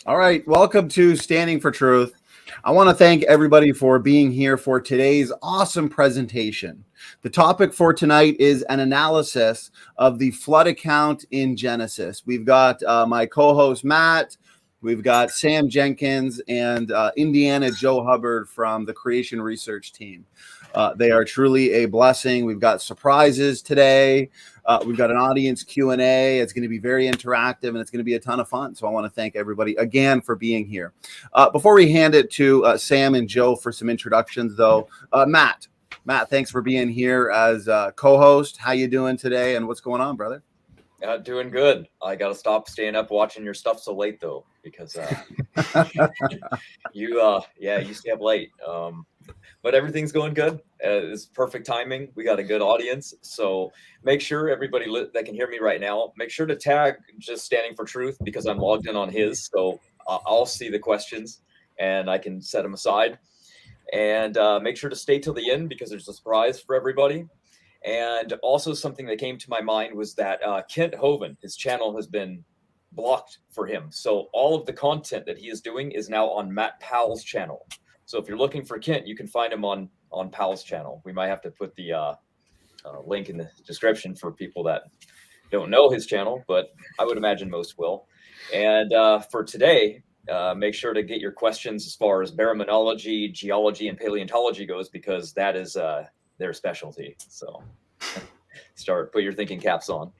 All right, welcome to Standing for Truth. I want to thank everybody for being here for today's awesome presentation. The topic for tonight is an analysis of the flood account in Genesis. We've got my co-host Matt, we've got Sam Jenkyns, and Indiana Joe Hubbard from the Creation Research Team. They are truly a blessing. We've got surprises today. We've got an audience Q&A. It's going to be very interactive, and it's going to be a ton of fun. So I want to thank everybody again for being here. Before we hand it to Sam and Joe for some introductions, though, Matt, thanks for being here as co-host. How you doing today, and what's going on, brother? Doing good. I got to stop staying up watching your stuff so late, though, because you stay up late. But everything's going good. It's perfect timing. We got a good audience. So make sure everybody that can hear me right now, make sure to tag just Standing for Truth, because I'm logged in on his. So I'll see the questions and I can set them aside. And make sure to stay till the end, because there's a surprise for everybody. And also something that came to my mind was that Kent Hovind, his channel has been blocked for him. So all of the content that he is doing is now on Matt Powell's channel. So if you're looking for Kent, you can find him on Powell's channel. We might have to put the link in the description for people that don't know his channel, but I would imagine most will. And for today, make sure to get your questions as far as baraminology, geology, and paleontology goes, because that is their specialty. So put your thinking caps on.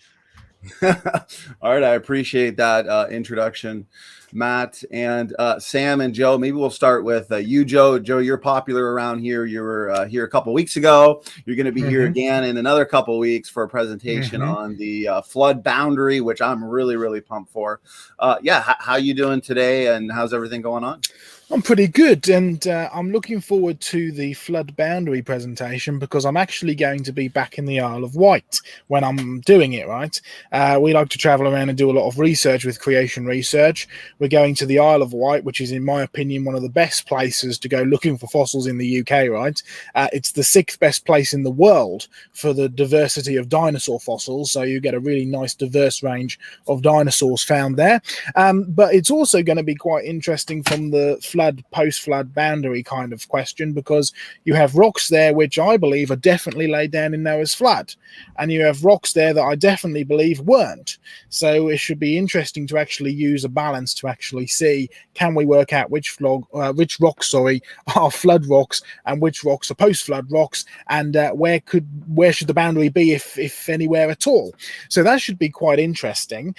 All right, I appreciate that introduction, Matt. And Sam and Joe, maybe we'll start with you, Joe. Joe, you're popular around here. You were here a couple weeks ago. You're going to be here again in another couple weeks for a presentation on the flood boundary, which I'm really, really pumped for. How you doing today, and how's everything going on? I'm pretty good, and I'm looking forward to the flood boundary presentation, because I'm actually going to be back in the Isle of Wight when I'm doing it, right? We like to travel around and do a lot of research with Creation Research. We're going to the Isle of Wight, which is, in my opinion, one of the best places to go looking for fossils in the UK, right? It's the 6th best place in the world for the diversity of dinosaur fossils, so you get a really nice diverse range of dinosaurs found there. But it's also going to be quite interesting from the post-flood boundary kind of question, because you have rocks there which I believe are definitely laid down in Noah's flood, and you have rocks there that I definitely believe weren't. So it should be interesting to actually use a balance to actually see, can we work out which rocks are flood rocks and which rocks are post-flood rocks, and where should the boundary be, if anywhere at all. So that should be quite interesting.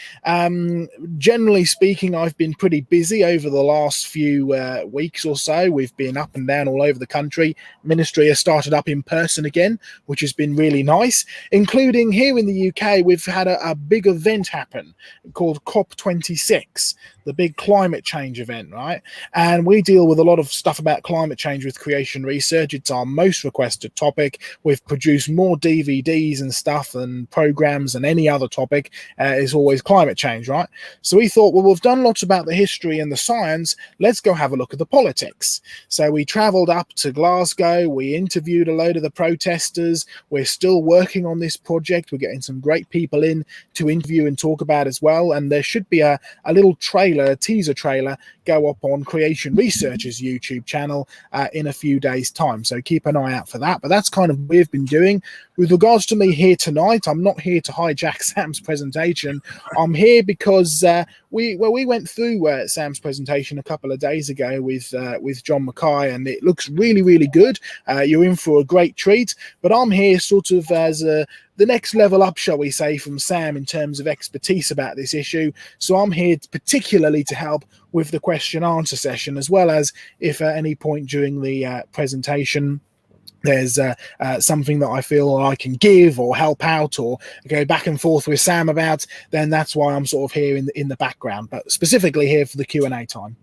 Generally speaking, I've been pretty busy over the last few weeks or so. We've been up and down all over the country. Ministry has started up in person again, which has been really nice, including here in the UK. We've had a big event happen called COP26, the big climate change event, right? And we deal with a lot of stuff about climate change with Creation Research. It's our most requested topic. We've produced more DVDs and stuff than programs, and any other topic is always climate change, right? So we thought, well, we've done lots about the history and the science. Let's go have a look at the politics. So we travelled up to Glasgow. We interviewed a load of the protesters. We're still working on this project. We're getting some great people in to interview and talk about as well. And there should be a little trailer, a teaser trailer, go up on Creation Research's YouTube channel in a few days' time. So keep an eye out for that. But that's kind of what we've been doing. With regards to me here tonight, I'm not here to hijack Sam's presentation. I'm here because we went through Sam's presentation a couple of days ago with John Mackay, and it looks really, really good. You're in for a great treat. But I'm here sort of as the next level up, shall we say, from Sam in terms of expertise about this issue. So I'm here particularly to help with the question answer session, as well as if at any point during the presentation there's something that I feel I can give or help out or go back and forth with Sam about, then that's why I'm sort of here in the background, but specifically here for the Q&A time.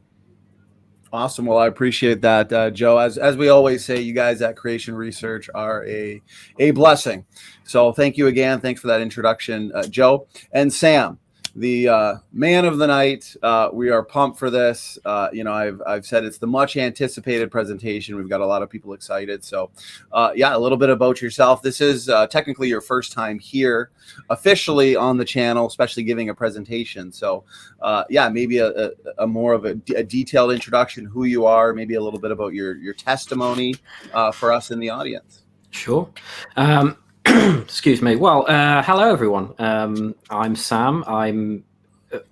Awesome. Well, I appreciate that, Joe. As we always say, you guys at Creation Research are a blessing. So thank you again. Thanks for that introduction, Joe. And Sam, the man of the night. We are pumped for this. I've said it's the much anticipated presentation. We've got a lot of people excited. So a little bit about yourself. This is technically your first time here officially on the channel, especially giving a presentation. So maybe a more of a detailed introduction, who you are, maybe a little bit about your testimony for us in the audience. Sure. Excuse me. Well, hello, everyone. I'm Sam. I'm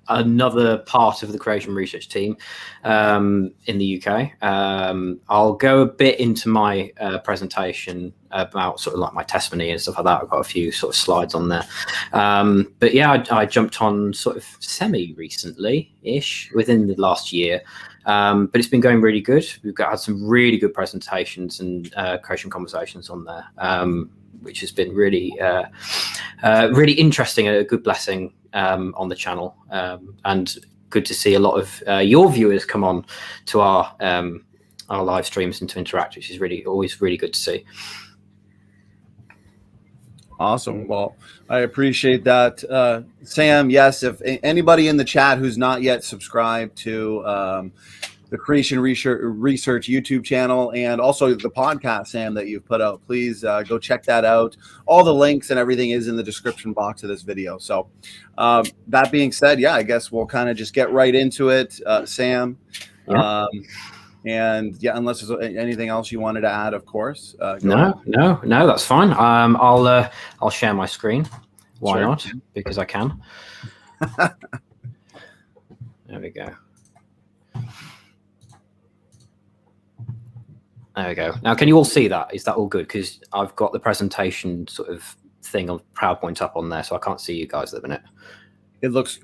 another part of the creation research team in the UK. I'll go a bit into my presentation about sort of like my testimony and stuff like that. I've got a few sort of slides on there. But yeah, I jumped on sort of semi-recently-ish within the last year. But it's been going really good. We've had some really good presentations and creation conversations on there, which has been really, really interesting, a good blessing on the channel, and good to see a lot of your viewers come on to our live streams and to interact, which is always really good to see. Awesome. Well, I appreciate that, Sam. Yes, if anybody in the chat who's not yet subscribed to the Creation Research YouTube channel and also the podcast, Sam, that you've put out, please go check that out. All the links and everything is in the description box of this video. So that being said, I guess we'll kind of just get right into it, Sam. Yeah. Unless there's anything else you wanted to add, of course. No, that's fine. I'll share my screen. Why Sure. not? Because I can. There we go. There we go. Now, can you all see that? Is that all good? Because I've got the presentation sort of thing of PowerPoint up on there, so I can't see you guys at the minute. It looks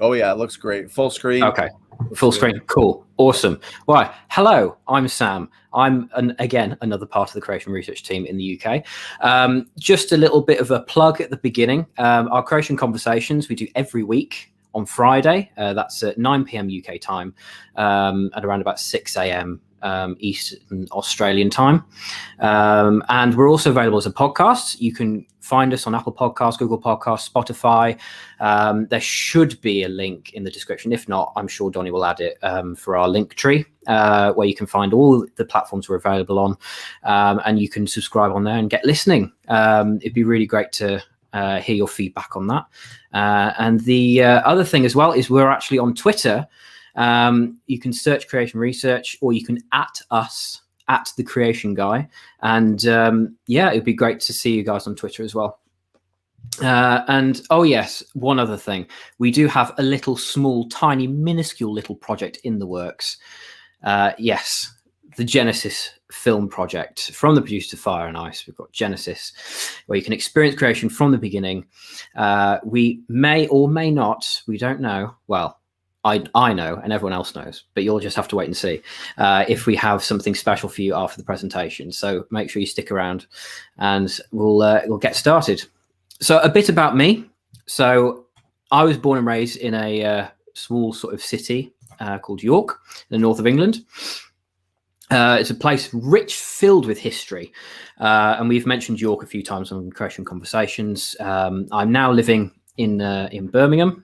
great. Full screen. Okay. Full screen. Cool. Awesome. Right. Hello, I'm Sam. I'm, again, another part of the creation research team in the UK. Just a little bit of a plug at the beginning. Our creation conversations we do every week on Friday. That's at 9 p.m. UK time, at around about 6 a.m. Eastern Australian time. And we're also available as a podcast. You can find us on Apple Podcasts, Google Podcasts, Spotify. There should be a link in the description. If not, I'm sure Donnie will add it for our link tree, where you can find all the platforms we're available on. And you can subscribe on there and get listening. It'd be really great to hear your feedback on that. And the other thing as well is we're actually on Twitter. You can search Creation Research, or you can @ us at The Creation Guy. And it'd be great to see you guys on Twitter as well. And oh yes, one other thing. We do have a little small, tiny, minuscule little project in the works. Yes, the Genesis film project from the producer Fire and Ice. We've got Genesis, where you can experience creation from the beginning. We may or may not, we don't know. Well, I know, and everyone else knows, but you'll just have to wait and see if we have something special for you after the presentation. So make sure you stick around, and we'll get started. So a bit about me. So I was born and raised in a small sort of city called York in the north of England. It's a place filled with history, and we've mentioned York a few times on Creation Conversations. I'm now living in Birmingham,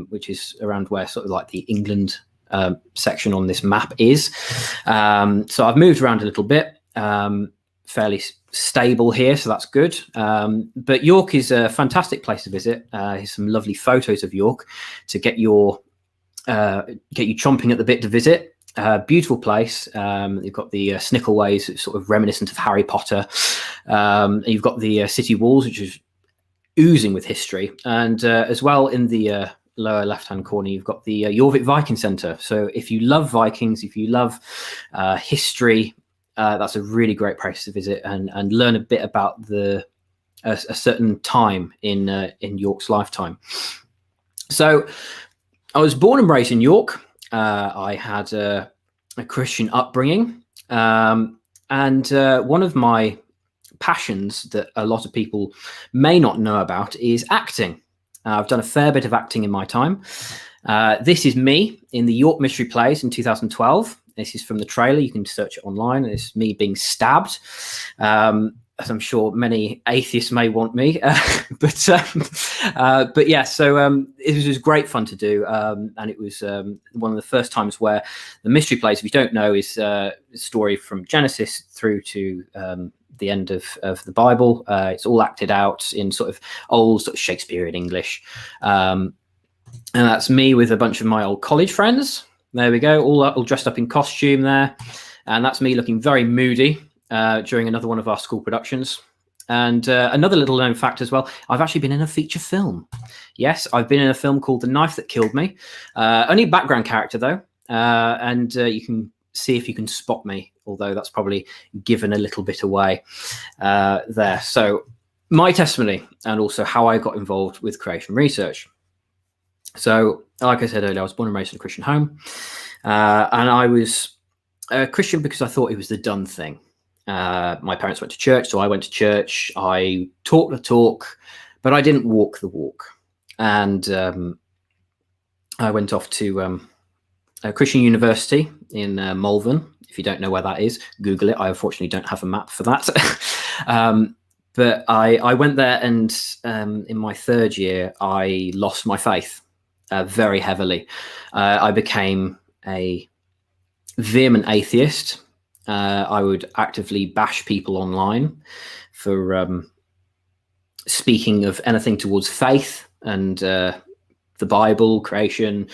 which is around where sort of like the England section on this map is. So I've moved around a little bit, fairly stable here, so that's good. But York is a fantastic place to visit. Here's some lovely photos of York to get you chomping at the bit to visit. Beautiful place. You've got the Snickelways, sort of reminiscent of Harry Potter. You've got the city walls, which is oozing with history, and as well in the lower left-hand corner, you've got the Jorvik Viking Centre. So if you love Vikings, if you love history, that's a really great place to visit and learn a bit about a certain time in York's lifetime. So I was born and raised in York. I had a Christian upbringing, and one of my passions that a lot of people may not know about is acting. I've done a fair bit of acting in my time. This is me in the York Mystery Plays in 2012. This is from the trailer. You can search it online. It's me being stabbed. as I'm sure many atheists may want me, but yeah. So it was great fun to do, and it was one of the first times where the mystery plays, if you don't know, is a story from Genesis through to the end of the Bible. It's all acted out in sort of old sort of Shakespearean English, and that's me with a bunch of my old college friends. There we go, all dressed up in costume there, and that's me looking very moody during another one of our school productions. And another little known fact as well, I've actually been in a feature film. Yes, I've been in a film called The Knife That Killed Me. Only background character though, and you can see if you can spot me, although that's probably given a little bit away there. So my testimony, and also how I got involved with creation research. So like I said earlier, I was born and raised in a Christian home, and I was a Christian because I thought it was the done thing. My parents went to church, so I went to church. I talked the talk, but I didn't walk the walk. And I went off to a Christian university in Malvern. If you don't know where that is, Google it. I unfortunately don't have a map for that. But I went there, and in my third year, I lost my faith very heavily. I became a vehement atheist. I would actively bash people online for speaking of anything towards faith and the Bible, creation,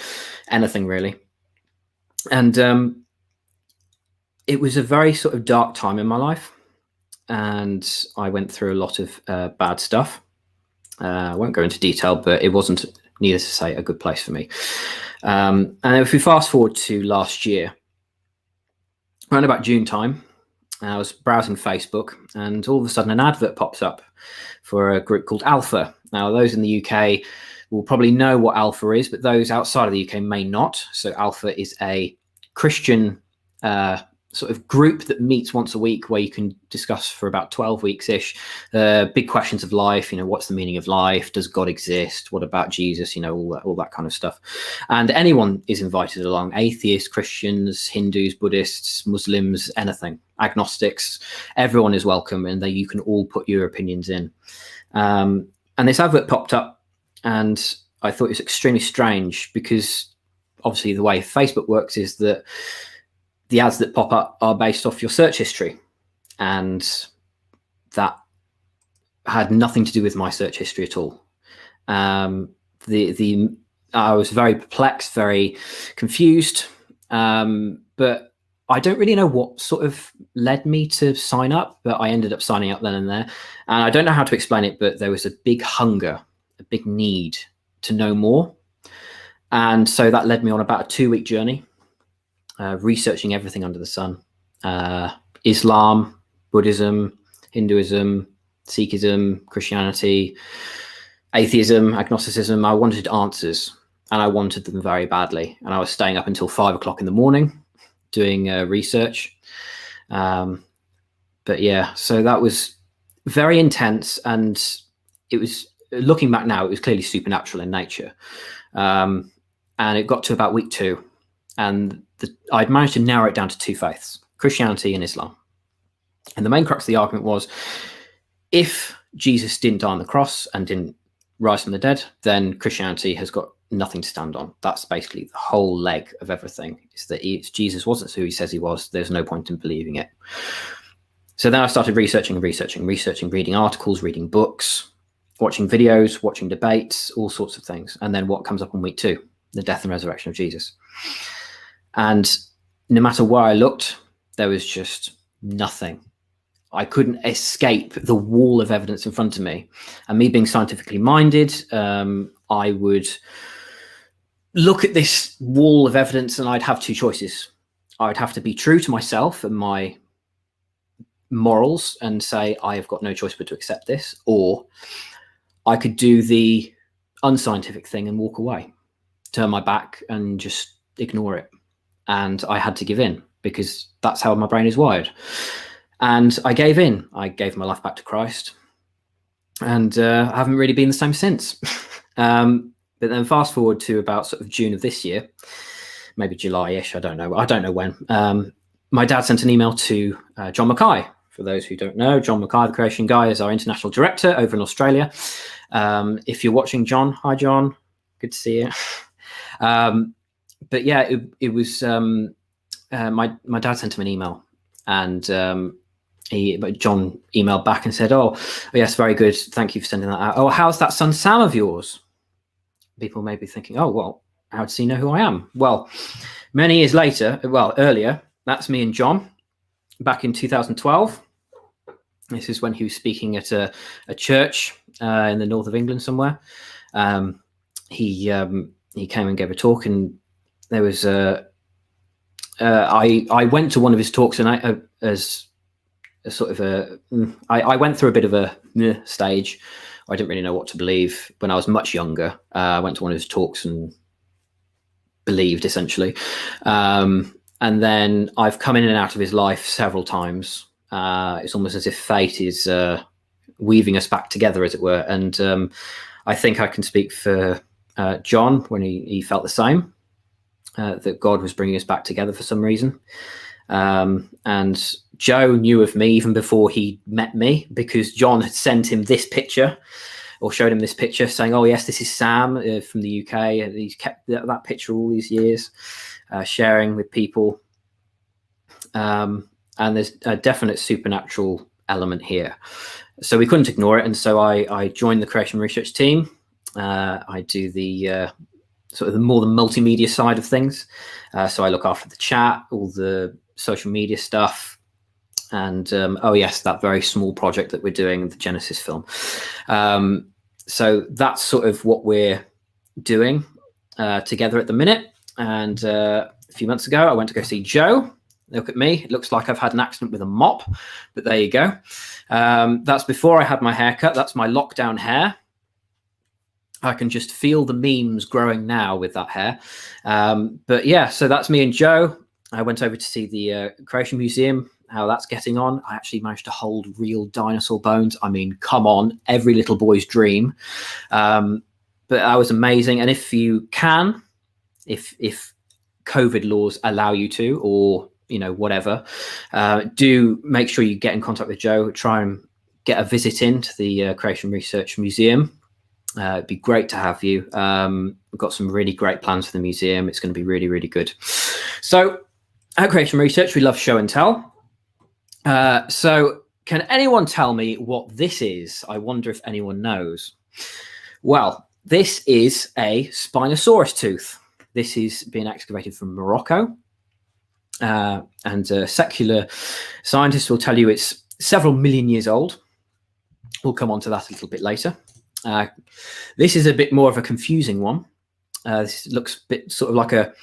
anything really. And it was a very sort of dark time in my life, and I went through a lot of bad stuff. I won't go into detail, but it wasn't, needless to say, a good place for me. And if we fast forward to last year, around about June time, I was browsing Facebook, and all of a sudden an advert pops up for a group called Alpha. Now, those in the UK will probably know what Alpha is, but those outside of the UK may not. So Alpha is a Christian sort of group that meets once a week, where you can discuss for about 12 weeks-ish big questions of life. You know, what's the meaning of life? Does God exist? What about Jesus? You know, all that kind of stuff. And anyone is invited along: atheists, Christians, Hindus, Buddhists, Muslims, anything, agnostics. Everyone is welcome, and you can all put your opinions in. And this advert popped up, and I thought it was extremely strange, because obviously the way Facebook works is that the ads that pop up are based off your search history, and that had nothing to do with my search history at all. I was very perplexed, very confused, but I don't really know what sort of led me to sign up, but I ended up signing up then and there. And I don't know how to explain it, but there was a big hunger, a big need to know more. And so that led me on about a 2-week journey, researching everything under the sun: Islam, Buddhism, Hinduism, Sikhism, Christianity, atheism, agnosticism. I wanted answers, and I wanted them very badly. And I was staying up until 5 o'clock in the morning doing research. But yeah, so that was very intense, and it was, looking back now, it was clearly supernatural in nature. And it got to about week 2, and I'd managed to narrow it down to 2 faiths: Christianity and Islam. And the main crux of the argument was, if Jesus didn't die on the cross and didn't rise from the dead, then Christianity has got nothing to stand on. That's basically the whole leg of everything, is that Jesus wasn't who he says he was. There's no point in believing it. So then I started researching, reading articles, reading books, watching videos, watching debates, all sorts of things. And then what comes up on week 2? The death and resurrection of Jesus. And no matter where I looked, there was just nothing. I couldn't escape the wall of evidence in front of me. And me being scientifically minded, I would look at this wall of evidence, and I'd have 2 choices. I would have to be true to myself and my morals and say, I have got no choice but to accept this, or I could do the unscientific thing and walk away, turn my back and just ignore it. And I had to give in, because that's how my brain is wired. And I gave in. I gave my life back to Christ, and I haven't really been the same since. But then fast forward to about sort of June of this year, maybe July-ish, I don't know when. My dad sent an email to John Mackay For those who don't know, John Mackay, the Creation Guy, is our international director over in Australia. If you're watching, John, hi, John. Good to see you. But yeah, it was my dad sent him an email, and John emailed back and said, "Oh, yes, very good. Thank you for sending that out. Oh, how's that son Sam of yours?" People may be thinking, "Oh, well, how does he know who I am?" Well, many years later, earlier, that's me and John back in 2012. This is when he was speaking at a church in the north of England somewhere. He came and gave a talk, and there was I went to one of his talks, and I went through a bit of a stage. I didn't really know what to believe when I was much younger. I went to one of his talks and believed, essentially. And then I've come in and out of his life several times. It's almost as if fate is weaving us back together, as it were. And I think I can speak for John when he felt the same, that God was bringing us back together for some reason. And Joe knew of me even before he met me, because John had sent him this picture, or showed him this picture, saying, "Oh yes, this is Sam from the UK." And he's kept that picture all these years, sharing with people. And there's a definite supernatural element here, so we couldn't ignore it. And so I joined the creation research team. I do the sort of the more the multimedia side of things. So I look after the chat, all the social media stuff, and oh yes, that very small project that we're doing, the Genesis film. So that's sort of what we're doing together at the minute. And a few months ago, I went to go see Joe. Look at me. It looks like I've had an accident with a mop, but there you go. That's before I had my haircut. That's my lockdown hair. I can just feel the memes growing now with that hair. But yeah, so that's me and Joe. I went over to see the Creation Museum, how that's getting on. I actually managed to hold real dinosaur bones. I mean, come on, every little boy's dream. But that was amazing. And if you can, if COVID laws allow you to, or whatever, do make sure you get in contact with Joe. Try and get a visit into the Creation Research Museum. It'd be great to have you. We've got some really great plans for the museum. It's going to be really, really good. So at Creation Research, we love show and tell. So can anyone tell me what this is? I wonder if anyone knows. Well, this is a Spinosaurus tooth. This is being excavated from Morocco. And secular scientists will tell you it's several million years old. We'll come on to that a little bit later. This is a bit more of a confusing one. This looks a bit sort of like a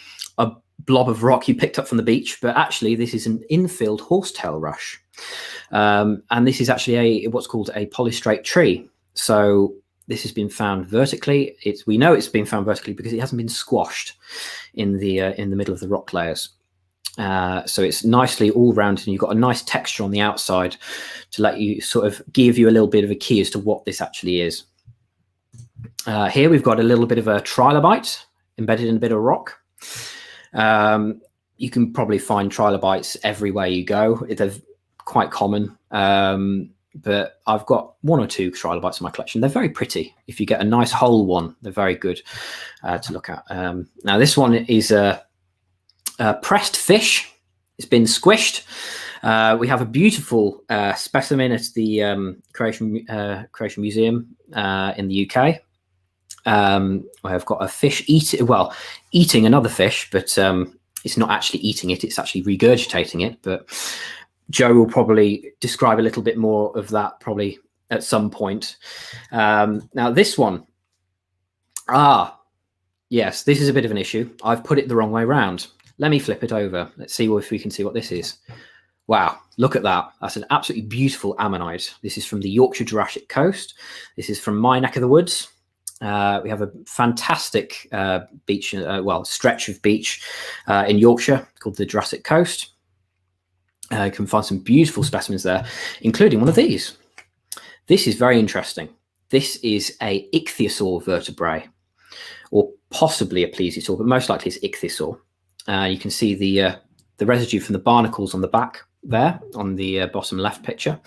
blob of rock you picked up from the beach, but actually this is an infilled horsetail rush. And this is actually what's called a polystrate tree. So this has been found vertically. We know it's been found vertically because it hasn't been squashed in the middle of the rock layers. So it's nicely all rounded, and you've got a nice texture on the outside to let you sort of give you a little bit of a key as to what this actually is. Here we've got a little bit of a trilobite embedded in a bit of rock. You can probably find trilobites everywhere you go. They're quite common, but I've got one or two trilobites in my collection. They're very pretty. If you get a nice whole one, they're very good to look at. Now this one is a pressed fish. It's been squished. We have a beautiful specimen at the Creation Museum in the UK. I've got a fish eating another fish, but it's not actually eating it, it's actually regurgitating it. But Joe will probably describe a little bit more of that probably at some point. Now this one, yes, this is a bit of an issue. I've put it the wrong way around. Let me flip it over. Let's see if we can see what this is. Wow, look at that. That's an absolutely beautiful ammonite. This is from the Yorkshire Jurassic Coast. This is from my neck of the woods. We have a fantastic beach, stretch of beach in Yorkshire called the Jurassic Coast. You can find some beautiful specimens there, including one of these. This is very interesting. This is a ichthyosaur vertebrae, or possibly a plesiosaur, but most likely it's ichthyosaur. You can see the residue from the barnacles on the back there on the bottom left picture.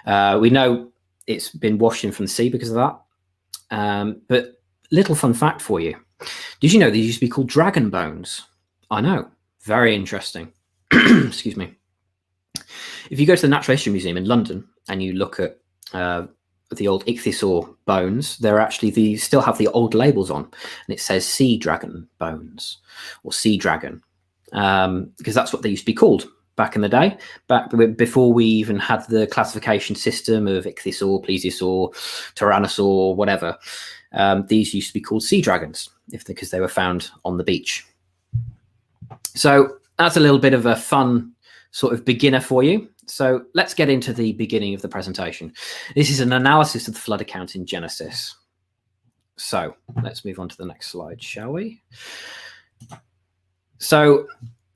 We know it's been washed in from the sea because of that. But little fun fact for you. Did you know they used to be called dragon bones? I know. Very interesting. Excuse me. If you go to the Natural History Museum in London and you look at the old ichthyosaur bones, they're actually still have the old labels on, and it says sea dragon bones or sea dragon, because that's what they used to be called back in the day, back before we even had the classification system of ichthyosaur, plesiosaur, tyrannosaur, whatever. These used to be called sea dragons because they were found on the beach. So that's a little bit of a fun sort of beginner for you. So let's get into the beginning of the presentation. This is an analysis of the flood account in Genesis. So let's move on to the next slide, shall we? So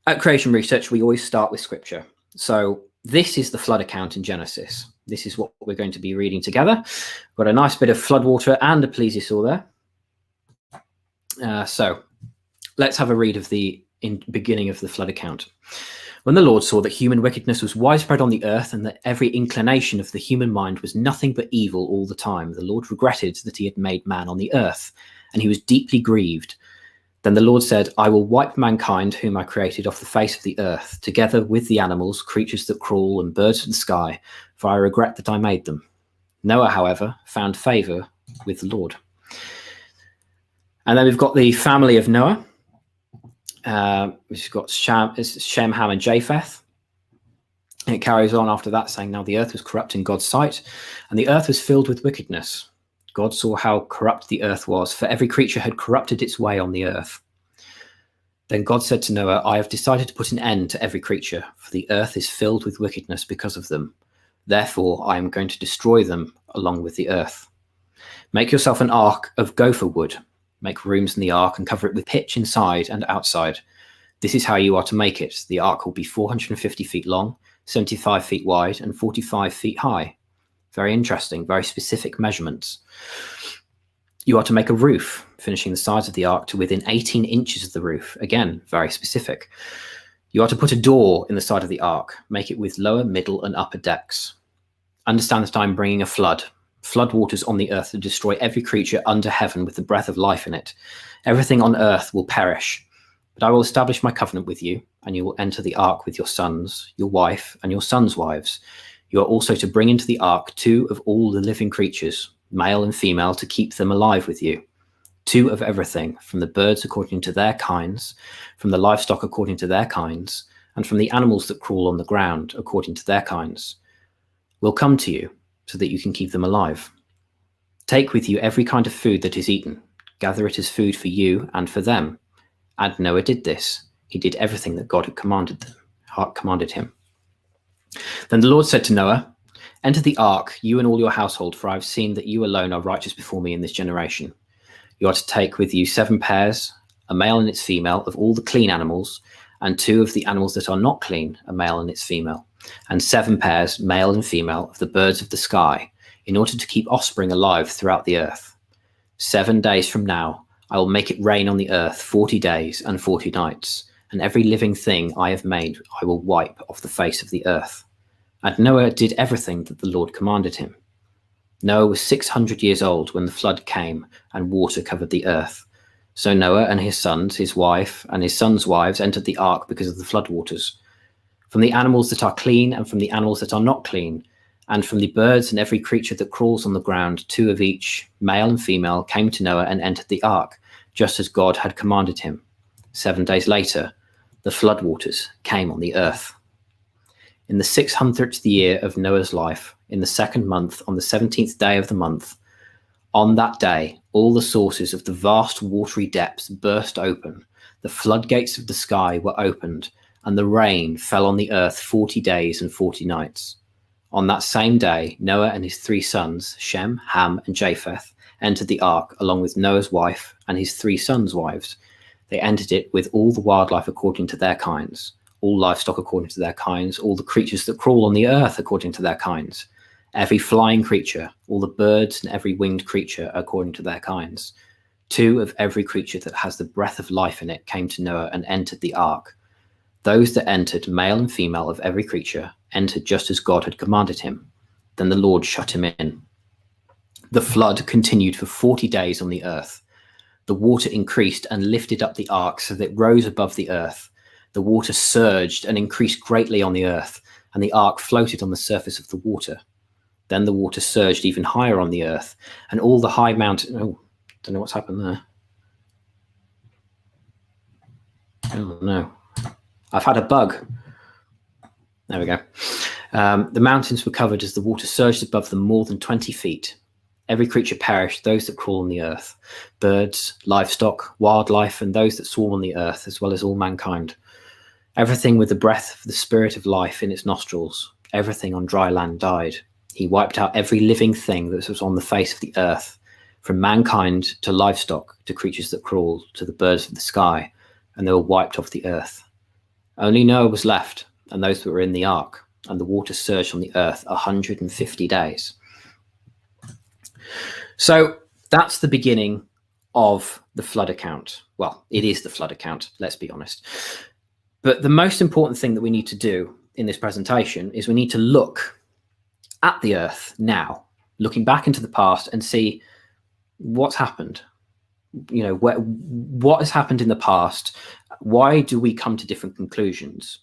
at Creation Research, we always start with scripture. So this is the flood account in Genesis. This is what we're going to be reading together. Got a nice bit of floodwater and a plesiosaur there. So let's have a read of the beginning of the flood account. When the Lord saw that human wickedness was widespread on the earth and that every inclination of the human mind was nothing but evil all the time, the Lord regretted that he had made man on the earth, and he was deeply grieved. Then the Lord said, I will wipe mankind whom I created off the face of the earth, together with the animals, creatures that crawl, and birds of the sky, for I regret that I made them. Noah, however, found favor with the Lord. And then we've got the family of Noah. We've got Shem, Ham, and Japheth. And it carries on after that, saying, now the earth was corrupt in God's sight, and the earth was filled with wickedness. God saw how corrupt the earth was, for every creature had corrupted its way on the earth. Then God said to Noah, I have decided to put an end to every creature, for the earth is filled with wickedness because of them. Therefore, I am going to destroy them along with the earth. Make yourself an ark of gopher wood. Make rooms in the ark and cover it with pitch inside and outside. This is how you are to make it. The ark will be 450 feet long, 75 feet wide, and 45 feet high. Very interesting, very specific measurements. You are to make a roof, finishing the sides of the ark to within 18 inches of the roof. Again, very specific. You are to put a door in the side of the ark. Make it with lower, middle, and upper decks. Understand that I am bringing a flood. Flood waters on the earth to destroy every creature under heaven with the breath of life in it. Everything on earth will perish. But I will establish my covenant with you, and you will enter the ark with your sons, your wife, and your sons' wives. You are also to bring into the ark 2 of all the living creatures, male and female, to keep them alive with you. 2 of everything, from the birds according to their kinds, from the livestock according to their kinds, and from the animals that crawl on the ground according to their kinds, will come to you, so that you can keep them alive. Take with you every kind of food that is eaten. Gather it as food for you and for them. And Noah did this. He did everything that God had commanded him. Then the Lord said to Noah, enter the ark, you and all your household, for I have seen that you alone are righteous before me in this generation. You are to take with you 7 pairs, a male and its female, of all the clean animals, and 2 of the animals that are not clean, a male and its female, and 7 pairs, male and female, of the birds of the sky, in order to keep offspring alive throughout the earth. 7 days from now, I will make it rain on the earth 40 days and 40 nights, and every living thing I have made I will wipe off the face of the earth. And Noah did everything that the Lord commanded him. Noah was 600 years old when the flood came and water covered the earth. So Noah and his sons, his wife, and his sons' wives entered the ark because of the floodwaters. From the animals that are clean and from the animals that are not clean, and from the birds and every creature that crawls on the ground, 2 of each, male and female, came to Noah and entered the ark, just as God had commanded him. 7 days later, the floodwaters came on the earth. In the 600th year of Noah's life, in the 2nd month, on the 17th day of the month, on that day, all the sources of the vast watery depths burst open, the floodgates of the sky were opened, and the rain fell on the earth 40 days and 40 nights. On that same day, Noah and his 3 sons, Shem, Ham, and Japheth, entered the ark along with Noah's wife and his 3 sons' wives. They entered it with all the wildlife according to their kinds, all livestock according to their kinds, all the creatures that crawl on the earth according to their kinds, every flying creature, all the birds and every winged creature according to their kinds. 2 of every creature that has the breath of life in it came to Noah and entered the ark. Those that entered, male and female of every creature, entered just as God had commanded him. Then the Lord shut him in. The flood continued for 40 days on the earth. The water increased and lifted up the ark so that it rose above the earth. The water surged and increased greatly on the earth, and the ark floated on the surface of the water. Then the water surged even higher on the earth, and all the high mountain... Oh, don't know what's happened there. Oh, no. I've had a bug. There we go. The mountains were covered as the water surged above them more than 20 feet. Every creature perished, those that crawl on the earth, birds, livestock, wildlife, and those that swarm on the earth, as well as all mankind. Everything with the breath of the spirit of life in its nostrils, everything on dry land died. He wiped out every living thing that was on the face of the earth, from mankind to livestock, to creatures that crawl, to the birds of the sky, and they were wiped off the earth. Only Noah was left, and those that were in the ark, and the water surged on the earth 150 days. So that's the beginning of the flood account. Well, it is the flood account, let's be honest. But the most important thing that we need to do in this presentation is we need to look at the earth now, looking back into the past and see what's happened. You know, what has happened in the past? Why do we come to different conclusions?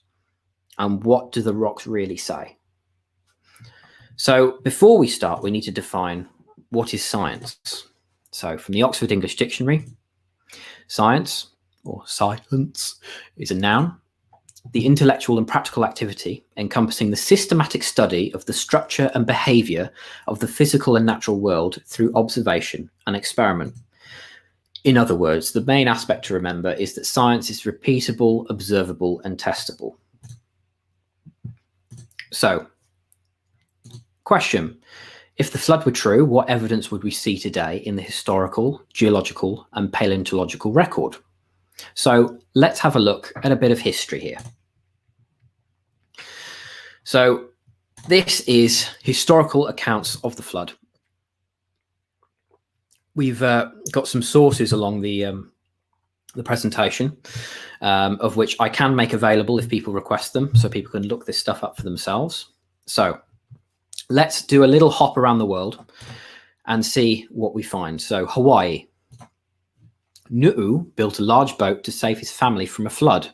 And what do the rocks really say? So before we start, we need to define what is science. So from the Oxford English Dictionary, science, or science, is a noun, the intellectual and practical activity encompassing the systematic study of the structure and behavior of the physical and natural world through observation and experiment. In other words, the main aspect to remember is that science is repeatable, observable, and testable. So, question. If the flood were true, what evidence would we see today in the historical, geological, and paleontological record? So let's have a look at a bit of history here. So this is historical accounts of the flood. We've got some sources along the presentation, of which I can make available if people request them, so people can look this stuff up for themselves. So let's do a little hop around the world and see what we find. So Hawaii. Nu'u built a large boat to save his family from a flood.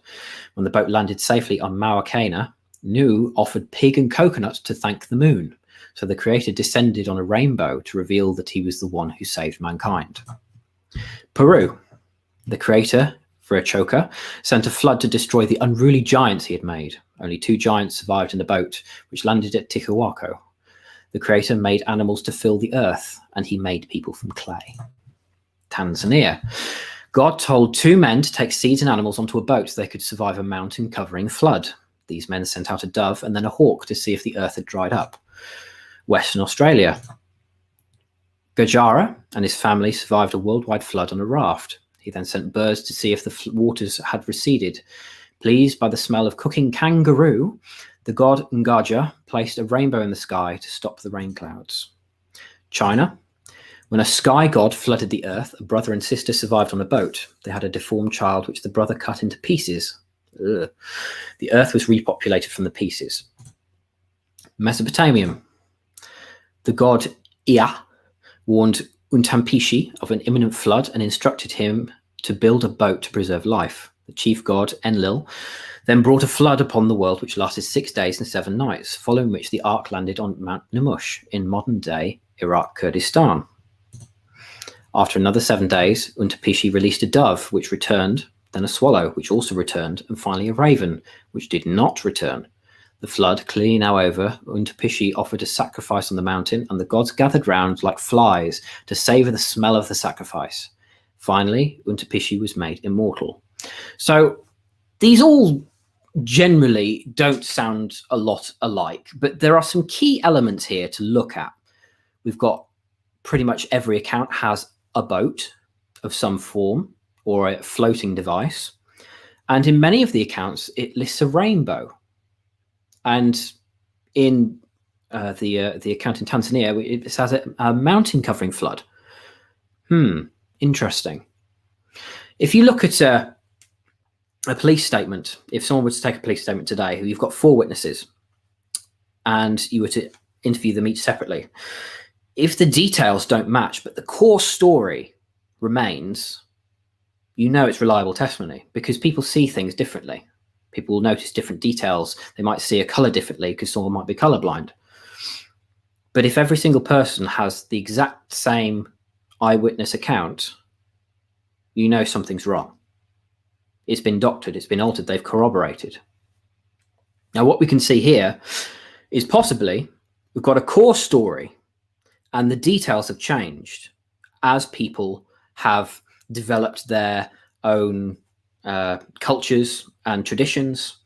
When the boat landed safely on Mauna Kea, Nu'u offered pig and coconut to thank the moon. So the creator descended on a rainbow to reveal that he was the one who saved mankind. Peru. The creator, Viracocha, sent a flood to destroy the unruly giants he had made. Only 2 giants survived in the boat, which landed at Tihuanaco. The creator made animals to fill the earth, and he made people from clay. Tanzania. God told 2 men to take seeds and animals onto a boat so they could survive a mountain covering flood. These men sent out a dove and then a hawk to see if the earth had dried up. Western Australia. Gajara and his family survived a worldwide flood on a raft. He then sent birds to see if the waters had receded. Pleased by the smell of cooking kangaroo, the god Ngaja placed a rainbow in the sky to stop the rain clouds. China. When a sky god flooded the earth, a brother and sister survived on a boat. They had a deformed child, which the brother cut into pieces. Ugh. The earth was repopulated from the pieces. Mesopotamia. The god Ea warned Untampishi of an imminent flood and instructed him to build a boat to preserve life. The chief god, Enlil, then brought a flood upon the world which lasted 6 days and 7 nights, following which the ark landed on Mount Namush in modern-day Iraq, Kurdistan. After another 7 days, Untampishi released a dove, which returned, then a swallow, which also returned, and finally a raven, which did not return. The flood, clearly now over, Untampishi offered a sacrifice on the mountain, and the gods gathered round like flies to savour the smell of the sacrifice. Finally, Untampishi was made immortal. So these all generally don't sound a lot alike, but there are some key elements here to look at. We've got pretty much every account has a boat of some form or a floating device. And in many of the accounts, it lists a rainbow. And in the account in Tanzania, it has a mountain covering flood. Interesting. If you look at a police statement, if someone were to take a police statement today, you've got 4 witnesses and you were to interview them each separately, if the details don't match, but the core story remains, it's reliable testimony, because people see things differently. People will notice different details. They might see a color differently because someone might be colorblind. But if every single person has the exact same eyewitness account, something's wrong. It's been doctored, it's been altered, they've corroborated. Now, what we can see here is possibly we've got a core story and the details have changed as people have developed their own cultures and traditions.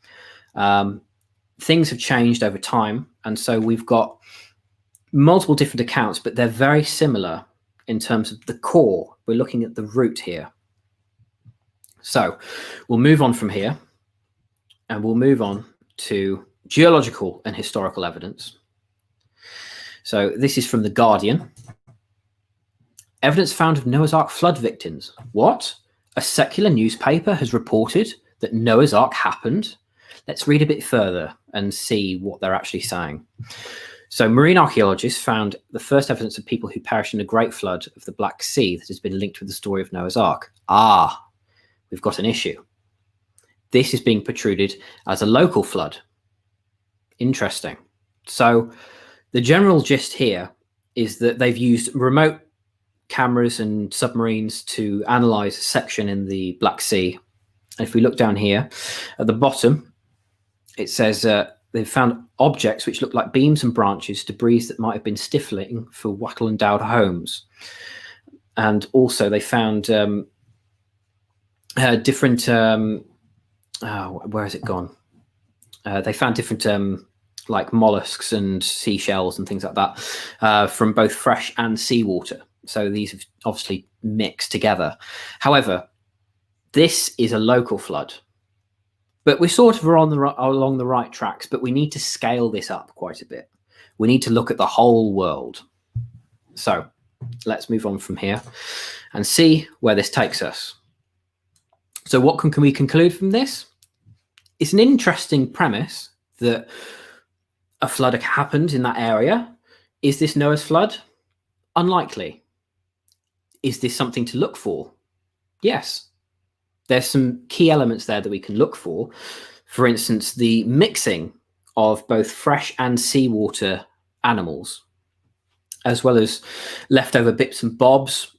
Things have changed over time. And so we've got multiple different accounts, but they're very similar in terms of the core. We're looking at the root here. So we'll move on from here and we'll move on to geological and historical evidence. So this is from The Guardian. Evidence found of Noah's Ark flood victims. What? A secular newspaper has reported that Noah's Ark happened? Let's read a bit further and see what they're actually saying. So marine archaeologists found the first evidence of people who perished in a great flood of the Black Sea that has been linked with the story of Noah's Ark. We've got an issue. This is being protruded as a local flood. Interesting. So the general gist here is that they've used remote cameras and submarines to analyze a section in the Black Sea. And if we look down here at the bottom, it says they've found objects which look like beams and branches, debris that might have been stifling for wattle-endowed homes. And also they found different where has it gone? They found different like mollusks and seashells and things like that from both fresh and seawater. So these have obviously mixed together. However, this is a local flood, but we're sort of along the right tracks, but we need to scale this up quite a bit. We need to look at the whole world. So let's move on from here and see where this takes us. So what can we conclude from this? It's an interesting premise that a flood happened in that area. Is this Noah's flood? Unlikely. Is this something to look for? Yes. There's some key elements there that we can look for. For instance, the mixing of both fresh and seawater animals, as well as leftover bits and bobs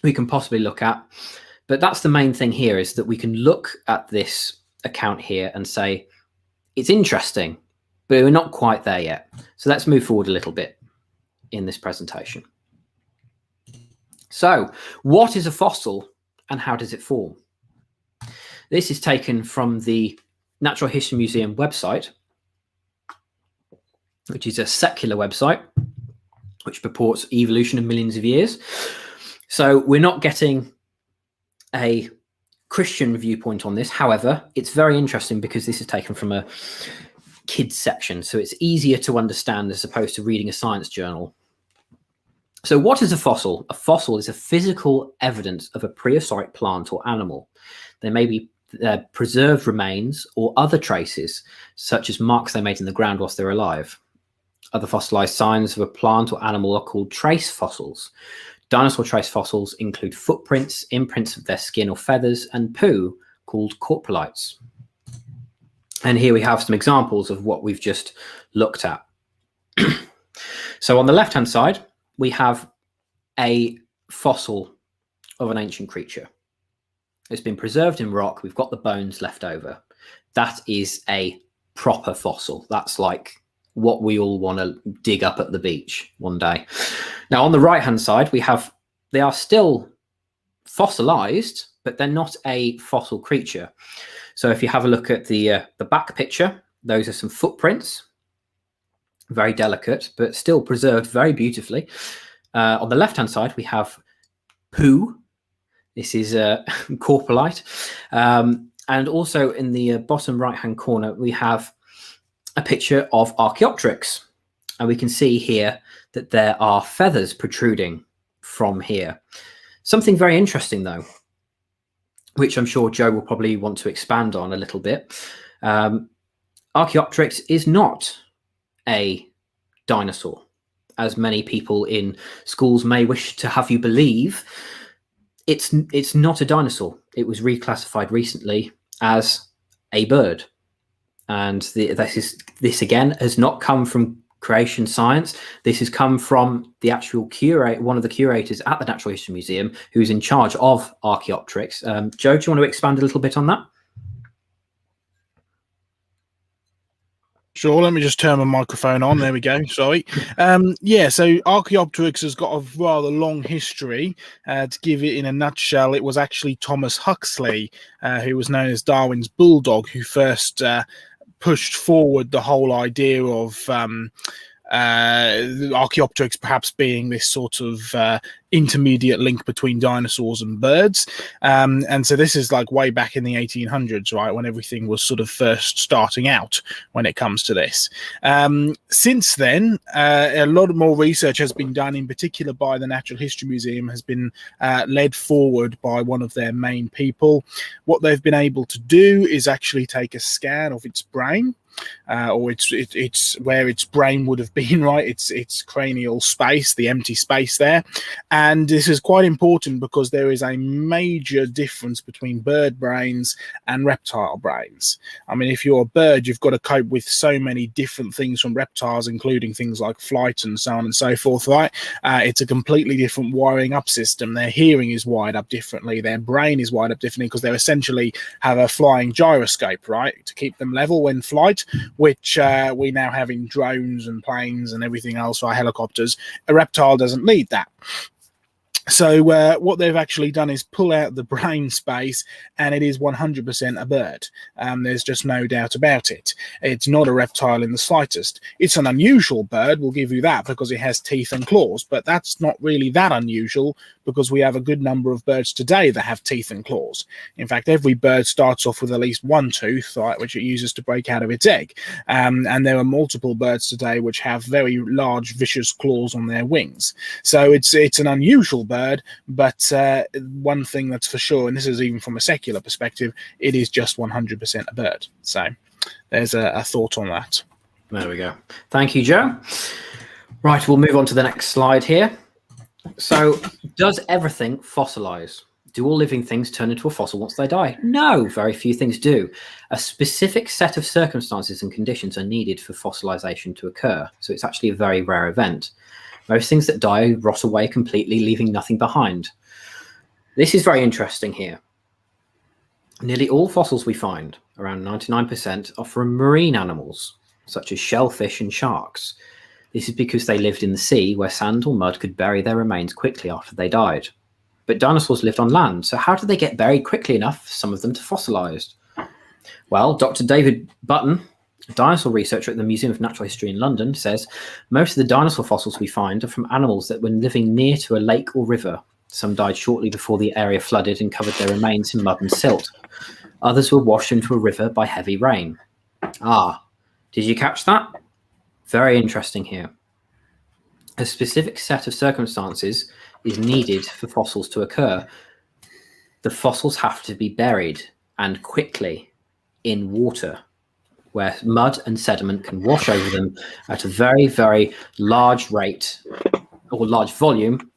we can possibly look at. But that's the main thing here, is that we can look at this account here and say, it's interesting, but we're not quite there yet. So let's move forward a little bit in this presentation. So what is a fossil and how does it form? This is taken from the Natural History Museum website, which is a secular website, which purports evolution of millions of years. So we're not getting a Christian viewpoint on this. However, it's very interesting because this is taken from a kids section, so it's easier to understand as opposed to reading a science journal. So what is a fossil? A fossil is a physical evidence of a prehistoric plant or animal. There may be preserved remains or other traces, such as marks they made in the ground whilst they're alive. Other fossilized signs of a plant or animal are called trace fossils. Dinosaur trace fossils include footprints, imprints of their skin or feathers, and poo, called coprolites. And here we have some examples of what we've just looked at. So on the left-hand side, we have a fossil of an ancient creature. It's been preserved in rock. We've got the bones left over. That is a proper fossil. That's like what we all want to dig up at the beach one day. Now, on the right-hand side, they are still fossilized, but they're not a fossil creature. So if you have a look at the back picture, those are some footprints, very delicate, but still preserved very beautifully. On the left-hand side, we have poo. This is a coprolite. And also in the bottom right-hand corner, we have a picture of Archaeopteryx. And we can see here that there are feathers protruding from here. Something very interesting, though. which I'm sure Joe will probably want to expand on a little bit. Archaeopteryx is not a dinosaur, as many people in schools may wish to have you believe. It's not a dinosaur. It was reclassified recently as a bird, and this again has not come from creation science. This has come from the actual one of the curators at the Natural History Museum, who's in charge of Archaeopteryx. Joe, do you want to expand a little bit on that? Sure, let me just turn my microphone on. There we go. Sorry. Yeah, so Archaeopteryx has got a rather long history. To give it in a nutshell, it was actually Thomas Huxley, who was known as Darwin's bulldog, who first pushed forward the whole idea of Archaeopteryx perhaps being this sort of intermediate link between dinosaurs and birds. And so this is like way back in the 1800s, right, when everything was sort of first starting out when it comes to this. Since then, a lot more research has been done, in particular by the Natural History Museum, has been led forward by one of their main people. What they've been able to do is actually take a scan of its brain, or it's where its brain would have been, right? It's cranial space, the empty space there. And this is quite important because there is a major difference between bird brains and reptile brains. I mean, if you're a bird, you've got to cope with so many different things from reptiles, including things like flight and so on and so forth, right? It's a completely different wiring up system. Their hearing is wired up differently. Their brain is wired up differently because they essentially have a flying gyroscope, right, to keep them level when flight, which we now have in drones and planes and everything else, or helicopters. A reptile doesn't need that. So what they've actually done is pull out the brain space, and it is 100% a bird. There's just no doubt about it. It's not a reptile in the slightest. It's an unusual bird, we'll give you that, because it has teeth and claws, but that's not really that unusual because we have a good number of birds today that have teeth and claws. In fact, every bird starts off with at least one tooth, right, which it uses to break out of its egg. And there are multiple birds today which have very large, vicious claws on their wings. So it's an unusual bird, but one thing that's for sure, and this is even from a secular perspective, it is just 100% a bird. So there's a thought on that. There we go. Thank you, Joe. Right, we'll move on to the next slide here. So, does everything fossilize? Do all living things turn into a fossil once they die? No, very few things do. A specific set of circumstances and conditions are needed for fossilization to occur. So it's actually a very rare event. Most things that die rot away completely, leaving nothing behind. This is very interesting here. Nearly all fossils we find, around 99%, are from marine animals, such as shellfish and sharks. This is because they lived in the sea, where sand or mud could bury their remains quickly after they died. But dinosaurs lived on land, so how did they get buried quickly enough for some of them to fossilize? Well, Dr. David Button, a dinosaur researcher at the Museum of Natural History in London, says most of the dinosaur fossils we find are from animals that were living near to a lake or river. Some died shortly before the area flooded and covered their remains in mud and silt. Others were washed into a river by heavy rain. Ah, did you catch that? Very interesting here. A specific set of circumstances is needed for fossils to occur. The fossils have to be buried, and quickly, in water, where mud and sediment can wash over them at a very, very large rate or large volume,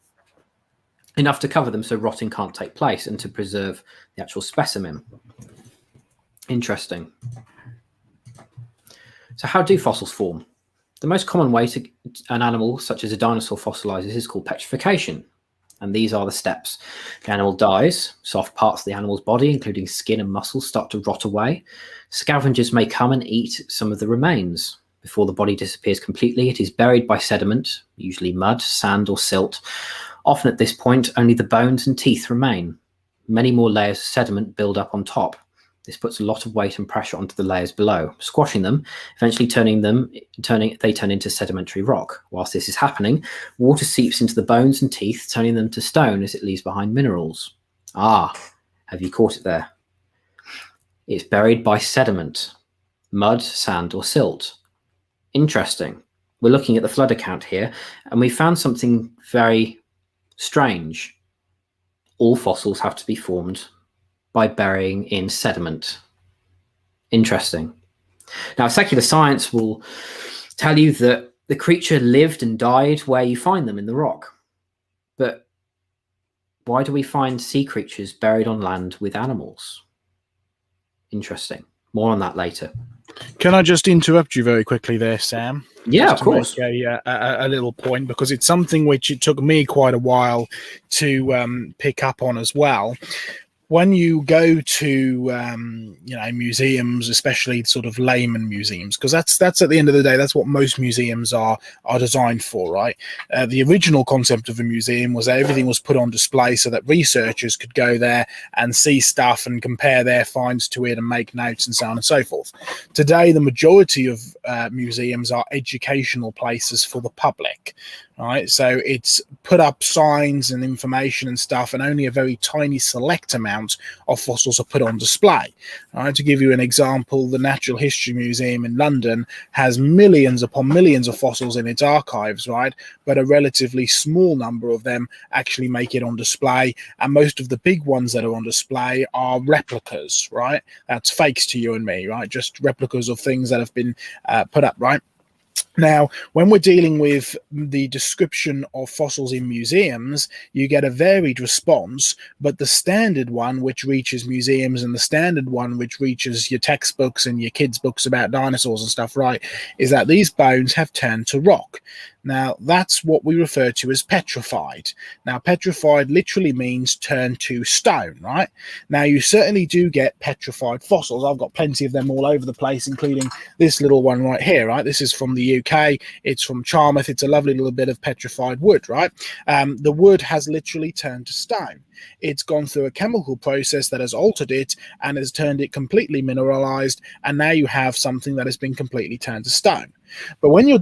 enough to cover them so rotting can't take place and to preserve the actual specimen. Interesting. So how do fossils form? The most common way to an animal, such as a dinosaur, fossilizes is called petrification. And these are the steps. The animal dies, soft parts of the animal's body, including skin and muscles, start to rot away. Scavengers may come and eat some of the remains. Before the body disappears completely, it is buried by sediment, usually mud, sand, or silt. Often at this point, only the bones and teeth remain. Many more layers of sediment build up on top. This puts a lot of weight and pressure onto the layers below, squashing them, eventually they turn into sedimentary rock. Whilst this is happening, water seeps into the bones and teeth, turning them to stone as it leaves behind minerals. Ah, have you caught it there? It's buried by sediment, mud, sand, or silt. Interesting. We're looking at the flood account here, and we found something very strange. All fossils have to be formed by burying in sediment. Interesting. Now, secular science will tell you that the creature lived and died where you find them in the rock. But why do we find sea creatures buried on land with animals? Interesting. More on that later. Can I just interrupt you very quickly there, Sam? Yeah, Just of to course. make a little point, because it's something which it took me quite a while to pick up on as well. When you go to museums, especially sort of layman museums, because that's at the end of the day, that's what most museums are designed for, right? The original concept of a museum was that everything was put on display so that researchers could go there and see stuff and compare their finds to it and make notes and so on and so forth. Today, the majority of museums are educational places for the public. Right, so it's put up signs and information and stuff, and only a very tiny select amount of fossils are put on display. Right, to give you an example, the Natural History Museum in London has millions upon millions of fossils in its archives, right? But a relatively small number of them actually make it on display, and most of the big ones that are on display are replicas, right? That's fakes to you and me, right? Just replicas of things that have been put up, right? Now, when we're dealing with the description of fossils in museums, you get a varied response, but the standard one which reaches museums and the standard one which reaches your textbooks and your kids' books about dinosaurs and stuff, right, is that these bones have turned to rock. Now, that's what we refer to as petrified. Now, petrified literally means turned to stone, right? Now, you certainly do get petrified fossils. I've got plenty of them all over the place, including this little one right here, right? This is from the UK. It's from Charmouth. It's a lovely little bit of petrified wood, right? The wood has literally turned to stone. It's gone through a chemical process that has altered it and has turned it completely mineralized, and now you have something that has been completely turned to stone. But when you're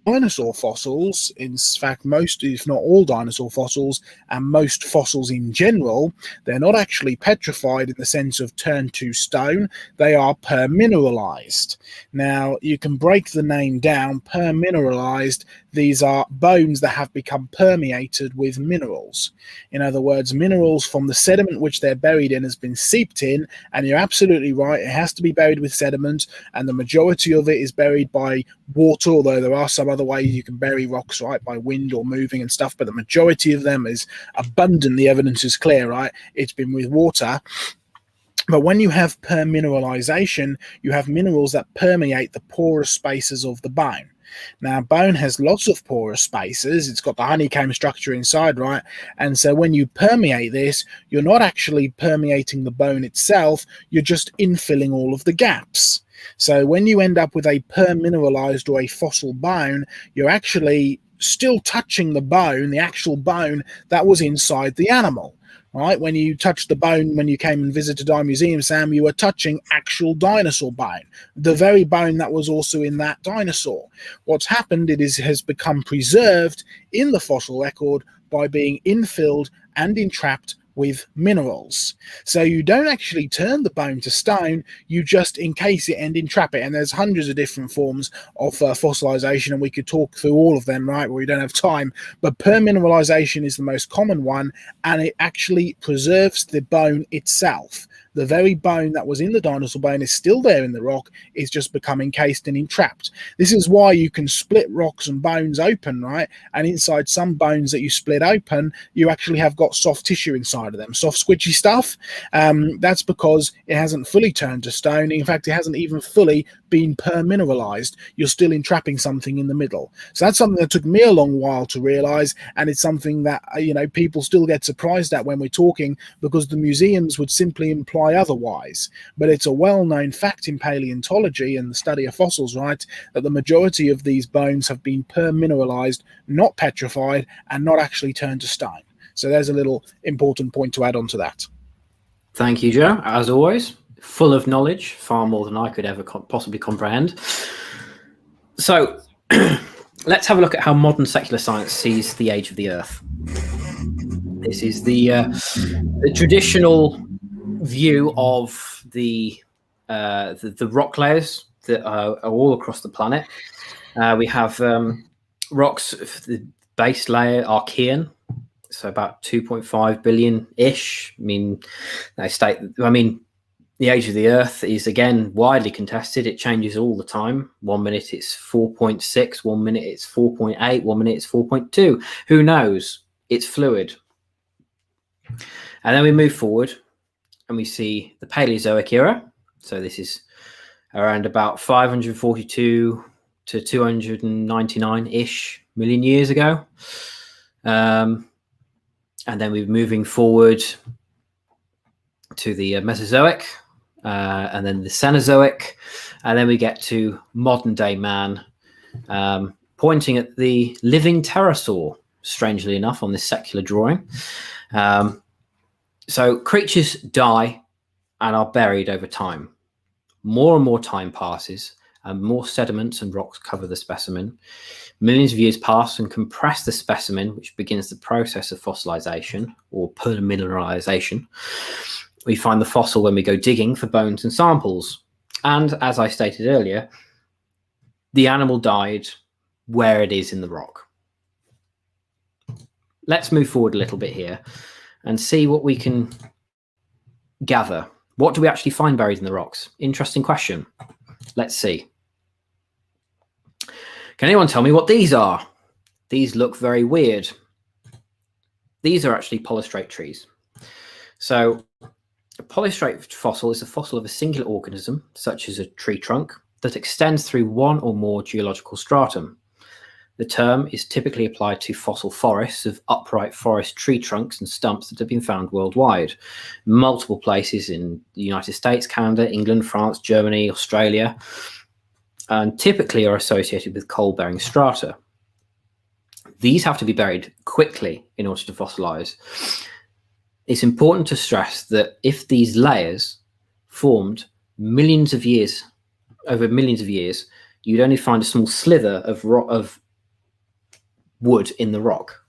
dinosaur fossils, in fact most if not all dinosaur fossils and most fossils in general, they're not actually petrified in the sense of turned to stone, they are permineralized. Now you can break the name down. Permineralized, these are bones that have become permeated with minerals. In other words, minerals from the sediment which they're buried in has been seeped in, and you're absolutely right, it has to be buried with sediment, and the majority of it is buried by water, although there are some other ways you can bury rocks, right, by wind or moving and stuff, but the majority of them is abundant. The evidence is clear, right? It's been with water. But when you have permineralization, you have minerals that permeate the porous spaces of the bone. Now, bone has lots of porous spaces. It's got the honeycomb structure inside, right? And so when you permeate this, you're not actually permeating the bone itself, you're just infilling all of the gaps. So when you end up with a permineralized or a fossil bone, you're actually still touching the bone, the actual bone that was inside the animal. Right? When you touched the bone, when you came and visited our museum, Sam, you were touching actual dinosaur bone, the very bone that was also in that dinosaur. What's happened, it has become preserved in the fossil record by being infilled and entrapped with minerals. So you don't actually turn the bone to stone, you just encase it and entrap it. And there's hundreds of different forms of fossilization, and we could talk through all of them, right? But we don't have time. But permineralization is the most common one, and it actually preserves the bone itself. The very bone that was in the dinosaur bone is still there in the rock, it's just become encased and entrapped. This is why you can split rocks and bones open, right? And inside some bones that you split open, you actually have got soft tissue inside of them, soft squidgy stuff. That's because it hasn't fully turned to stone. In fact, it hasn't even fully been permineralized. You're still entrapping something in the middle. So that's something that took me a long while to realize, and it's something that people still get surprised at when we're talking, because the museums would simply imply otherwise. But it's a well-known fact in paleontology and the study of fossils, right, that the majority of these bones have been permineralized, not petrified, and not actually turned to stone. So there's a little important point to add on to that. Thank you, Joe. As always, full of knowledge, far more than I could ever possibly comprehend. So let's have a look at how modern secular science sees the age of the Earth. This is the traditional view of the rock layers that are all across the planet. We have rocks, the base layer, Archean, So about 2.5 billion-ish. The age of the Earth is, again, widely contested. It changes all the time. 1 minute it's 4.6, 1 minute it's 4.8, 1 minute it's 4.2. Who knows? It's fluid. And then we move forward and we see the Paleozoic era. So this is around about 542 to 299-ish million years ago. And then we're moving forward to the Mesozoic, and then the Cenozoic, and then we get to modern day man, pointing at the living pterosaur, strangely enough, on this secular drawing. So creatures die and are buried over time. More and more time passes, and more sediments and rocks cover the specimen. Millions of years pass and compress the specimen, which begins the process of fossilization or permineralization. We find the fossil when we go digging for bones and samples. And as I stated earlier, the animal died where it is in the rock. Let's move forward a little bit here and see what we can gather. What do we actually find buried in the rocks? Interesting question. Let's see. Can anyone tell me what these are? These look very weird. These are actually Polystrate trees. So a Polystrate fossil is a fossil of a singular organism, such as a tree trunk, that extends through one or more geological stratum. The term is typically applied to fossil forests of upright forest tree trunks and stumps that have been found worldwide. Multiple places in the United States, Canada, England, France, Germany, Australia, and typically are associated with coal-bearing strata. These have to be buried quickly in order to fossilize. It's important to stress that if these layers formed over millions of years, you'd only find a small slither of wood in the rock.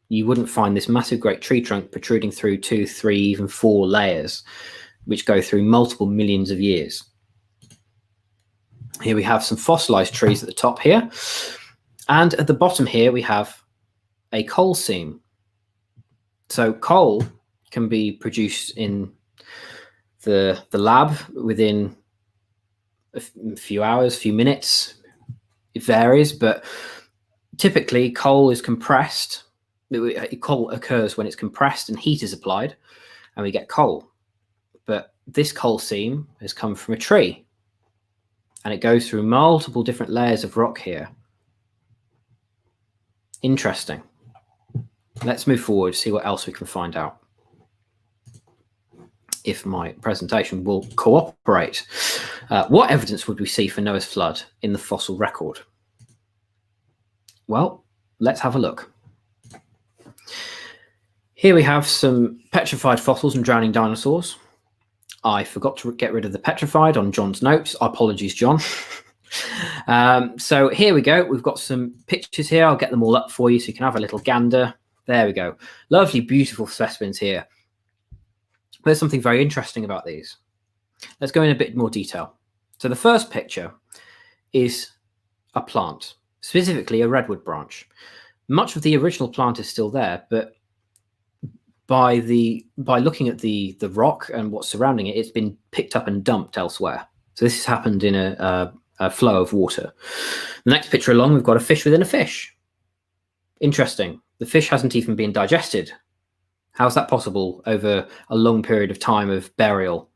You wouldn't find this massive great tree trunk protruding through 2, 3, even 4 layers, which go through multiple millions of years. Here we have some fossilized trees at the top here. And at the bottom here, we have a coal seam. So coal can be produced in the lab within a few hours, few minutes. It varies, but typically coal is compressed. Coal occurs when it's compressed and heat is applied, and we get coal. But this coal seam has come from a tree, and it goes through multiple different layers of rock here. Interesting. Let's move forward, see what else we can find out. If my presentation will cooperate. What evidence would we see for Noah's flood in the fossil record? Well, let's have a look. Here we have some petrified fossils and drowning dinosaurs. I forgot to get rid of the petrified on John's notes. Apologies, John. So here we go. We've got some pictures here. I'll get them all up for you so you can have a little gander. There we go. Lovely, beautiful specimens here. There's something very interesting about these. Let's go in a bit more detail. So the first picture is a plant, specifically a redwood branch. Much of the original plant is still there, but by looking at the rock and what's surrounding it, it's been picked up and dumped elsewhere. So this has happened in a flow of water. The next picture along, we've got a fish within a fish. Interesting. The fish hasn't even been digested. How's that possible over a long period of time of burial?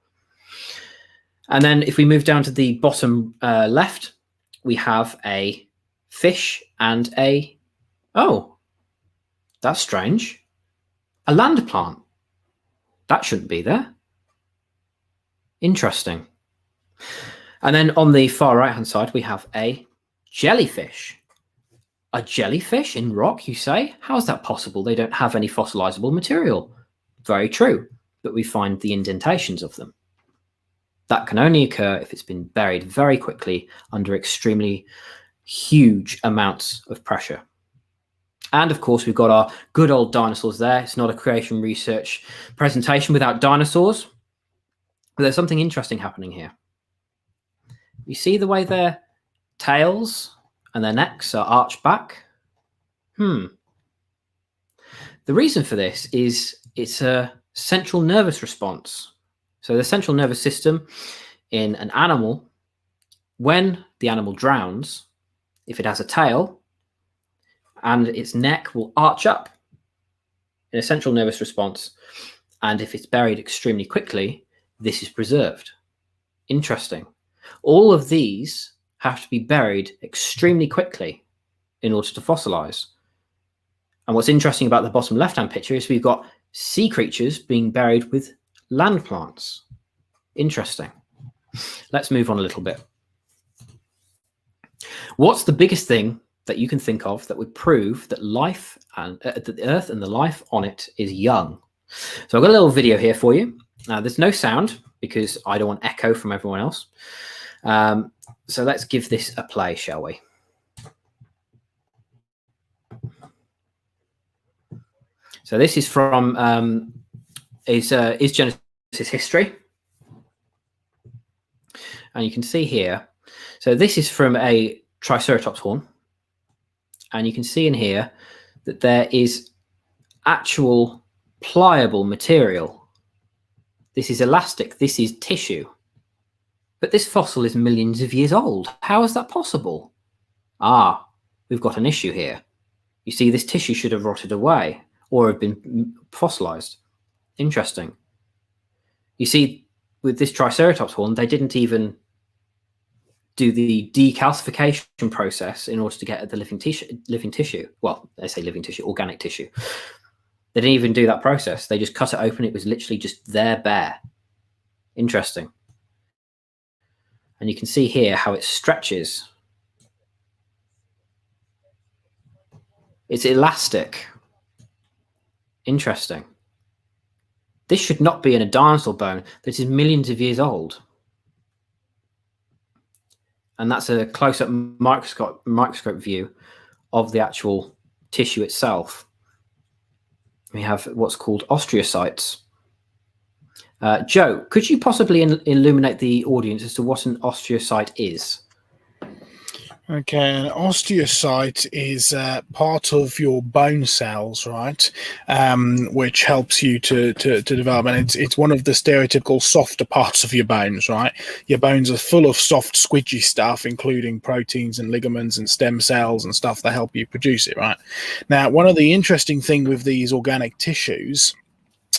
And then if we move down to the bottom left, we have a fish and oh, that's strange. A land plant. That shouldn't be there. Interesting. And then on the far right-hand side, we have a jellyfish. A jellyfish in rock, you say? How is that possible? They don't have any fossilizable material. Very true, but we find the indentations of them. That can only occur if it's been buried very quickly under extremely huge amounts of pressure. And of course, we've got our good old dinosaurs there. It's not a creation research presentation without dinosaurs, but there's something interesting happening here. You see the way their tails and their necks are arched back? The reason for this is it's a central nervous response. So the central nervous system in an animal, when the animal drowns, if it has a tail, and its neck will arch up in a central nervous response, and if it's buried extremely quickly, this is preserved. Interesting. All of these have to be buried extremely quickly in order to fossilize. And what's interesting about the bottom left-hand picture is we've got sea creatures being buried with land plants. Interesting. Let's move on a little bit. What's the biggest thing that you can think of that would prove that life and the Earth and the life on it is young? So I've got a little video here for you. There's no sound because I don't want echo from everyone else. So let's give this a play, shall we? So this is from is Genesis history, and you can see here. So this is from a Triceratops horn, and you can see in here that there is actual pliable material. This is elastic. This is tissue. But this fossil is millions of years old. How is that possible? Ah, we've got an issue here. You see, this tissue should have rotted away or have been fossilized. Interesting. You see, with this Triceratops horn, they didn't even do the decalcification process in order to get at the living tissue. Well, they say living tissue, organic tissue. They didn't even do that process. They just cut it open. It was literally just there, bare. Interesting. And you can see here how it stretches. It's elastic. Interesting. This should not be in a dinosaur bone that is millions of years old. And that's a close-up microscope view of the actual tissue itself. We have what's called osteocytes. Joe, could you possibly illuminate the audience as to what an osteocyte is? Okay, an osteocyte is part of your bone cells, right? Which helps you to develop, and it's one of the stereotypical softer parts of your bones, right? Your bones are full of soft, squidgy stuff, including proteins and ligaments and stem cells and stuff that help you produce it, right? Now, one of the interesting things with these organic tissues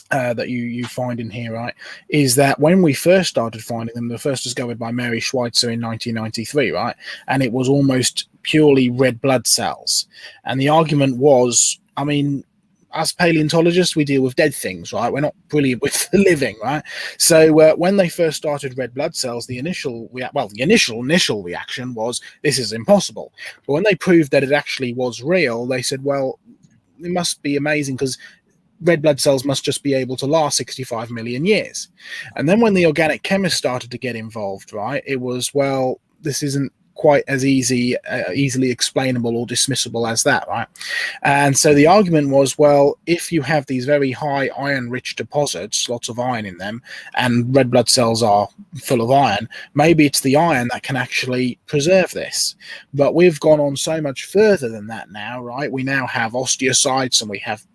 that you find in here, right, is that when we first started finding them, they were first discovered by Mary Schweitzer in 1993, right, and it was almost purely red blood cells. And the argument was, I mean, as paleontologists, we deal with dead things, right? We're not brilliant with the living, right? So when they first started red blood cells, the initial reaction was, this is impossible. But when they proved that it actually was real, they said, well, it must be amazing because red blood cells must just be able to last 65 million years. And then when the organic chemists started to get involved, right, it was, well, this isn't quite as easily explainable or dismissible as that, right? And so the argument was, well, if you have these very high iron-rich deposits, lots of iron in them, and red blood cells are full of iron, maybe it's the iron that can actually preserve this. But we've gone on so much further than that now, right? We now have osteocytes, and we have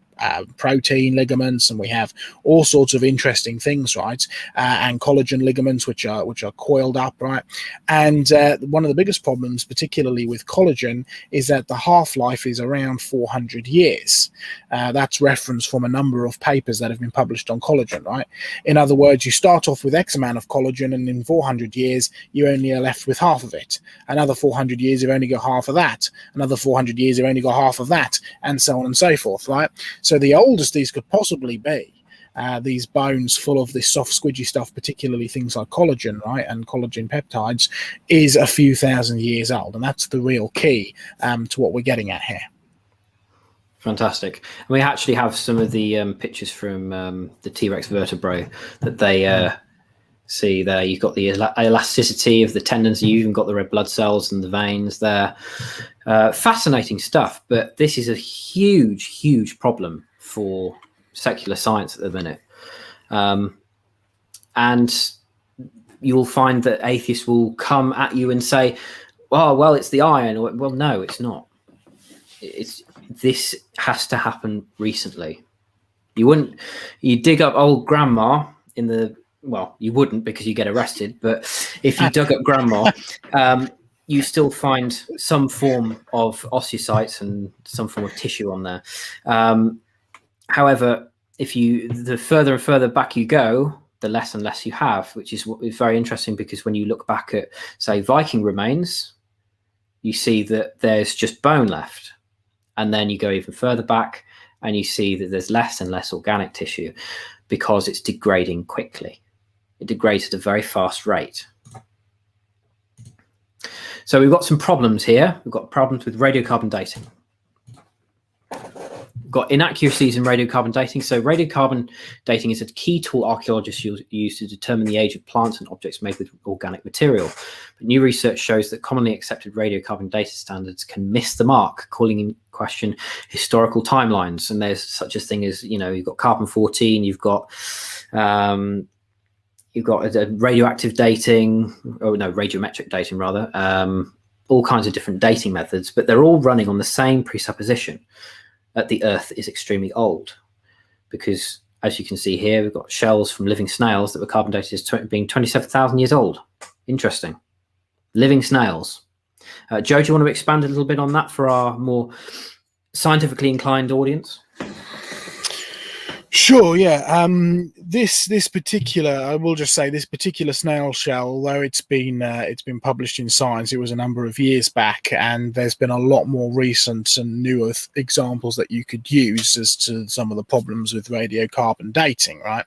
protein ligaments, and we have all sorts of interesting things, right? And collagen ligaments, which are coiled up, right? And one of the biggest problems, particularly with collagen, is that the half-life is around 400 years. That's referenced from a number of papers that have been published on collagen, right? In other words, you start off with X amount of collagen, and in 400 years, you only are left with half of it. Another 400 years, you've only got half of that. Another 400 years, you've only got half of that, and so on and so forth, right? So the oldest these could possibly be, these bones full of this soft, squidgy stuff, particularly things like collagen, right, and collagen peptides, is a few thousand years old, and that's the real key to what we're getting at here. Fantastic. And we actually have some of the pictures from the T-Rex vertebrae that they see there. You've got the elasticity of the tendons. You've even got the red blood cells and the veins there. Fascinating stuff, but this is a huge, huge problem for secular science at the minute. And you'll find that atheists will come at you and say, oh, well, it's the iron. Or, well, no, it's not. this has to happen recently. You dig up old grandma in the, well, you wouldn't because you get arrested, but if you dug up grandma, you still find some form of osteocytes and some form of tissue on there. However, the further and further back you go, the less and less you have, which is very interesting, because when you look back at, say, Viking remains, you see that there's just bone left. And then you go even further back and you see that there's less and less organic tissue because it's degrading quickly. It degrades at a very fast rate. So we've got some problems here. We've got problems with radiocarbon dating. We've got inaccuracies in radiocarbon dating. So radiocarbon dating is a key tool archaeologists use to determine the age of plants and objects made with organic material. But new research shows that commonly accepted radiocarbon data standards can miss the mark, calling in question historical timelines. And there's such a thing as, you've got carbon-14, you've got a radioactive dating, radiometric dating rather, all kinds of different dating methods, but they're all running on the same presupposition that the Earth is extremely old. Because as you can see here, we've got shells from living snails that were carbon dated as being 27,000 years old. Interesting. Living snails. Joe, do you want to expand a little bit on that for our more scientifically inclined audience? Sure, yeah. This particular, I will just say, this particular snail shell, although it's been published in Science, it was a number of years back, and there's been a lot more recent and newer examples that you could use as to some of the problems with radiocarbon dating, right?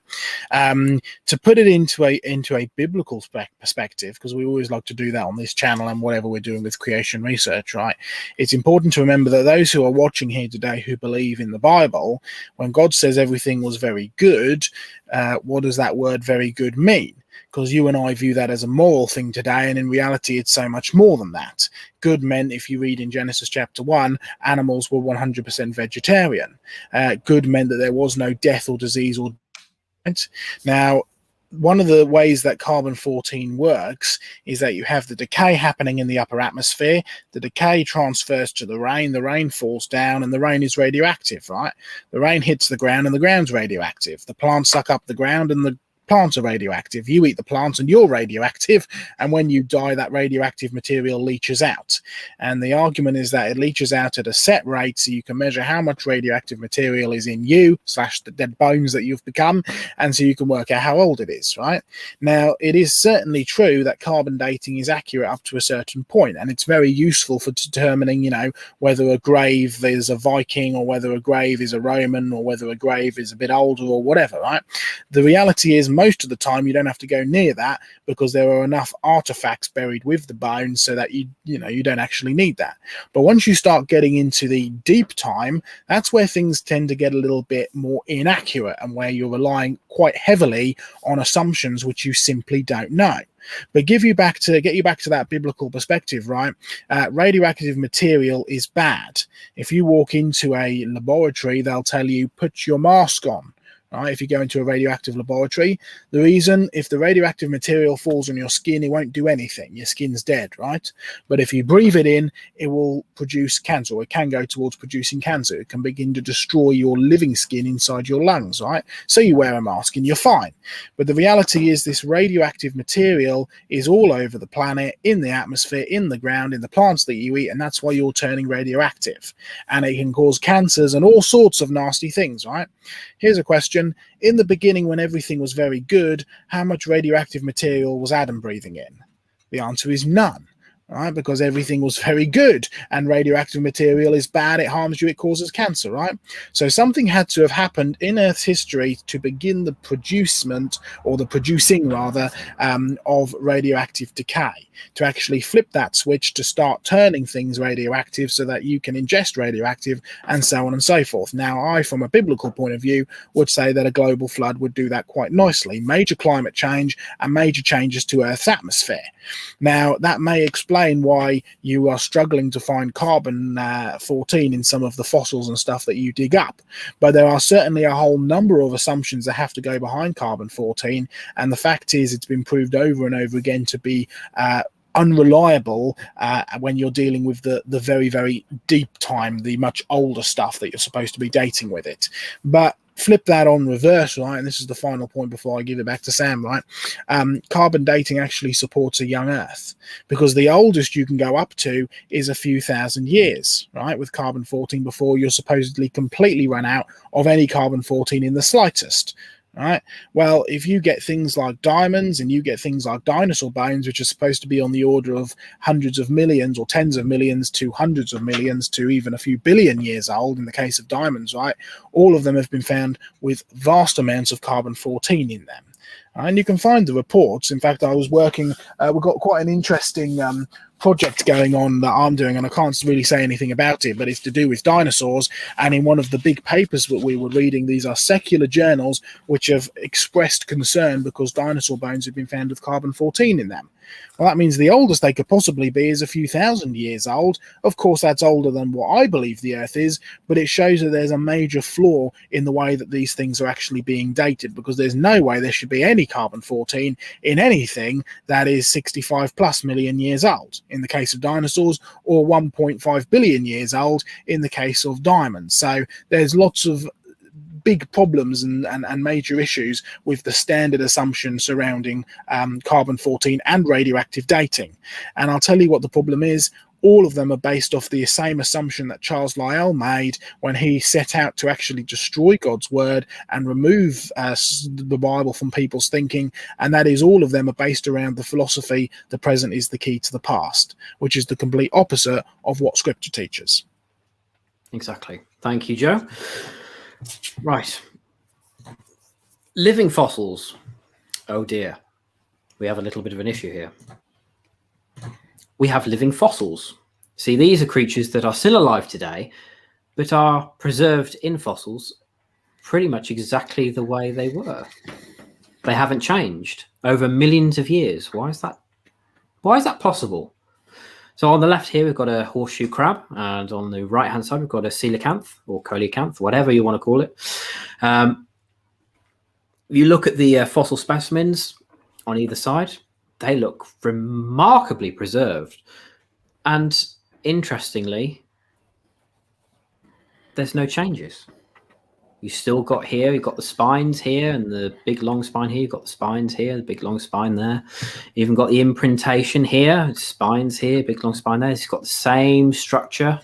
To put it into a biblical perspective, because we always like to do that on this channel and whatever we're doing with creation research, right? It's important to remember that those who are watching here today who believe in the Bible, when God says everything was very good, what does that word very good mean? Because you and I view that as a moral thing today, and in reality it's so much more than that. Good meant, if you read in Genesis chapter 1, animals were 100% vegetarian. Good meant that there was no death or disease or now. One of the ways that carbon-14 works is that you have the decay happening in the upper atmosphere. The decay transfers to the rain falls down, and the rain is radioactive, right? The rain hits the ground, and the ground's radioactive. The plants suck up the ground, and the plants are radioactive. You eat the plants and you're radioactive, and when you die, that radioactive material leaches out. And the argument is that it leaches out at a set rate, so you can measure how much radioactive material is in you / the dead bones that you've become, and so you can work out how old it is, right? Now, it is certainly true that carbon dating is accurate up to a certain point, and it's very useful for determining, whether a grave is a Viking, or whether a grave is a Roman, or whether a grave is a bit older, or whatever, right? The reality is, most of the time you don't have to go near that, because there are enough artifacts buried with the bones so that you don't actually need that. But once you start getting into the deep time, that's where things tend to get a little bit more inaccurate, and where you're relying quite heavily on assumptions which you simply don't know. But get you back to that biblical perspective, right? Radioactive material is bad. If you walk into a laboratory, they'll tell you, put your mask on. Right, if you go into a radioactive laboratory, the reason, if the radioactive material falls on your skin, it won't do anything. Your skin's dead, right? But if you breathe it in, it will produce cancer, or it can go towards producing cancer. It can begin to destroy your living skin inside your lungs, right? So you wear a mask and you're fine. But the reality is, this radioactive material is all over the planet, in the atmosphere, in the ground, in the plants that you eat, and that's why you're turning radioactive. And it can cause cancers and all sorts of nasty things, right? Here's a question. In the beginning, when everything was very good, how much radioactive material was Adam breathing in? The answer is none, right? Because everything was very good, and radioactive material is bad, it harms you, it causes cancer, right? So something had to have happened in Earth's history to begin the producing rather, of radioactive decay, to actually flip that switch to start turning things radioactive so that you can ingest radioactive, and so on and so forth. Now, I, from a biblical point of view, would say that a global flood would do that quite nicely. Major climate change and major changes to Earth's atmosphere. Now, that may explain why you are struggling to find carbon-14 in some of the fossils and stuff that you dig up. But there are certainly a whole number of assumptions that have to go behind carbon-14, and the fact is, it's been proved over and over again to be unreliable when you're dealing with the very, very deep time, the much older stuff that you're supposed to be dating with it. But flip that on reverse, right? And this is the final point before I give it back to Sam, right? Carbon dating actually supports a young Earth, because the oldest you can go up to is a few thousand years, right? With carbon-14, before you're supposedly completely run out of any carbon-14 in the slightest. Right. Well, if you get things like diamonds and you get things like dinosaur bones, which are supposed to be on the order of hundreds of millions or tens of millions to hundreds of millions to even a few billion years old in the case of diamonds, right? All of them have been found with vast amounts of carbon-14 in them. And you can find the reports. In fact, I was working, we've got quite an interesting project going on that I'm doing, and I can't really say anything about it, but it's to do with dinosaurs. And in one of the big papers that we were reading, these are secular journals which have expressed concern because dinosaur bones have been found with carbon-14 in them. Well, that means the oldest they could possibly be is a few thousand years old. Of course, that's older than what I believe the Earth is, but it shows that there's a major flaw in the way that these things are actually being dated, because there's no way there should be any carbon-14 in anything that is 65 plus million years old in the case of dinosaurs, or 1.5 billion years old in the case of diamonds. So there's lots of big problems and major issues with the standard assumption surrounding carbon-14 and radioactive dating. And I'll tell you what the problem is. All of them are based off the same assumption that Charles Lyell made when he set out to actually destroy God's word and remove the Bible from people's thinking. And that is, all of them are based around the philosophy, the present is the key to the past, which is the complete opposite of what Scripture teaches. Exactly. Thank you, Joe. Right. Living fossils. Oh dear. We have a little bit of an issue here. We have living fossils. See, these are creatures that are still alive today, but are preserved in fossils pretty much exactly the way they were. They haven't changed over millions of years. Why is that? Why is that possible? So on the left here, we've got a horseshoe crab, and on the right-hand side, we've got a coelacanth or coelacanth, whatever you want to call it. You look at the fossil specimens on either side, they look remarkably preserved. And interestingly, there's no changes. You've still got here, you've got the spines here and the big long spine here, you've got the spines here, the big long spine there. You've even got the imprintation here, spines here, big long spine there. It's got the same structure.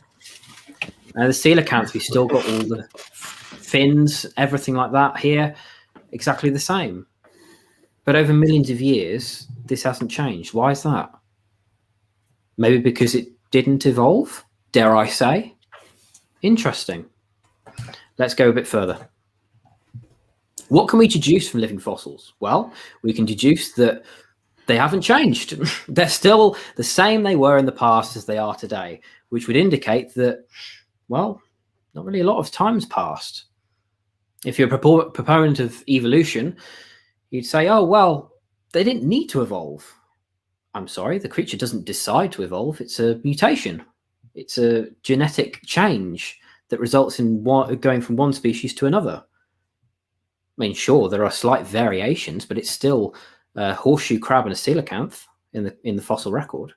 The coelacanth, we've still got all the fins, everything like that here, exactly the same. But over millions of years, this hasn't changed. Why is that? Maybe because it didn't evolve, dare I say? Interesting. Let's go a bit further. What can we deduce from living fossils? Well, we can deduce that they haven't changed. They're still the same they were in the past as they are today, which would indicate that, well, not really a lot of time's passed. If you're a proponent of evolution, you'd say, oh, well, they didn't need to evolve. I'm sorry, the creature doesn't decide to evolve. It's a mutation. It's a genetic change that results in going from one species to another. I mean, sure, there are slight variations, but it's still a horseshoe crab and a coelacanth in the fossil record.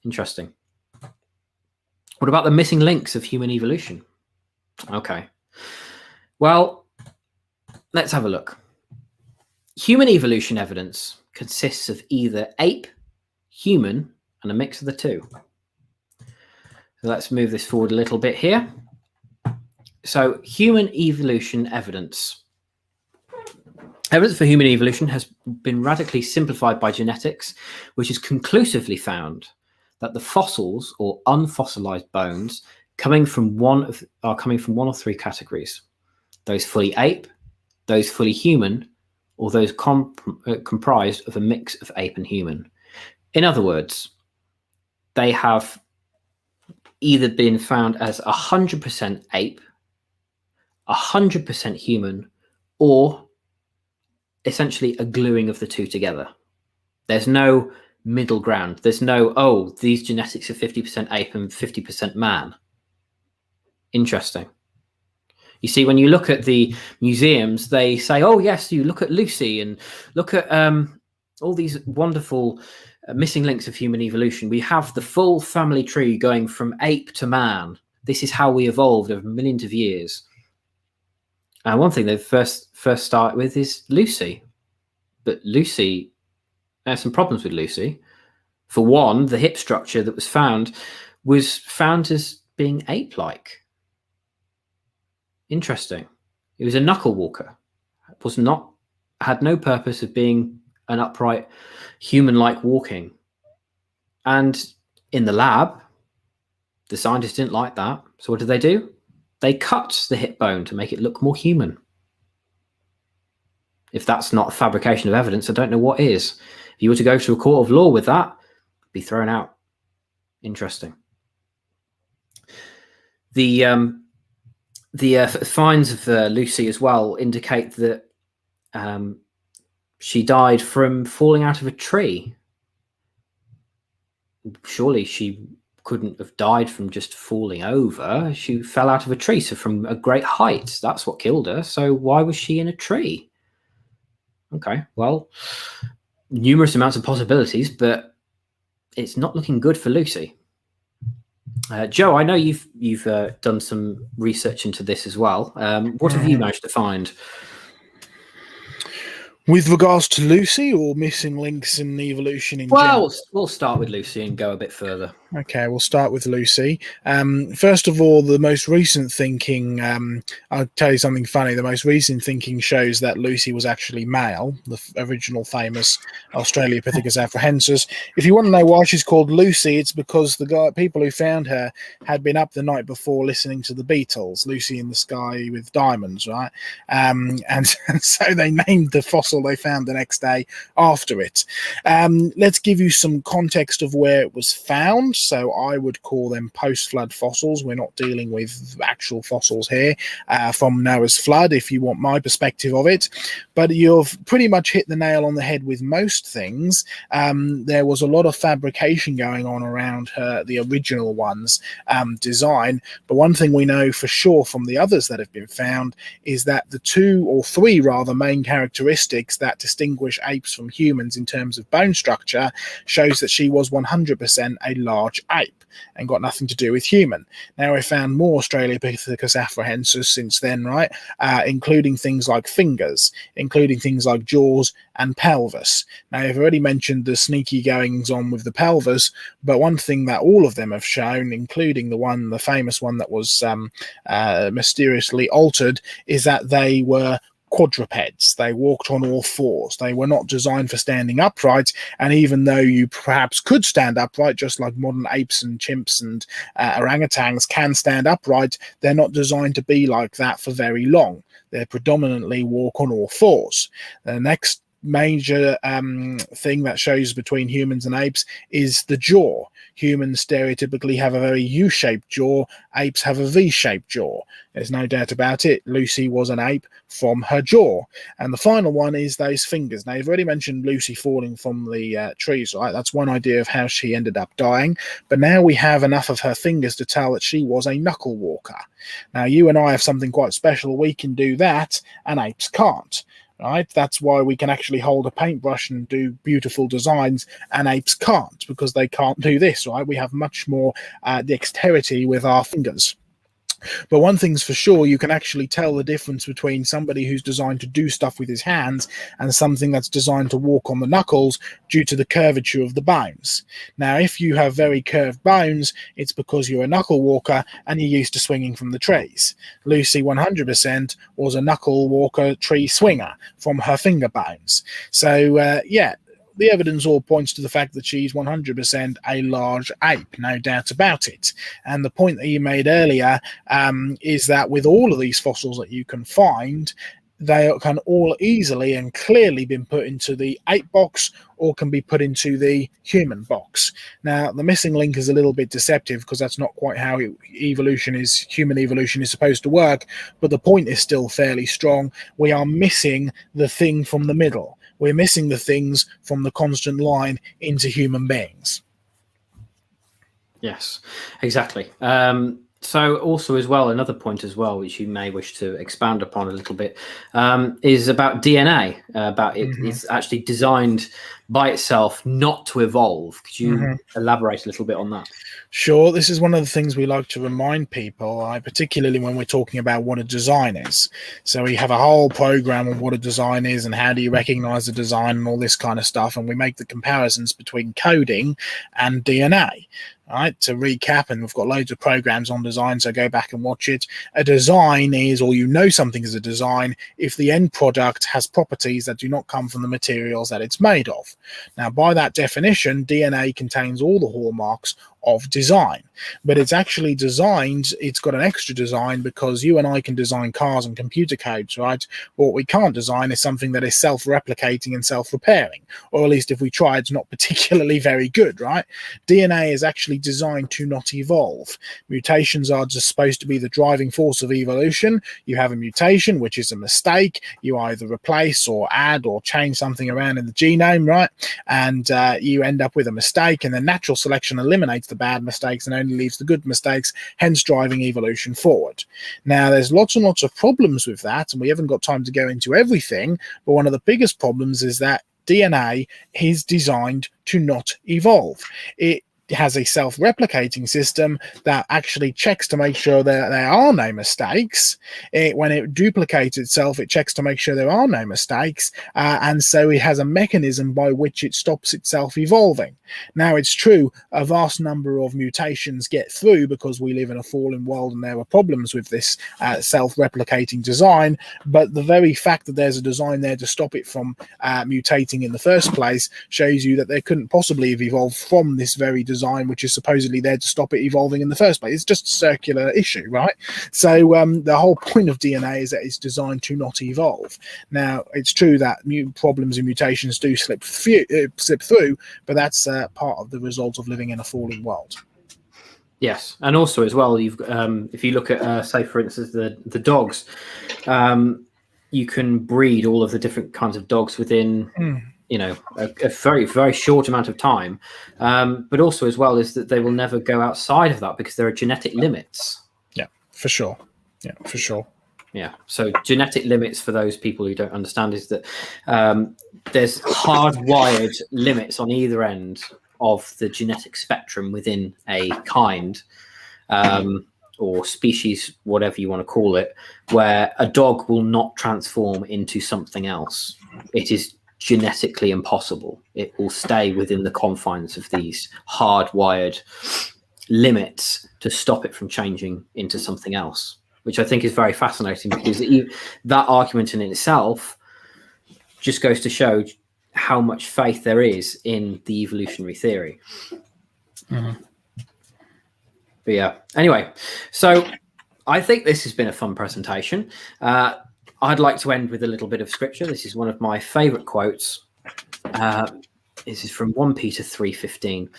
Interesting. What about the missing links of human evolution? Okay. Well, let's have a look. Human evolution evidence consists of either ape, human, and a mix of the two. So let's move this forward a little bit here. So human evolution evidence. Evidence for human evolution has been radically simplified by genetics, which has conclusively found that the fossils or unfossilized bones coming from one of three categories: those fully ape, those fully human, or those comprised of a mix of ape and human. In other words, they have either been found as 100% ape, 100% human, or essentially a gluing of the two together. There's no middle ground. There's no, oh, these genetics are 50% ape and 50% man. Interesting. You see, when you look at the museums, they say, oh, yes, you look at Lucy and look at all these wonderful missing links of human evolution. We have the full family tree going from ape to man. This is how we evolved over millions of years. And one thing they first start with is Lucy. But Lucy, there's some problems with Lucy. For one, the hip structure that was found as being ape-like. Interesting. It was a knuckle walker. It had no purpose of being an upright human-like walking. And in the lab, the scientists didn't like that. So what did they do? They cut the hip bone to make it look more human. If that's not a fabrication of evidence, I don't know what is. If you were to go to a court of law with that, be thrown out. Interesting. The finds of Lucy as well indicate that she died from falling out of a tree. Surely she couldn't have died from just falling over. She fell out of a tree, so from a great height. That's what killed her. So why was she in a tree? Okay, well, numerous amounts of possibilities, but it's not looking good for Lucy. Joe, I know you've done some research into this as well. What have you managed to find? With regards to Lucy, or missing links in evolution in general? Well, we'll start with Lucy and go a bit further. Okay, we'll start with Lucy. First of all, the most recent thinking, I'll tell you something funny. The most recent thinking shows that Lucy was actually male, the original famous Australopithecus afarensis. If you want to know why she's called Lucy, it's because the people who found her had been up the night before listening to the Beatles, Lucy in the Sky with Diamonds, right? And so they named the fossil they found the next day after it. Let's give you some context of where it was found. So I would call them post-flood fossils. We're not dealing with actual fossils here from Noah's flood, if you want my perspective of it. But you've pretty much hit the nail on the head with most things. There was a lot of fabrication going on around the original one's design. But one thing we know for sure from the others that have been found is that the 2 or 3 rather main characteristics that distinguish apes from humans in terms of bone structure shows that she was 100% a large ape and got nothing to do with human. Now, we found more Australopithecus afarensis since then, right? Including things like fingers, including things like jaws and pelvis. Now, I've already mentioned the sneaky goings on with the pelvis, but one thing that all of them have shown, including the famous one that was mysteriously altered, is that they were quadrupeds. They walked on all fours. They were not designed for standing upright, and even though you perhaps could stand upright, just like modern apes and chimps and orangutans can stand upright, they're not designed to be like that for very long. They predominantly walk on all fours. The next major thing that shows between humans and apes is the jaw. Humans stereotypically have a very U-shaped jaw. Apes have a V-shaped jaw. There's no doubt about it. Lucy was an ape from her jaw. And the final one is those fingers. Now, you've already mentioned Lucy falling from the trees, right? That's one idea of how she ended up dying. But now we have enough of her fingers to tell that she was a knuckle walker. Now, you and I have something quite special. We can do that, and apes can't. Right, that's why we can actually hold a paintbrush and do beautiful designs, and apes can't, because they can't do this. Right, we have much more dexterity with our fingers. But one thing's for sure, you can actually tell the difference between somebody who's designed to do stuff with his hands and something that's designed to walk on the knuckles due to the curvature of the bones. Now, if you have very curved bones, it's because you're a knuckle walker and you're used to swinging from the trees. Lucy 100% was a knuckle walker tree swinger from her finger bones. So, yeah. The evidence all points to the fact that she's 100% a large ape, no doubt about it. And the point that you made earlier is that with all of these fossils that you can find, they can all easily and clearly been put into the ape box or can be put into the human box. Now, the missing link is a little bit deceptive because that's not quite how human evolution is supposed to work, but the point is still fairly strong. We are missing the thing from the middle. We're missing the things from the constant line into human beings. Yes, exactly. So also as well, another point as well, which you may wish to expand upon a little bit, is about DNA, about it. It's actually designed by itself not to evolve. Could you elaborate a little bit on that? Sure. This is one of the things we like to remind people, particularly when we're talking about what a design is. So we have a whole program on what a design is and how do you recognize the design and all this kind of stuff. And we make the comparisons between coding and DNA. All right, to recap, and we've got loads of programs on design, so go back and watch it. A design is, or you know something is a design, if the end product has properties that do not come from the materials that it's made of. Now, by that definition, DNA contains all the hallmarks of design, but it's actually designed, it's got an extra design because you and I can design cars and computer codes, right? What we can't design is something that is self-replicating and self-repairing, or at least if we try, it's not particularly very good, right? DNA is actually designed to not evolve. Mutations are just supposed to be the driving force of evolution. You have a mutation, which is a mistake. You either replace or add or change something around in the genome, right? And you end up with a mistake, and then natural selection eliminates the bad mistakes and only leaves the good mistakes, hence driving evolution forward. Now, there's lots and lots of problems with that, and we haven't got time to go into everything, but one of the biggest problems is that DNA is designed to not evolve. It has a self-replicating system that actually checks to make sure that there are no mistakes. When it duplicates itself, it checks to make sure there are no mistakes, and so it has a mechanism by which it stops itself evolving. Now, it's true, a vast number of mutations get through because we live in a fallen world and there are problems with this self-replicating design, but the very fact that there's a design there to stop it from mutating in the first place shows you that there couldn't possibly have evolved from this very design, which is supposedly there to stop it evolving in the first place. It's just a circular issue, right? So the whole point of DNA is that it's designed to not evolve. Now, it's true that problems and mutations do slip through, but that's part of the result of living in a falling world. Yes, and also as well, you've if you look at say for instance the dogs, you can breed all of the different kinds of dogs within you know a very, very short amount of time, but also as well is that they will never go outside of that because there are genetic limits. Yeah, for sure. Yeah, so genetic limits, for those people who don't understand, is that there's hardwired limits on either end of the genetic spectrum within a kind or species, whatever you want to call it, where a dog will not transform into something else. It is genetically impossible. It will stay within the confines of these hardwired limits to stop it from changing into something else, which I think is very fascinating, because that argument in itself just goes to show how much faith there is in the evolutionary theory. But yeah, anyway, so I think this has been a fun presentation. I'd like to end with a little bit of scripture. This is one of my favorite quotes. This is from 1 Peter 3:15.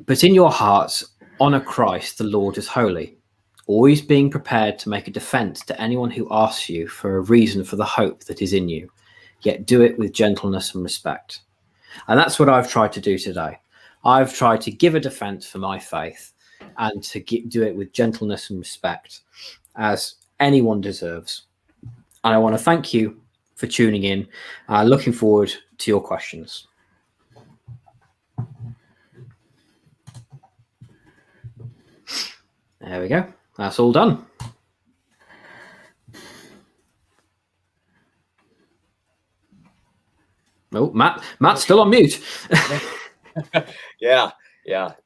But in your hearts, honor Christ, the Lord is holy, always being prepared to make a defense to anyone who asks you for a reason for the hope that is in you, yet do it with gentleness and respect. And that's what I've tried to do today. I've tried to give a defense for my faith and to do it with gentleness and respect, as anyone deserves. And I want to thank you for tuning in. Looking forward to your questions. There we go. That's all done. Oh, Matt's still on mute. Yeah.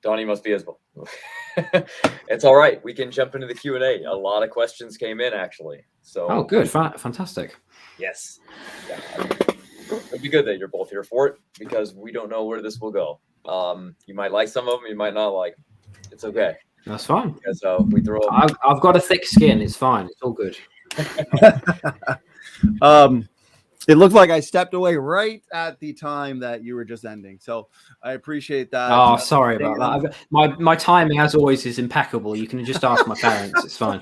Donnie must be as well. It's all right. We can jump into the Q&A. A lot of questions came in, actually. So. Oh, good. Fantastic. Yes. Yeah. It'd be good that you're both here for it, because we don't know where this will go. You might like some of them. You might not like. It's okay. That's fine. So we throw. I've got a thick skin. It's fine. It's all good. It looked like I stepped away right at the time that you were just ending, so I appreciate that. Oh, sorry about that. My timing, as always, is impeccable. You can just ask my parents. It's fine.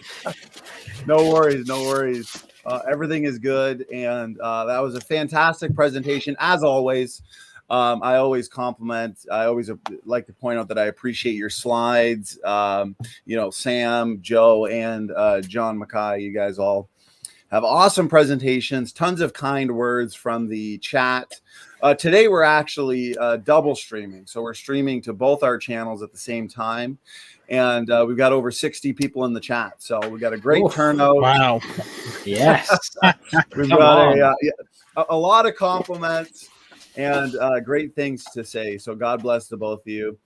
No worries. Everything is good, and that was a fantastic presentation, as always. I always compliment. I always like to point out that I appreciate your slides. Sam, Joe, and John Mackay, you guys all have awesome presentations, tons of kind words from the chat. Today we're actually double streaming, so we're streaming to both our channels at the same time, and we've got over 60 people in the chat, so we got a great turnout. Wow! Yes, we've got a lot of compliments and great things to say. So God bless the both of you.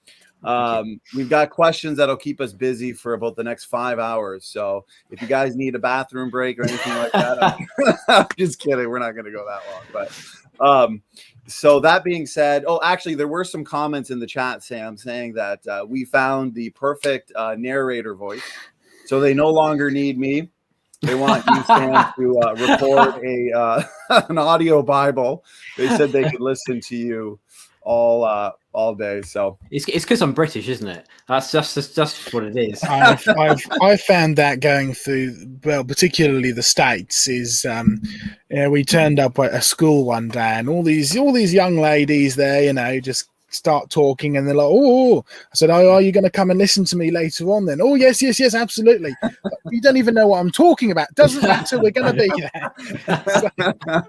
We've got questions that'll keep us busy for about the next 5 hours. So if you guys need a bathroom break or anything like that, I'm just kidding. We're not going to go that long, but so that being said, actually, there were some comments in the chat, Sam, saying that we found the perfect narrator voice. So they no longer need me. They want you, Sam, to record an audio Bible. They said they could listen to you all day. So it's because I'm British, isn't it? That's just what it is. I've found that going through, well, particularly the States, is we turned up at a school one day and all these young ladies there, just start talking, and they're like, "Oh," I said, "Oh, are you going to come and listen to me later on then?" "Oh, yes, absolutely." You don't even know what I'm talking about. Doesn't matter. We're going to be there.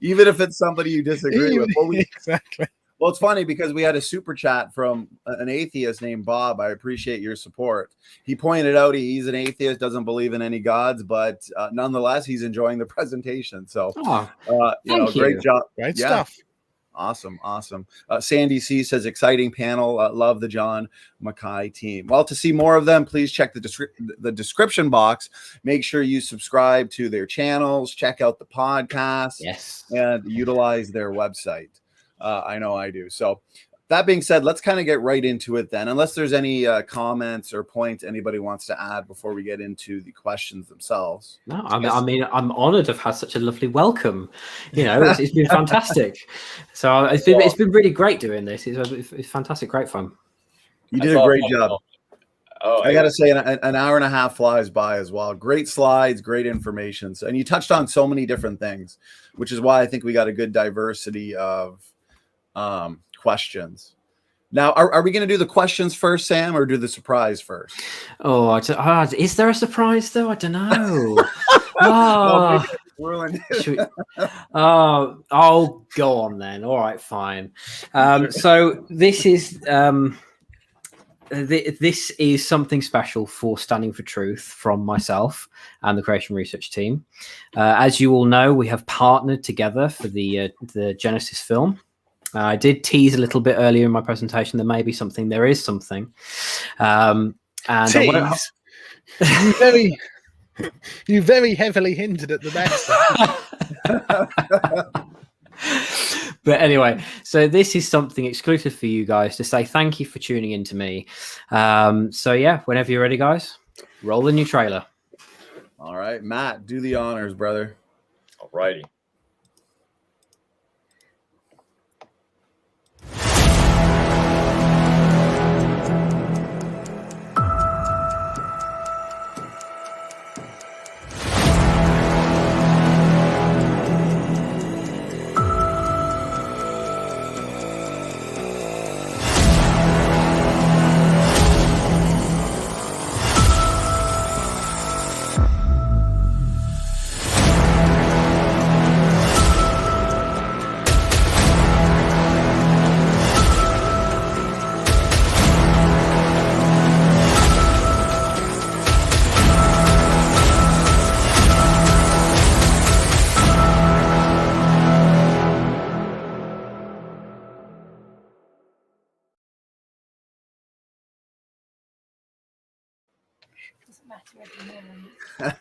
Even if it's somebody you disagree with. Exactly. Well, it's funny because we had a super chat from an atheist named Bob. I appreciate your support. He pointed out he's an atheist, doesn't believe in any gods, but nonetheless, he's enjoying the presentation. So, great job. Great stuff. Awesome. Sandy C says, exciting panel. Love the John Mackay team. Well, to see more of them, please check the description box. Make sure you subscribe to their channels, check out the podcast, and utilize their website. I know I do. So that being said, let's kind of get right into it then, unless there's any comments or points anybody wants to add before we get into the questions themselves. No, I mean, I'm honored to have had such a lovely welcome. It's been fantastic. So it's been really great doing this. It's fantastic, great fun. You did a great job. I got to say, an hour and a half flies by as well. Great slides, great information. And you touched on so many different things, which is why I think we got a good diversity of questions. Now, are we going to do the questions first, Sam, or do the surprise first? Is there a surprise though? I don't know. I'll go on then. All right, fine. So this is this is something special for Standing for Truth from myself and the Creation Research team. As you all know, we have partnered together for the Genesis film. I did tease a little bit earlier in my presentation. There is something. And you very heavily hinted at the best. But anyway, so this is something exclusive for you guys to say thank you for tuning in to me. So yeah, whenever you're ready, guys, roll the new trailer. All right, Matt, do the honors, brother. All righty.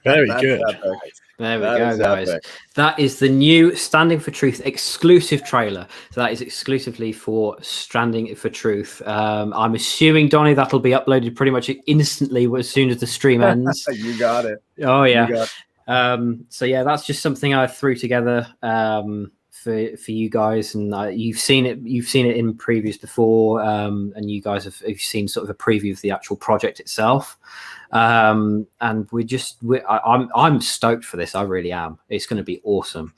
Very good. Epic. There we go, guys. Epic. That is the new Standing for Truth exclusive trailer. So that is exclusively for Standing for Truth. I'm assuming, Donnie, that'll be uploaded pretty much instantly as soon as the stream ends. You got it. Oh, yeah. So, yeah, that's just something I threw together for you guys, and you've seen it in previews before, and you guys have seen sort of a preview of the actual project itself. And I'm stoked for this. I really am. It's going to be awesome.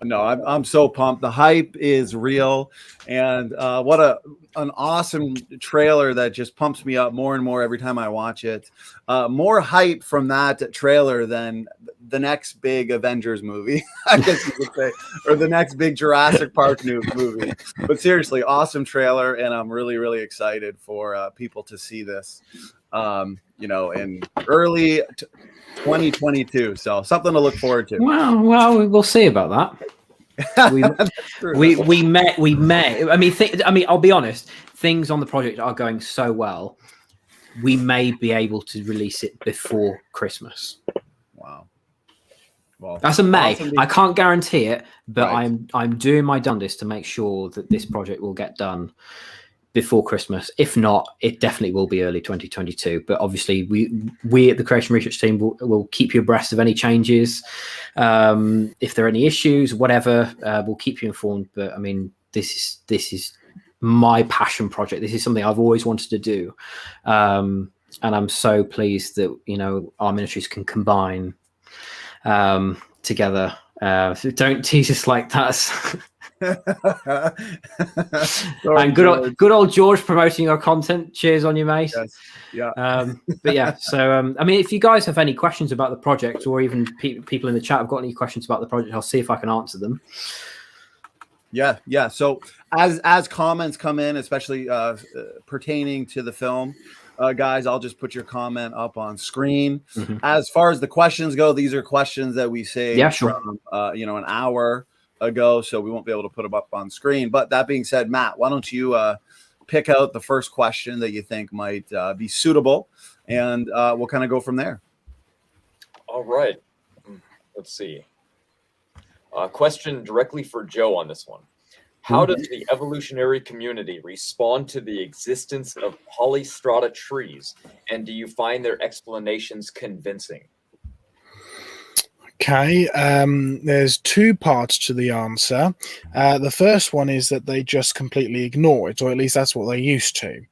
No, I'm so pumped. The hype is real, and what an awesome trailer that just pumps me up more and more every time I watch it. More hype from that trailer than the next big Avengers movie, I guess you could say, or the next big Jurassic Park movie. But seriously, awesome trailer, and I'm really, really excited for people to see this. In early 2022. So something to look forward to. Well, we'll see about that. we may. I mean, I'll be honest. Things on the project are going so well. We may be able to release it before Christmas. Wow. Well, that's a May. Awesome. I can't guarantee it, but right. I'm doing my darndest to make sure that this project will get done before Christmas. If not, it definitely will be early 2022. But obviously, we at the Creation Research team will keep you abreast of any changes. If there are any issues, whatever, we'll keep you informed. But I mean, this is my passion project. This is something I've always wanted to do, and I'm so pleased that our ministries can combine together. So don't tease us like that. And good old George promoting our content. Cheers on you, mate. Yes. Yeah. But yeah, so I mean, if you guys have any questions about the project, or even people in the chat have got any questions about the project, I'll see if I can answer them. Yeah. So as comments come in, especially pertaining to the film, guys, I'll just put your comment up on screen. Mm-hmm. As far as the questions go, these are questions that we saved from an hour ago, so we won't be able to put them up on screen. But that being said, Matt, why don't you pick out the first question that you think might be suitable, and we'll kind of go from there. All right. Let's see. Question directly for Joe on this one. How does the evolutionary community respond to the existence of polystrata trees, and do you find their explanations convincing? Okay, there's two parts to the answer. The first one is that they just completely ignore it, or at least that's what they used to.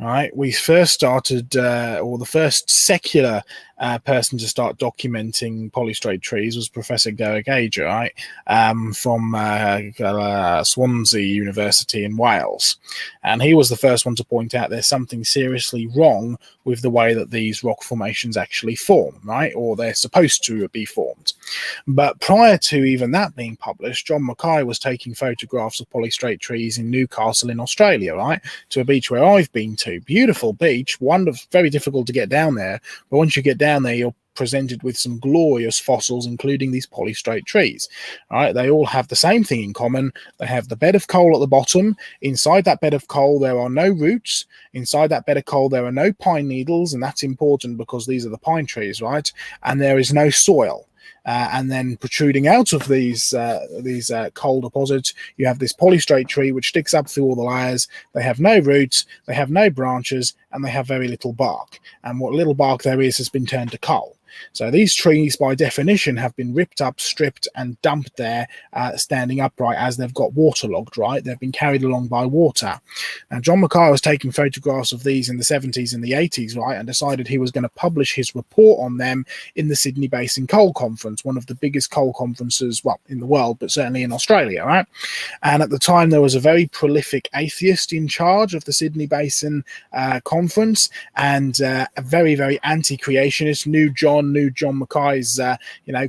All right, we first started, or the first secular person to start documenting polystrate trees was Professor Geologic, right, from Swansea University in Wales. And he was the first one to point out there's something seriously wrong with the way that these rock formations actually form, right, or they're supposed to be formed. But prior to even that being published, John Mackay was taking photographs of polystrate trees in Newcastle in Australia, right, to a beach where I've been to. Beautiful beach, wonderful, very difficult to get down there, but once you get down there, you're presented with some glorious fossils, including these polystrate trees. All right, they all have the same thing in common. They have the bed of coal at the bottom. Inside that bed of coal, there are no roots. Inside that bed of coal, there are no pine needles, and that's important because these are the pine trees, right? And there is no soil. And then protruding out of these coal deposits, you have this polystrate tree which sticks up through all the layers. They have no roots, they have no branches, and they have very little bark. And what little bark there is has been turned to coal. So these trees, by definition, have been ripped up, stripped, and dumped there, standing upright as they've got waterlogged, right? They've been carried along by water. Now, John Mackay was taking photographs of these in the 70s and the 80s, right, and decided he was going to publish his report on them in the Sydney Basin Coal Conference, one of the biggest coal conferences, well, in the world, but certainly in Australia, right? And at the time, there was a very prolific atheist in charge of the Sydney Basin Conference, and a very, very anti-creationist, knew John Mackay's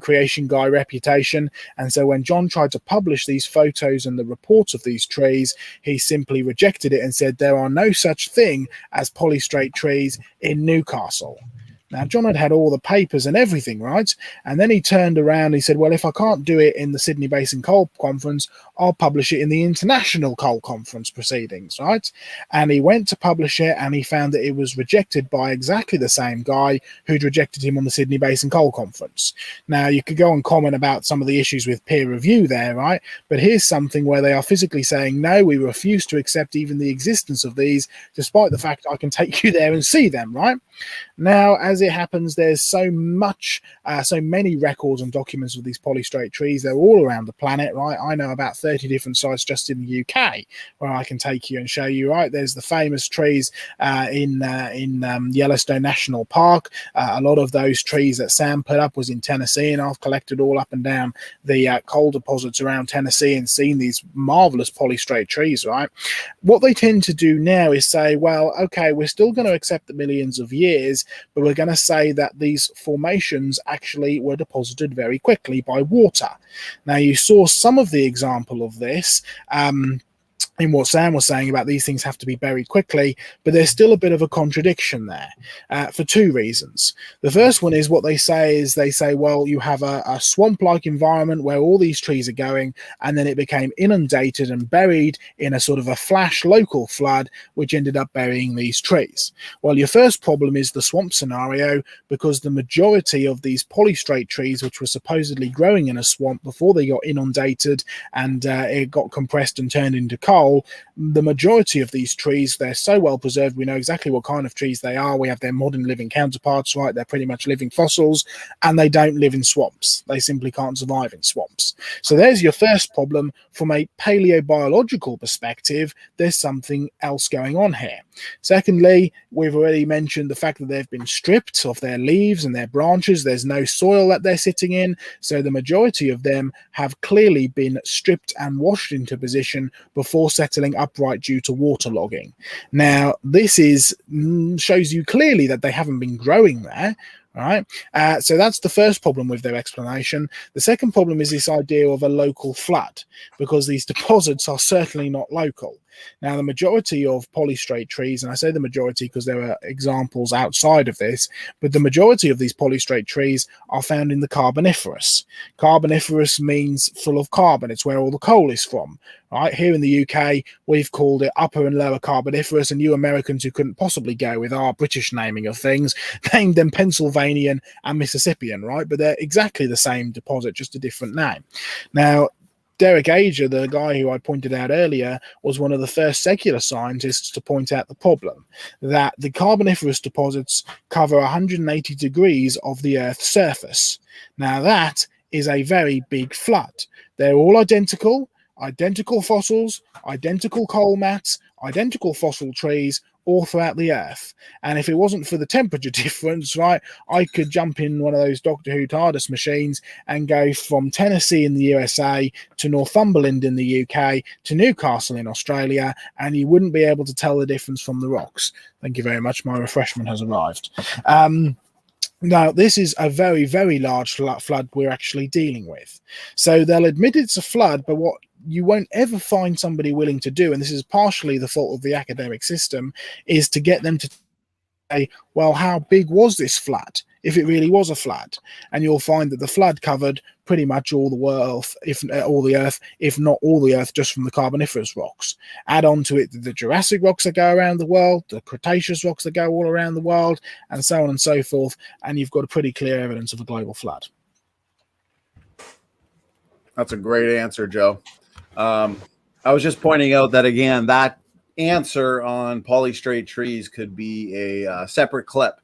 creation guy reputation. And so when John tried to publish these photos and the reports of these trees, he simply rejected it and said there are no such thing as polystrate trees in Newcastle. Now, John had had all the papers and everything, right? And then he turned around and he said, well, if I can't do it in the Sydney Basin Coal Conference, I'll publish it in the International Coal Conference proceedings, right? And he went to publish it, and he found that it was rejected by exactly the same guy who'd rejected him on the Sydney Basin Coal Conference. Now, you could go and comment about some of the issues with peer review there, right? But here's something where they are physically saying, no, we refuse to accept even the existence of these, despite the fact I can take you there and see them, right? Now, as as it happens, there's so many records and documents of these polystrate trees. They're all around the planet, right? I know about 30 different sites just in the UK where I can take you and show you, right? There's the famous trees in Yellowstone National Park. A lot of those trees that Sam put up was in Tennessee, and I've collected all up and down the coal deposits around Tennessee and seen these marvelous polystrate trees, right? What they tend to do now is say, well, okay, we're still going to accept the millions of years, but we're going to say that these formations actually were deposited very quickly by water. Now, you saw some of the example of this in what Sam was saying about these things have to be buried quickly, but there's still a bit of a contradiction there for two reasons. The first one is what they say, well, you have a swamp-like environment where all these trees are going, and then it became inundated and buried in a sort of a flash local flood, which ended up burying these trees. Well, your first problem is the swamp scenario, because the majority of these polystrate trees, which were supposedly growing in a swamp before they got inundated and it got compressed and turned into coal, the majority of these trees, they're so well preserved, we know exactly what kind of trees they are. We have their modern living counterparts, right? They're pretty much living fossils, and they don't live in swamps. They simply can't survive in swamps. So there's your first problem. From a paleobiological perspective, there's something else going on here. Secondly, we've already mentioned the fact that they've been stripped of their leaves and their branches. There's no soil that they're sitting in, so the majority of them have clearly been stripped and washed into position before settling upright due to waterlogging. Now, this shows you clearly that they haven't been growing there. All right, so that's the first problem with their explanation. The second problem is this idea of a local flood, because these deposits are certainly not local. Now, the majority of polystrate trees, and I say the majority because there are examples outside of this, but the majority of these polystrate trees are found in the Carboniferous. Carboniferous means full of carbon. It's where all the coal is from. Right, here in the UK, we've called it Upper and Lower Carboniferous, and you Americans who couldn't possibly go with our British naming of things named them Pennsylvanian and Mississippian, right? But they're exactly the same deposit, just a different name. Now, Derek Ager, the guy who I pointed out earlier, was one of the first secular scientists to point out the problem, that the Carboniferous deposits cover 180 degrees of the Earth's surface. Now, that is a very big flood. They're all identical fossils, identical coal mats, identical fossil trees, all throughout the Earth. And if it wasn't for the temperature difference, right, I could jump in one of those Doctor Who TARDIS machines and go from Tennessee in the USA to Northumberland in the UK to Newcastle in Australia, and you wouldn't be able to tell the difference from the rocks. Thank you very much. My refreshment has arrived. Now, this is a very, very large flood we're actually dealing with. So they'll admit it's a flood, but what you won't ever find somebody willing to do, and this is partially the fault of the academic system, is to get them to say, well, how big was this flood, if it really was a flood? And you'll find that the flood covered pretty much all the world, if not all the Earth, just from the Carboniferous rocks. Add on to it the Jurassic rocks that go around the world, the Cretaceous rocks that go all around the world, and so on and so forth, and you've got a pretty clear evidence of a global flood. That's a great answer, Joe. I was just pointing out that, again, that answer on polystrate trees could be a separate clip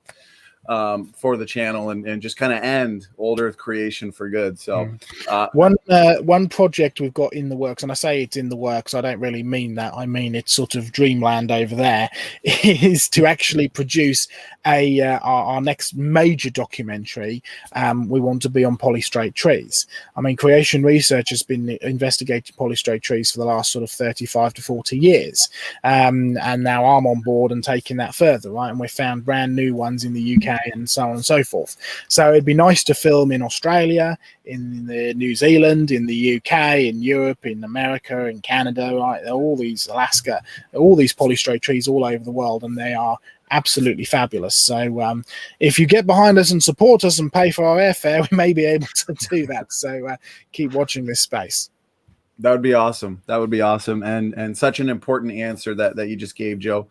for the channel and just kind of end old Earth creation for good. So one project we've got in the works, and I say it's in the works, I don't really mean that, I mean it's sort of dreamland over there, is to actually produce our next major documentary. We want to be on polystrate trees. I mean, creation research has been investigating polystrate trees for the last sort of 35 to 40 years, and now I'm on board and taking that further, right? And we've found brand new ones in the UK and so on and so forth. So it'd be nice to film in Australia, in New Zealand, in the UK, in Europe, in America, in Canada, right? All these, Alaska, all these polystrate trees all over the world, and they are absolutely fabulous. So if you get behind us and support us and pay for our airfare, we may be able to do that. So keep watching this space. That would be awesome. That would be awesome. And such an important answer that you just gave, Joe.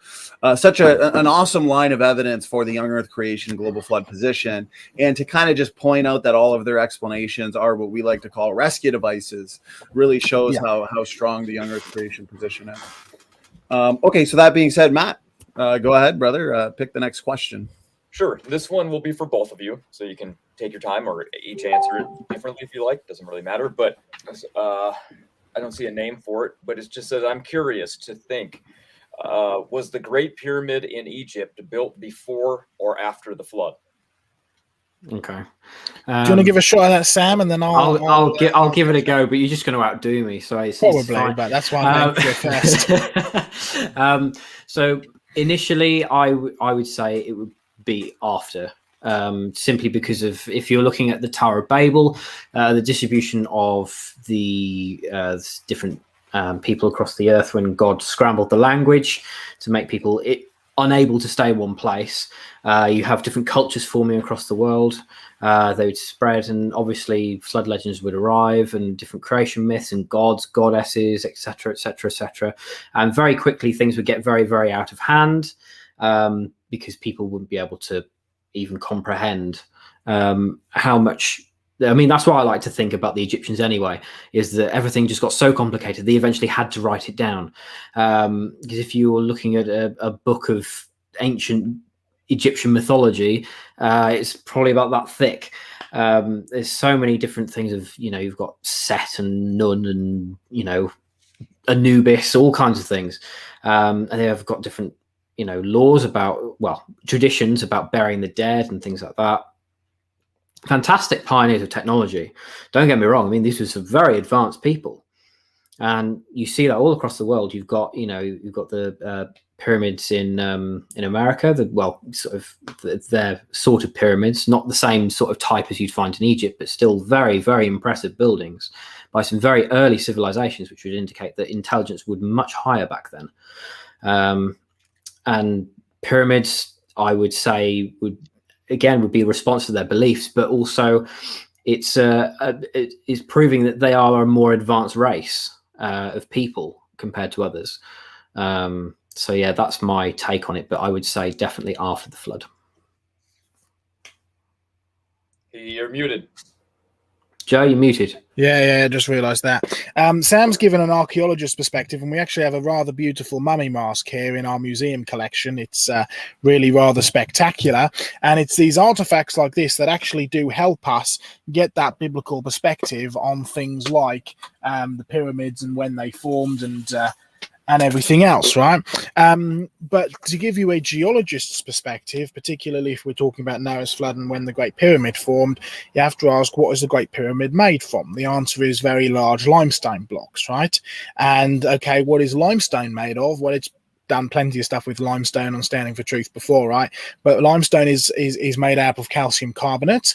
Such an awesome line of evidence for the young Earth creation global flood position. And to kind of just point out that all of their explanations are what we like to call rescue devices really shows how strong the young Earth creation position is. Okay, so that being said, Matt, go ahead, brother. Pick the next question. Sure. This one will be for both of you, so you can take your time or each answer it differently if you like. Doesn't really matter. But I don't see a name for it, but it just says, I'm curious to think, was the Great Pyramid in Egypt built before or after the flood? Okay. Do you want to give a shot at that, Sam, and then I'll give it a go, but you're just going to outdo me, so it's probably fine. But that's why I'm going first. So initially, I would say it would be after, simply because of, if you're looking at the Tower of Babel, the distribution of the different people across the earth when God scrambled the language to make people unable to stay in one place. You have different cultures forming across the world. They would spread, and obviously flood legends would arrive, and different creation myths and gods, goddesses, etc., etc., etc. And very quickly things would get very, very out of hand, because people wouldn't be able to even comprehend how much. I mean, that's what I like to think about the Egyptians anyway, is that everything just got so complicated, they eventually had to write it down. Because if you were looking at a book of ancient Egyptian mythology, it's probably about that thick. There's so many different things of, you've got Set and Nun and, Anubis, all kinds of things. And they have got different, laws about, traditions about burying the dead and things like that. Fantastic pioneers of technology. Don't get me wrong. I mean, these were some very advanced people, and you see that all across the world. You've got the pyramids in America. They're sort of pyramids, not the same sort of type as you'd find in Egypt, but still very, very impressive buildings by some very early civilizations, which would indicate that intelligence would much higher back then. And pyramids, I would say, would be a response to their beliefs, but also it's proving that they are a more advanced race of people compared to others. So yeah, that's my take on it, but I would say definitely after the flood. You're muted. Joe, you're muted. Yeah, I just realised that. Sam's given an archaeologist's perspective, and we actually have a rather beautiful mummy mask here in our museum collection. It's really rather spectacular, and it's these artifacts like this that actually do help us get that biblical perspective on things like the pyramids and when they formed and everything else, right? But to give you a geologist's perspective, particularly if we're talking about Noah's flood and when the Great Pyramid formed, you have to ask, what is the Great Pyramid made from? The answer is very large limestone blocks, right? And okay, what is limestone made of? Well, it's done plenty of stuff with limestone on Standing for Truth before, right? But limestone is made out of calcium carbonate,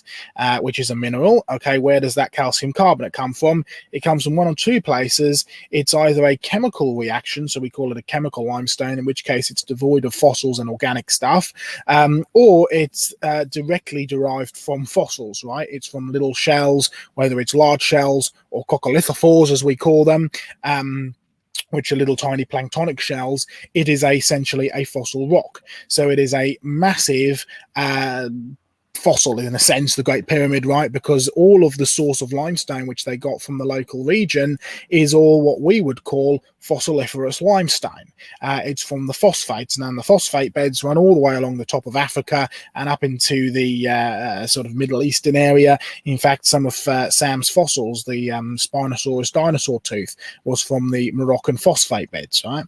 which is a mineral. Okay, where does that calcium carbonate come from? It comes from one or two places. It's either a chemical reaction, so we call it a chemical limestone, in which case it's devoid of fossils and organic stuff, or it's directly derived from fossils, right? It's from little shells, whether it's large shells or coccolithophores, as we call them, which are little tiny planktonic shells. It is essentially a fossil rock. So it is a massive fossil, in a sense, the Great Pyramid, right? Because all of the source of limestone, which they got from the local region, is all what we would call fossiliferous limestone. It's from the phosphates, and the phosphate beds run all the way along the top of Africa and up into the sort of Middle Eastern area. In fact, some of Sam's fossils, the Spinosaurus dinosaur tooth, was from the Moroccan phosphate beds, right?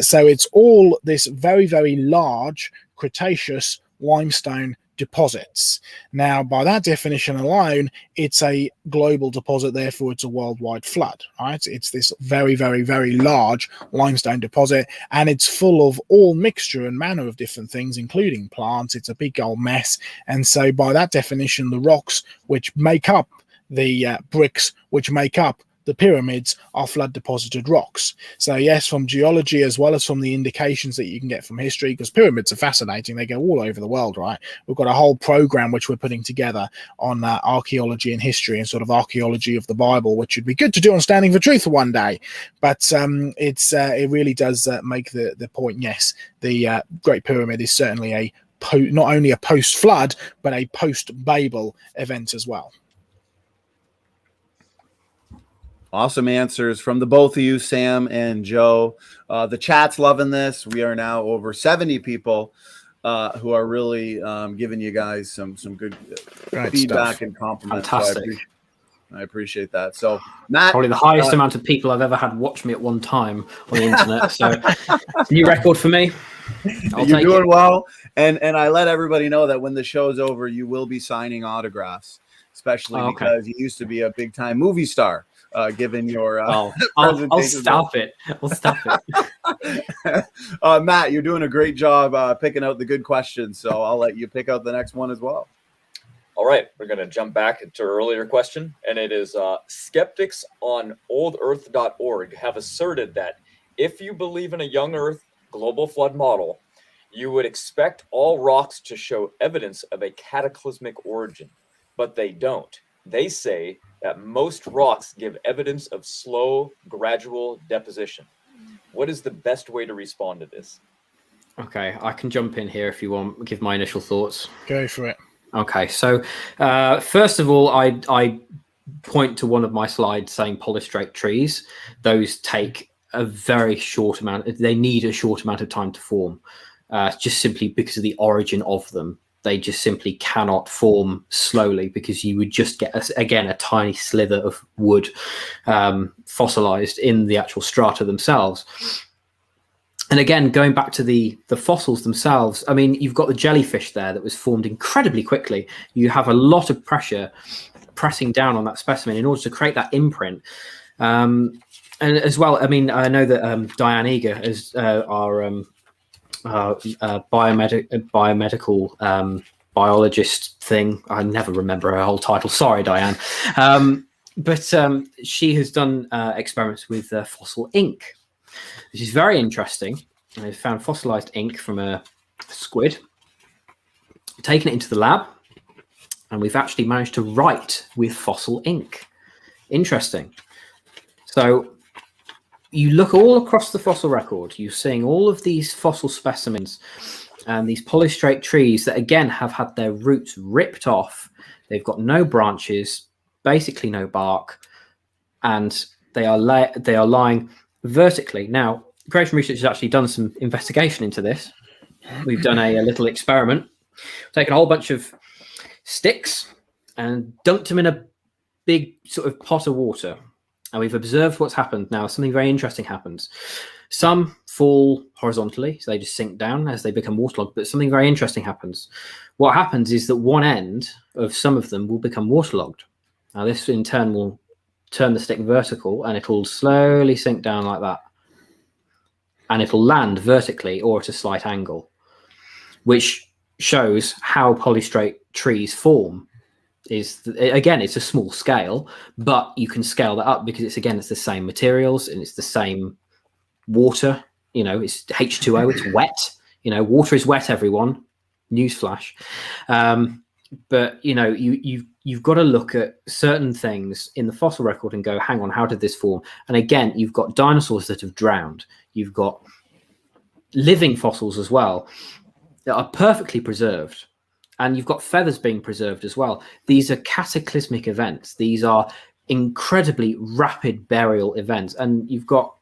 So it's all this very, very large Cretaceous limestone deposits. Now, by that definition alone, it's a global deposit, therefore it's a worldwide flood, right? It's this very, very, very large limestone deposit, and it's full of all mixture and manner of different things, including plants. It's a big old mess. And so by that definition, the rocks which make up the bricks which make up the pyramids are flood deposited rocks. So yes, from geology as well as from the indications that you can get from history, because pyramids are fascinating, they go all over the world, right? We've got a whole program which we're putting together on archaeology and history and sort of archaeology of the Bible, which would be good to do on Standing for Truth one day. But it really does make the point. Yes, the Great Pyramid is certainly not only a post-flood but a post-Babel event as well. Awesome answers from the both of you, Sam and Joe. The chat's loving this. We are now over 70 people. who are really giving you guys some good Great feedback stuff. and compliments. Fantastic. So I appreciate that. So Matt, Probably the highest amount of people I've ever had watch me at one time on the internet. So new record for me. you're doing well. And I let everybody know that when the show's over, you will be signing autographs, especially because you used to be a big time movie star. Given your I'll stop it. I'll stop it. Matt, you're doing a great job picking out the good questions. So I'll let you pick out the next one as well. All right, we're going to jump back to our earlier question, and it is skeptics on oldearth.org have asserted that if you believe in a young Earth global flood model, you would expect all rocks to show evidence of a cataclysmic origin, but they don't. They say that most rocks give evidence of slow, gradual deposition. What is the best way to respond to this? Okay, I can jump in here if you want, give my initial thoughts. Go for it. Okay, so first of all, I point to one of my slides saying polystrate trees. Those take a very short amount. They need a short amount of time to form, just simply because of the origin of them. They just simply cannot form slowly because you would just get, a tiny slither of wood fossilized in the actual strata themselves. And again, going back to the fossils themselves, I mean, you've got the jellyfish there that was formed incredibly quickly. You have a lot of pressure pressing down on that specimen in order to create that imprint. And as well, I mean, I know that Diane Eager is our biomedical biologist thing. I never remember her whole title. Sorry, Diane. But she has done experiments with fossil ink, which is very interesting. And they found fossilized ink from a squid, taken it into the lab, and we've actually managed to write with fossil ink. Interesting. So you look all across the fossil record, you're seeing all of these fossil specimens and these polystrate trees that, again, have had their roots ripped off. They've got no branches, basically no bark, and they are lying vertically. Now, Creation Research has actually done some investigation into this. We've done a little experiment, taken a whole bunch of sticks and dunked them in a big sort of pot of water. And we've observed what's happened. Now, something very interesting happens. Some fall horizontally, so they just sink down as they become waterlogged, but something very interesting happens. What happens is that one end of some of them will become waterlogged. Now, this in turn will turn the stick vertical, and it'll slowly sink down like that. And it'll land vertically or at a slight angle, which shows how polystrate trees form. Again, it's a small scale, but you can scale that up because it's the same materials and it's the same water. You know, it's H2O, it's wet. You know, water is wet, everyone. Newsflash. But you know, you've got to look at certain things in the fossil record and go, hang on, how did this form? And again, you've got dinosaurs that have drowned. You've got living fossils as well that are perfectly preserved. And you've got feathers being preserved as well. These are cataclysmic events. These are incredibly rapid burial events. And you've got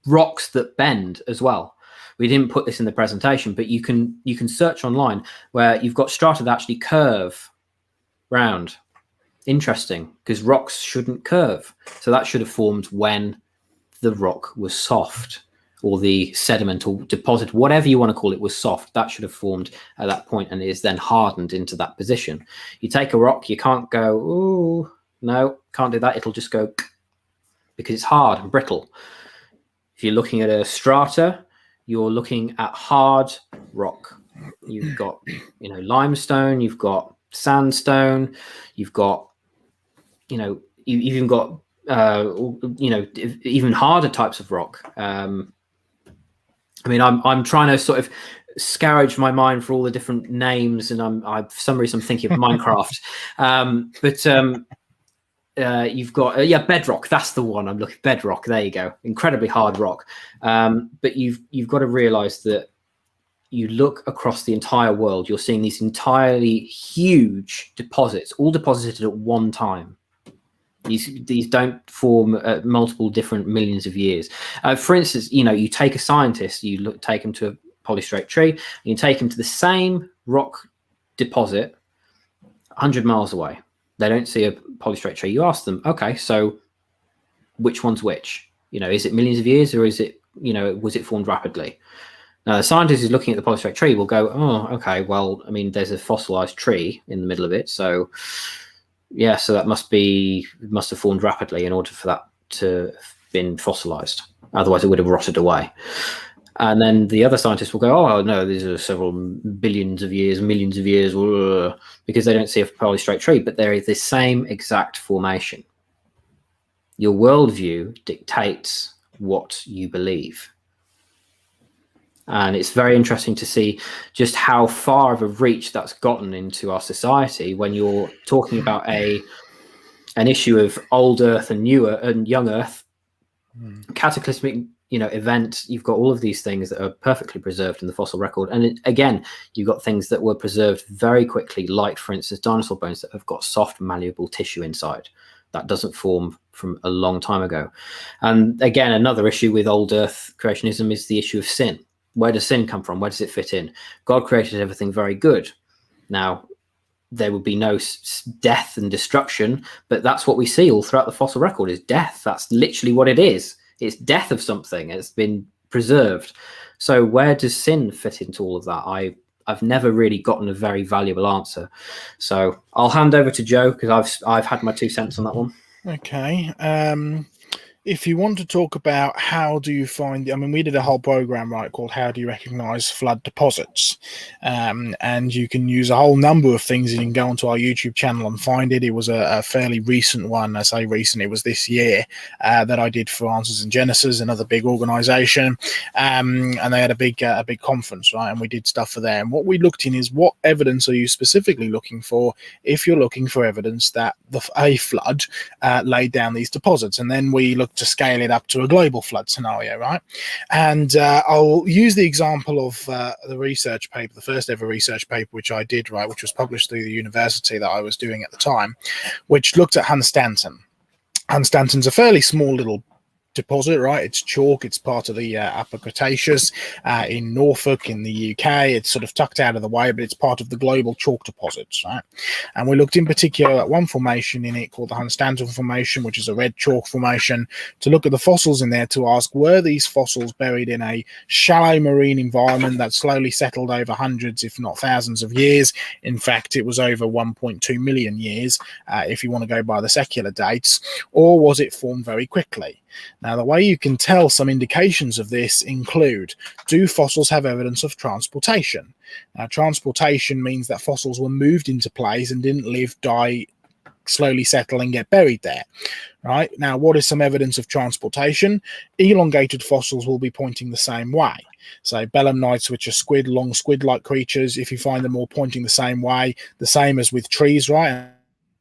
rocks that bend as well. We didn't put this in the presentation, but you can search online where you've got strata that actually curve round. Interesting, because rocks shouldn't curve. So that should have formed when the rock was soft, or the sediment or deposit, whatever you want to call it, was soft. That should have formed at that point and is then hardened into that position. You take a rock, you can't go, ooh, no, can't do that. It'll just go because it's hard and brittle. If you're looking at a strata, you're looking at hard rock. You've got, limestone, you've got sandstone, you've got, you've even got, even harder types of rock. I mean, I'm trying to sort of scourge my mind for all the different names, and for some reason I'm thinking of Minecraft. You've got bedrock. That's the one I'm looking. Bedrock. There you go. Incredibly hard rock. But you've got to realize that you look across the entire world, you're seeing these entirely huge deposits, all deposited at one time. These don't form multiple different millions of years. For instance, you take a scientist, take them to polystrate tree. You can take them to the same rock deposit 100 miles away. They don't see a polystrate tree. You ask them, okay, so which one's which? You know, is it millions of years, or is it, you know, was it formed rapidly? Now, the scientist who's looking at the polystrate tree will go, oh, okay, well, I mean, there's a fossilized tree in the middle of it. So, yeah, so that must have formed rapidly in order for that to have been fossilized. Otherwise, it would have rotted away. And then the other scientists will go, oh, no, these are several billions of years, millions of years, because they don't see a polystrate tree, but there is the same exact formation. Your worldview dictates what you believe. And it's very interesting to see just how far of a reach that's gotten into our society when you're talking about an issue of old Earth and young Earth, cataclysmic, you know, event. You've got all of these things that are perfectly preserved in the fossil record, and again, you've got things that were preserved very quickly, like, for instance, dinosaur bones that have got soft, malleable tissue inside. That doesn't form from a long time ago. And again, another issue with old Earth creationism is the issue of sin. Where does sin come from? Where does it fit in? God created everything very good. Now, there would be no death and destruction, but that's what we see all throughout the fossil record is death. That's literally what it is. It's death of something. It's been preserved. So where does sin fit into all of that? I've never really gotten a very valuable answer. So I'll hand over to Joe, because I've had my 2 cents on that one. Okay. If you want to talk about how do you find, I mean, we did a whole program, right, called How Do You Recognize Flood Deposits? And you can use a whole number of things. You can go onto our YouTube channel and find it. It was a fairly recent one. I say recent, it was this year that I did for Answers in Genesis, another big organization. And they had a big conference, right? And we did stuff for them. And what we looked in is, what evidence are you specifically looking for if you're looking for evidence that a flood laid down these deposits? And then we looked to scale it up to a global flood scenario, right? And I'll use the example of the research paper, the first ever research paper which I did, right, which was published through the university that I was doing at the time, which looked at Hunstanton. Hunstanton's a fairly small little deposit, right? It's chalk. It's part of the Upper Cretaceous in Norfolk in the UK. It's sort of tucked out of the way, but it's part of the global chalk deposits, right? And we looked in particular at one formation in it called the Hunstanton Formation, which is a red chalk formation, to look at the fossils in there to ask, were these fossils buried in a shallow marine environment that slowly settled over hundreds, if not thousands of years? In fact, it was over 1.2 million years, if you want to go by the secular dates, or was it formed very quickly? Now, the way you can tell some indications of this include, do fossils have evidence of transportation? Now, transportation means that fossils were moved into place and didn't live, die, slowly settle and get buried there, right? Now, what is some evidence of transportation? Elongated fossils will be pointing the same way. So belemnites, which are long squid-like creatures, if you find them all pointing the same way, the same as with trees, right?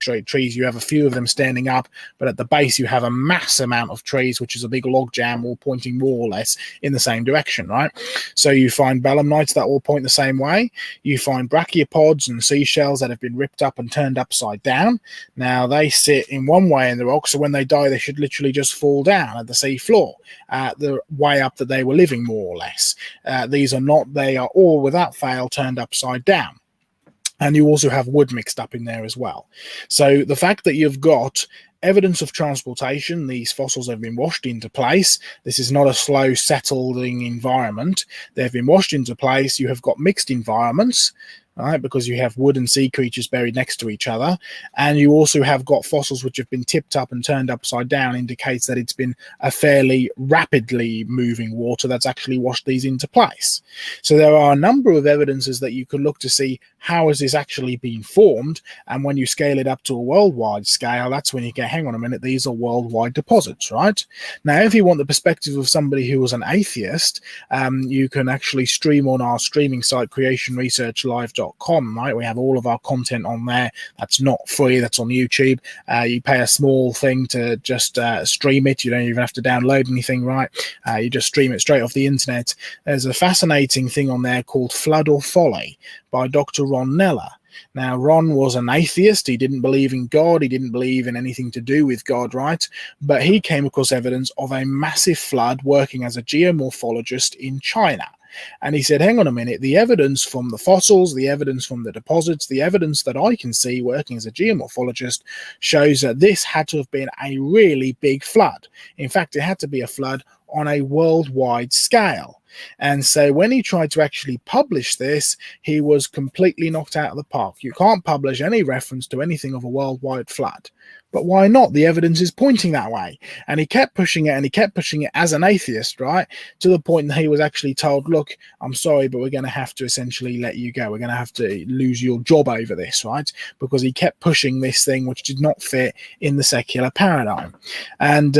Straight trees, you have a few of them standing up, but at the base you have a mass amount of trees, which is a big log jam, all pointing more or less in the same direction, right? So you find belemnites that all point the same way. You find brachiopods and seashells that have been ripped up and turned upside down. Now, they sit in one way in the rock, so when they die they should literally just fall down at the sea floor, the way up that they were living, more or less. These are not, they are all without fail turned upside down. And you also have wood mixed up in there as well. So the fact that you've got evidence of transportation, these fossils have been washed into place. This is not a slow settling environment. They've been washed into place. You have got mixed environments, right, because you have wood and sea creatures buried next to each other, and you also have got fossils which have been tipped up and turned upside down, indicates that it's been a fairly rapidly moving water that's actually washed these into place. So there are a number of evidences that you could look to see, how has this actually been formed? And when you scale it up to a worldwide scale, that's when you go, hang on a minute, these are worldwide deposits, right? Now, if you want the perspective of somebody who was an atheist, you can actually stream on our streaming site, creationresearchlive.com, right? We have all of our content on there. That's not free, that's on YouTube. You pay a small thing to just stream it. You don't even have to download anything, right? You just stream it straight off the internet. There's a fascinating thing on there called Flood or Folly by Dr. Ron Neller. Now, Ron was an atheist. He didn't believe in God. He didn't believe in anything to do with God, right? But he came across evidence of a massive flood working as a geomorphologist in China. And he said, hang on a minute, the evidence from the fossils, the evidence from the deposits, the evidence that I can see working as a geomorphologist shows that this had to have been a really big flood. In fact, it had to be a flood on a worldwide scale. And so when he tried to actually publish this, he was completely knocked out of the park. You can't publish any reference to anything of a worldwide flood. But why not? The evidence is pointing that way. And he kept pushing it, and he kept pushing it as an atheist, right? To the point that he was actually told, look, I'm sorry, but we're going to have to essentially let you go. We're going to have to lose your job over this, right? Because he kept pushing this thing which did not fit in the secular paradigm. And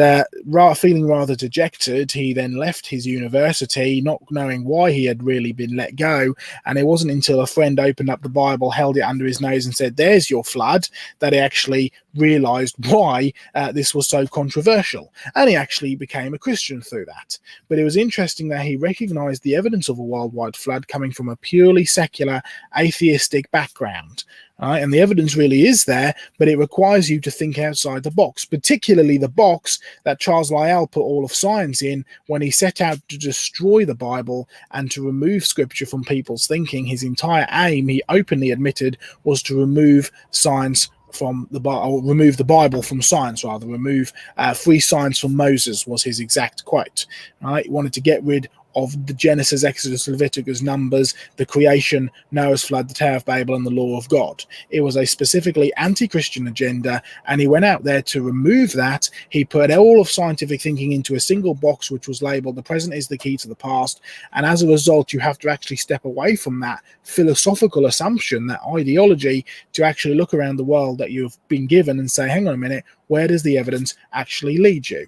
feeling rather dejected, he then left his university, not knowing why he had really been let go. And it wasn't until a friend opened up the Bible, held it under his nose and said, there's your flood, that he actually realized why this was so controversial, and he actually became a Christian through that. But it was interesting that he recognized the evidence of a worldwide flood coming from a purely secular atheistic background. And the evidence really is there, but it requires you to think outside the box, particularly the box that Charles Lyell put all of science in when he set out to destroy the Bible and to remove scripture from people's thinking. His entire aim, he openly admitted, was to remove science from the Bible, remove the Bible from science, rather, remove free science from Moses was his exact quote. Right? He wanted to get rid of the Genesis, Exodus, Leviticus, Numbers, the creation, Noah's flood, the Tower of Babel, and the law of God. It was a specifically anti-Christian agenda, and he went out there to remove that. He put all of scientific thinking into a single box, which was labeled the present is the key to the past, and as a result, you have to actually step away from that philosophical assumption, that ideology, to actually look around the world that you've been given and say, hang on a minute, where does the evidence actually lead you?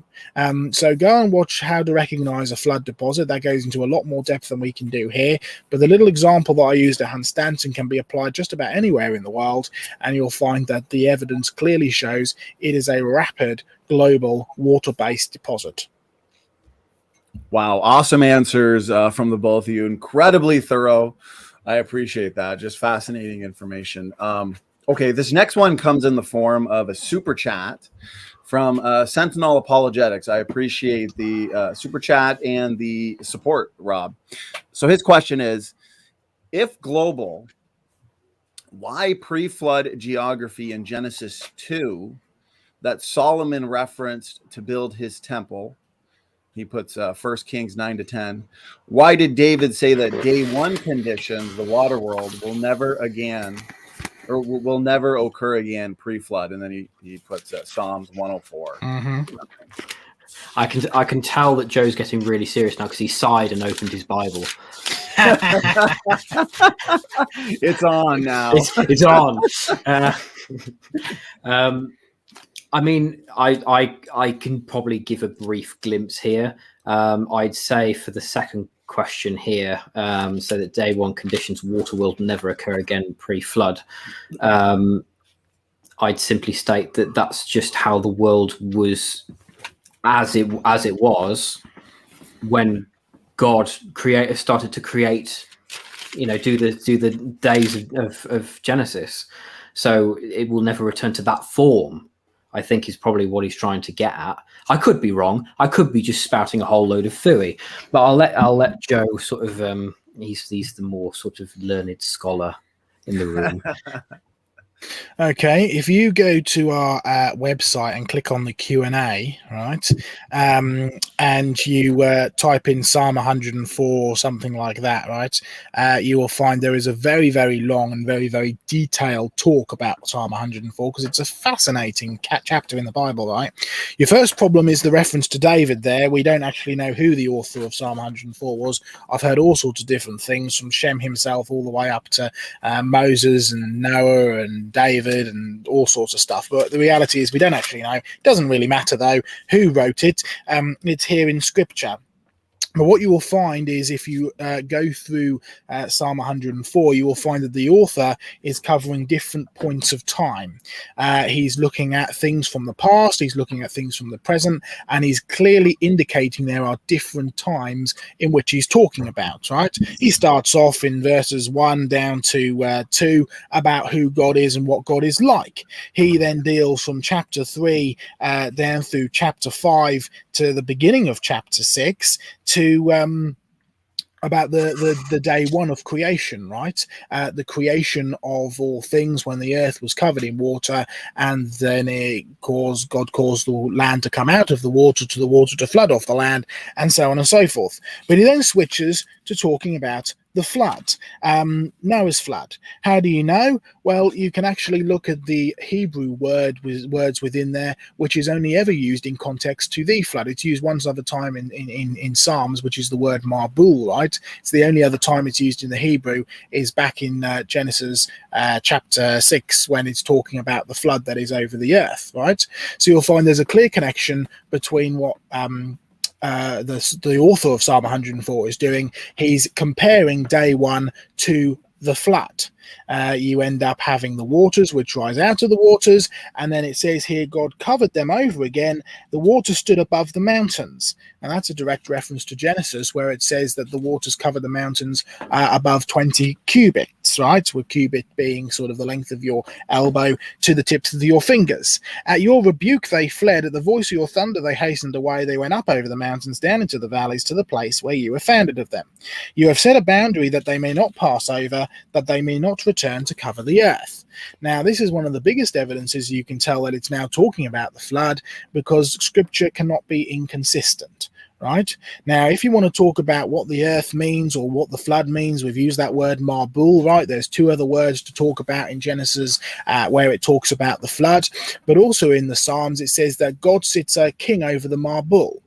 So go and watch How to Recognize a Flood Deposit. That goes into a lot more depth than we can do here. But the little example that I used at Hunstanton can be applied just about anywhere in the world, and you'll find that the evidence clearly shows it is a rapid global water-based deposit. Wow, awesome answers from the both of you. Incredibly thorough. I appreciate that. Just fascinating information. Okay, this next one comes in the form of a super chat from Sentinel Apologetics. I appreciate the super chat and the support, Rob. So his question is, if global, why pre-flood geography in Genesis 2 that Solomon referenced to build his temple? He puts 1 Kings 9-10. Why did David say that day one conditions, the water world, will never again, or will never occur again pre-flood? And then he puts Psalms 104. Mm-hmm. I can tell that Joe's getting really serious now because he sighed and opened his Bible. It's on now. It's on. I mean, I can probably give a brief glimpse here. I'd say for the second question here, so that day one conditions, water will never occur again pre-flood. I'd simply state that that's just how the world was as it was when God started to create, do the days of Genesis. So it will never return to that form, I think, is probably what he's trying to get at. I could be wrong. I could be just spouting a whole load of phooey, but I'll let Joe sort of he's the more sort of learned scholar in the room. Okay, if you go to our website and click on the Q&A, right, and you type in Psalm 104 or something like that, right, you will find there is a very, very long and very, very detailed talk about Psalm 104 because it's a fascinating chapter in the Bible, right? Your first problem is the reference to David there. We don't actually know who the author of Psalm 104 was. I've heard all sorts of different things, from Shem himself all the way up to Moses and Noah and David and all sorts of stuff, but the reality is we don't actually know. It doesn't really matter though who wrote it. It's here in scripture. But what you will find is if you go through Psalm 104, you will find that the author is covering different points of time. He's looking at things from the past, he's looking at things from the present, and he's clearly indicating there are different times in which he's talking about, right? He starts off in verses 1 down to 2 about who God is and what God is like. He then deals from chapter 3 down through chapter 5 to the beginning of chapter 6 to about the day one of creation, right? The creation of all things when the earth was covered in water, and then God caused the land to come out of the water to flood off the land, and so on and so forth. But he then switches to talking about the flood, Noah's flood. How do you know? Well, you can actually look at the Hebrew words within there, which is only ever used in context to the flood. It's used once other time in Psalms, which is the word marbul, right? It's the only other time it's used in the Hebrew is back in Genesis chapter 6, when it's talking about the flood that is over the earth, right? So you'll find there's a clear connection between what the author of Psalm 104 is doing. He's comparing day one to the flood. You end up having the waters which rise out of the waters, and then it says here God covered them over again. The water stood above the mountains, and that's a direct reference to Genesis, where it says that the waters covered the mountains above 20 cubits, right? With cubit being sort of the length of your elbow to the tips of your fingers. At your rebuke they fled, at the voice of your thunder they hastened away. They went up over the mountains, down into the valleys, to the place where you were founded of them. You have set a boundary that they may not pass over, that they may not return to cover the earth. Now, this is one of the biggest evidences you can tell that it's now talking about the flood, because scripture cannot be inconsistent. Right now, if you want to talk about what the earth means or what the flood means, we've used that word marbul, right? There's two other words to talk about in Genesis where it talks about the flood, but also in the Psalms it says that God sits a king over the marbul.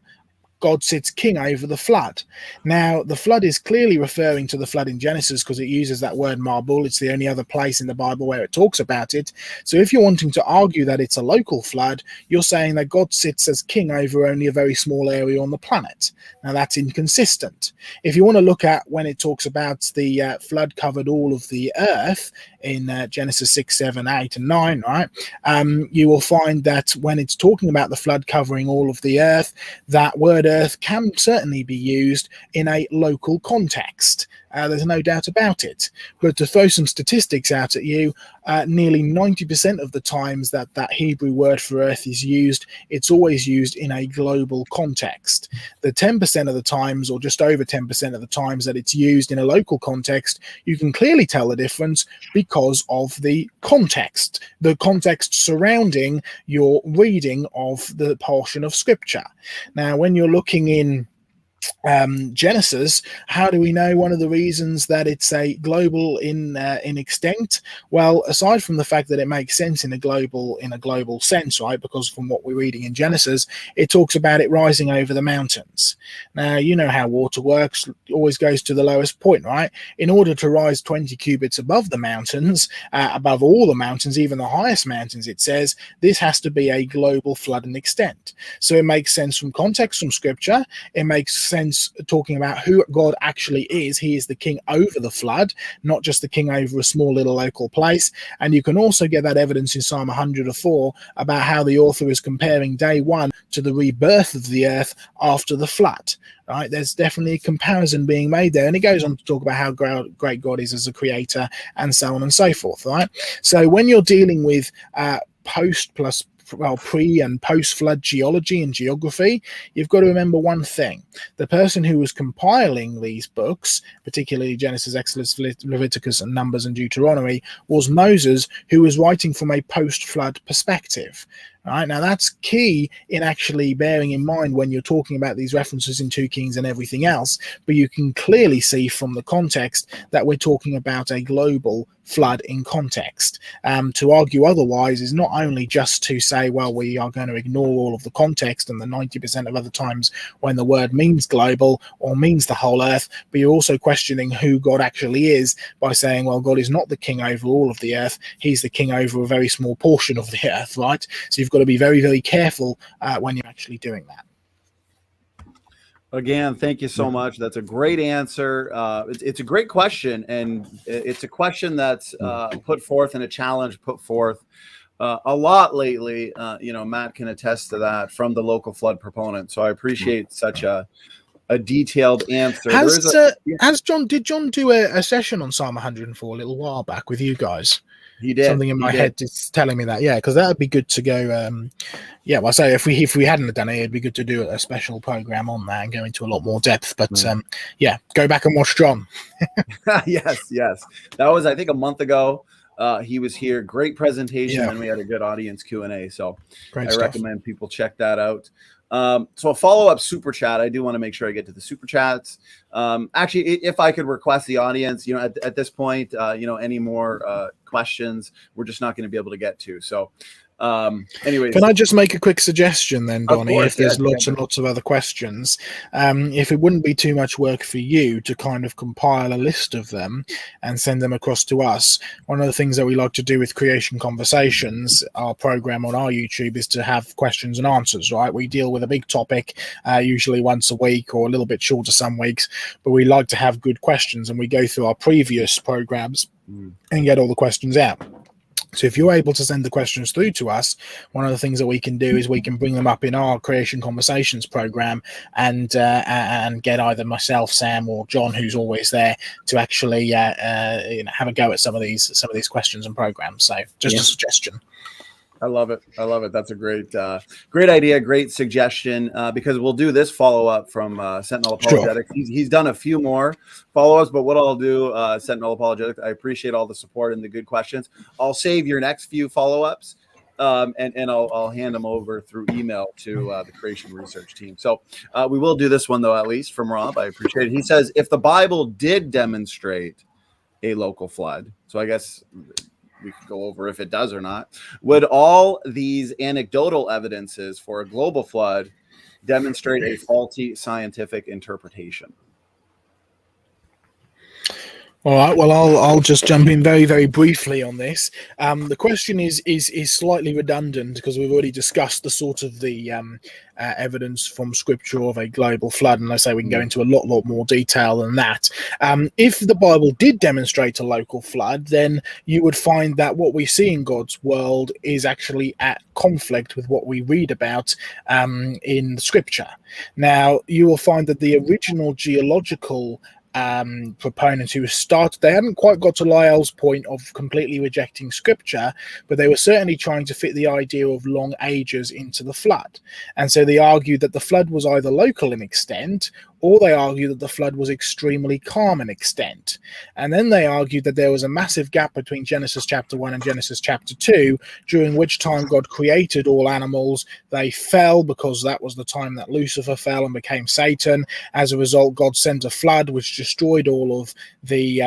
God sits king over the flood. Now, the flood is clearly referring to the flood in Genesis, because it uses that word marbul. It's the only other place in the Bible where it talks about it. So if you're wanting to argue that it's a local flood, you're saying that God sits as king over only a very small area on the planet. Now, that's inconsistent. If you want to look at when it talks about the flood covered all of the earth in Genesis 6, 7, 8, and 9, right, you will find that when it's talking about the flood covering all of the earth, that word earth can certainly be used in a local context. There's no doubt about it. But to throw some statistics out at you, nearly 90% of the times that that Hebrew word for earth is used, it's always used in a global context. The 10% of the times, or just over 10% of the times that it's used in a local context, you can clearly tell the difference because of the context surrounding your reading of the portion of scripture. Now, when you're looking in Genesis, how do we know one of the reasons that it's a global in extent? Well, aside from the fact that it makes sense in a global sense, right? Because from what we're reading in Genesis, it talks about it rising over the mountains. Now, you know how water works; it always goes to the lowest point, right? In order to rise 20 cubits above the mountains, above all the mountains, even the highest mountains, it says this has to be a global flood in extent. So it makes sense from context from Scripture. It makes sense talking about who God actually is. He is the king over the flood, not just the king over a small little local place. And you can also get that evidence in Psalm 104 about how the author is comparing day one to the rebirth of the earth after the flood. Right, there's definitely a comparison being made there, and it goes on to talk about how great God is as a creator, and so on and so forth. Right, so when you're dealing with pre and post flood geology and geography, you've got to remember one thing: the person who was compiling these books, particularly Genesis, Exodus, Leviticus, and Numbers and Deuteronomy, was Moses, who was writing from a post flood perspective. Right, now that's key in actually bearing in mind when you're talking about these references in 2 Kings and everything else, but you can clearly see from the context that we're talking about a global flood in context. To argue otherwise is not only just to say, well, we are going to ignore all of the context and the 90% of other times when the word means global or means the whole earth, but you're also questioning who God actually is by saying, well, God is not the king over all of the earth, he's the king over a very small portion of the earth, right? So you've got to be very, very careful when you're actually doing that. Again, thank you so much. That's a great answer. It's a great question, and it's a question that's put forth and a challenge put forth a lot lately. Matt can attest to that from the local flood proponent. So I appreciate such a detailed answer. Did John do a session on Psalm 104 a little while back with you guys? He did. Something in my head is telling me that, yeah, because that would be good to go. Yeah, well, I say if we hadn't done it, it'd be good to do a special program on that and go into a lot more depth. But yeah, go back and watch John. Yes. That was, I think, a month ago. He was here. Great presentation, Yeah. and we had a good audience Q&A. So Great I stuff. recommend people check that out. So a follow-up super chat. I do want to make sure I get to the super chats. Actually, if I could request the audience, at this point, any more questions, we're just not going to be able to get to. So anyways, can I just make a quick suggestion then, Donnie? Course, if there's yeah, lots and lots of other questions, if it wouldn't be too much work for you to kind of compile a list of them and send them across to us. One of the things that we like to do with Creation Conversations, our program on our YouTube, is to have questions and answers, right? We deal with a big topic usually once a week or a little bit shorter some weeks, but we like to have good questions, and we go through our previous programs and get all the questions out. So if you're able to send the questions through to us, one of the things that we can do is we can bring them up in our Creation Conversations program and get either myself, Sam, or John, who's always there, to actually have a go at some of these questions and programs. So just a suggestion. I love it. That's a great idea, great suggestion, because we'll do this follow-up from Sentinel Apologetics. Sure. He's done a few more follow-ups, but what I'll do, Sentinel Apologetics, I appreciate all the support and the good questions. I'll save your next few follow-ups, and I'll hand them over through email to the Creation Research team. So we will do this one, though, at least from Rob. I appreciate it. He says, if the Bible did demonstrate a local flood, so I guess we could go over if it does or not, would all these anecdotal evidences for a global flood demonstrate a faulty scientific interpretation? All right. Well, I'll just jump in very, very briefly on this. The question is slightly redundant because we've already discussed the sort of the evidence from Scripture of a global flood, and I say we can go into a lot more detail than that. If the Bible did demonstrate a local flood, then you would find that what we see in God's world is actually at conflict with what we read about in the Scripture. Now, you will find that the original geological proponents who started, they hadn't quite got to Lyell's point of completely rejecting Scripture, but they were certainly trying to fit the idea of long ages into the flood. And so they argued that the flood was either local in extent, or they argued that the flood was extremely calm in extent. And then they argued that there was a massive gap between Genesis chapter 1 and Genesis chapter 2, during which time God created all animals. They fell because that was the time that Lucifer fell and became Satan. As a result, God sent a flood which destroyed all of the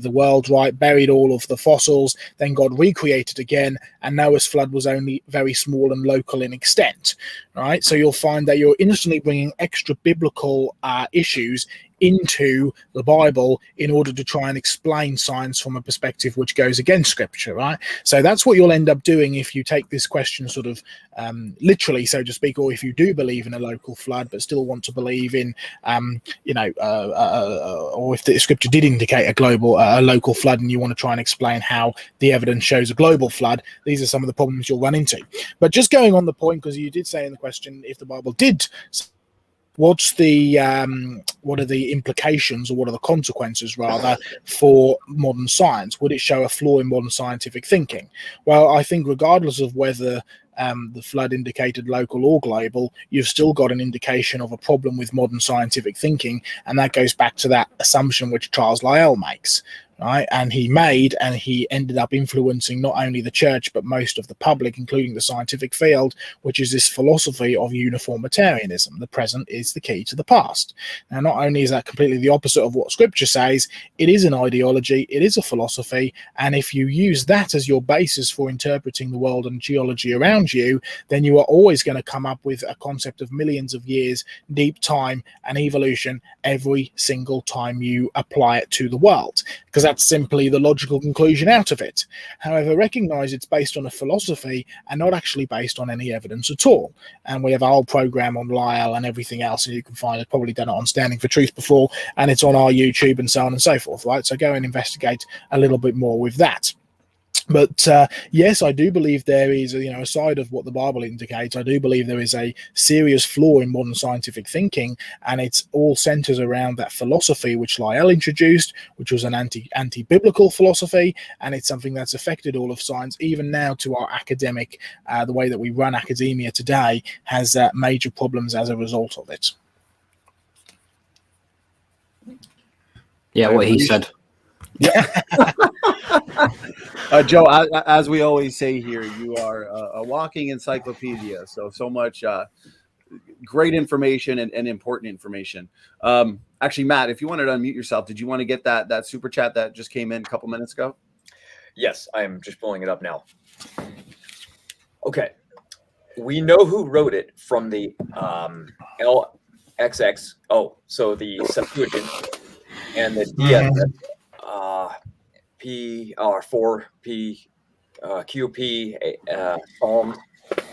world, right? Buried all of the fossils. Then God recreated again, and Noah's flood was only very small and local in extent, right? So you'll find that you're instantly bringing extra biblical issues into the Bible in order to try and explain science from a perspective which goes against Scripture, right? So that's what you'll end up doing if you take this question sort of literally, so to speak, or if you do believe in a local flood but still want to believe in or if the Scripture did indicate a local flood and you want to try and explain how the evidence shows a global flood. These are some of the problems you'll run into. But just going on the point, because you did say in the question, if the Bible did, what are the implications, or what are the consequences rather, for modern science? Would it show a flaw in modern scientific thinking? Well, I think regardless of whether the flood indicated local or global, you've still got an indication of a problem with modern scientific thinking, and that goes back to that assumption which Charles Lyell makes. Right, and he ended up influencing not only the church but most of the public, including the scientific field, which is this philosophy of uniformitarianism. The present is the key to the past. Now, not only is that completely the opposite of what Scripture says, it is an ideology, it is a philosophy, and if you use that as your basis for interpreting the world and geology around you, then you are always going to come up with a concept of millions of years, deep time, and evolution every single time you apply it to the world, because that's simply the logical conclusion out of it. However, recognize it's based on a philosophy and not actually based on any evidence at all. And we have a whole program on Lyell and everything else, and you can find it, probably done it on Standing for Truth before, and it's on our YouTube and so on and so forth, right? So go and investigate a little bit more with that. But yes, I do believe there is, aside of what the Bible indicates, I do believe there is a serious flaw in modern scientific thinking, and it's all centers around that philosophy which Lyell introduced, which was an anti-biblical philosophy, and it's something that's affected all of science, even now to our academic, the way that we run academia today has major problems as a result of it. Yeah, what he said. Yeah. Joe, as we always say here, you are a walking encyclopedia. So much great information and important information. Actually, Matt, if you wanted to unmute yourself, did you want to get that super chat that just came in a couple minutes ago? Yes, I am just pulling it up now. Okay. We know who wrote it from the LXX. Oh, so the Septuagint and the DSS. P4P QP Psalms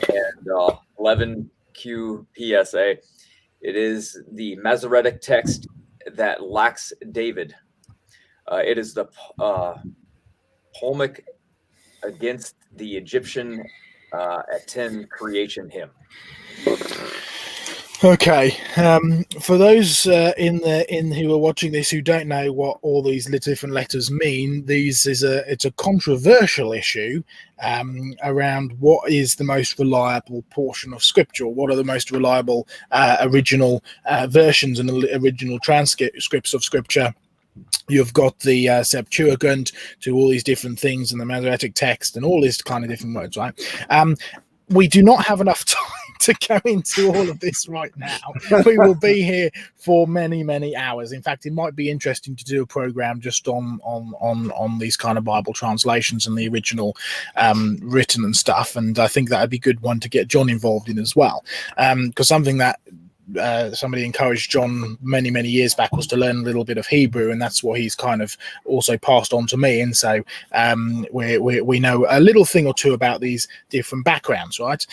and 11 QPSA. It is the Masoretic text that lacks David. It is the polemic against the Egyptian at 10 creation hymn. Okay, for those who are watching this who don't know what all these different letters mean, it's a controversial issue around what is the most reliable portion of Scripture. What are the most reliable original versions and original transcripts of Scripture? You've got the Septuagint to all these different things, and the Masoretic text, and all these kind of different words, right? We do not have enough time to go into all of this right now. We will be here for many, many hours. In fact, it might be interesting to do a program just on these kind of Bible translations and the original written and stuff. And I think that would be a good one to get John involved in as well, because something that somebody encouraged John many years back was to learn a little bit of Hebrew, and that's what he's kind of also passed on to me. And so we know a little thing or two about these different backgrounds, right?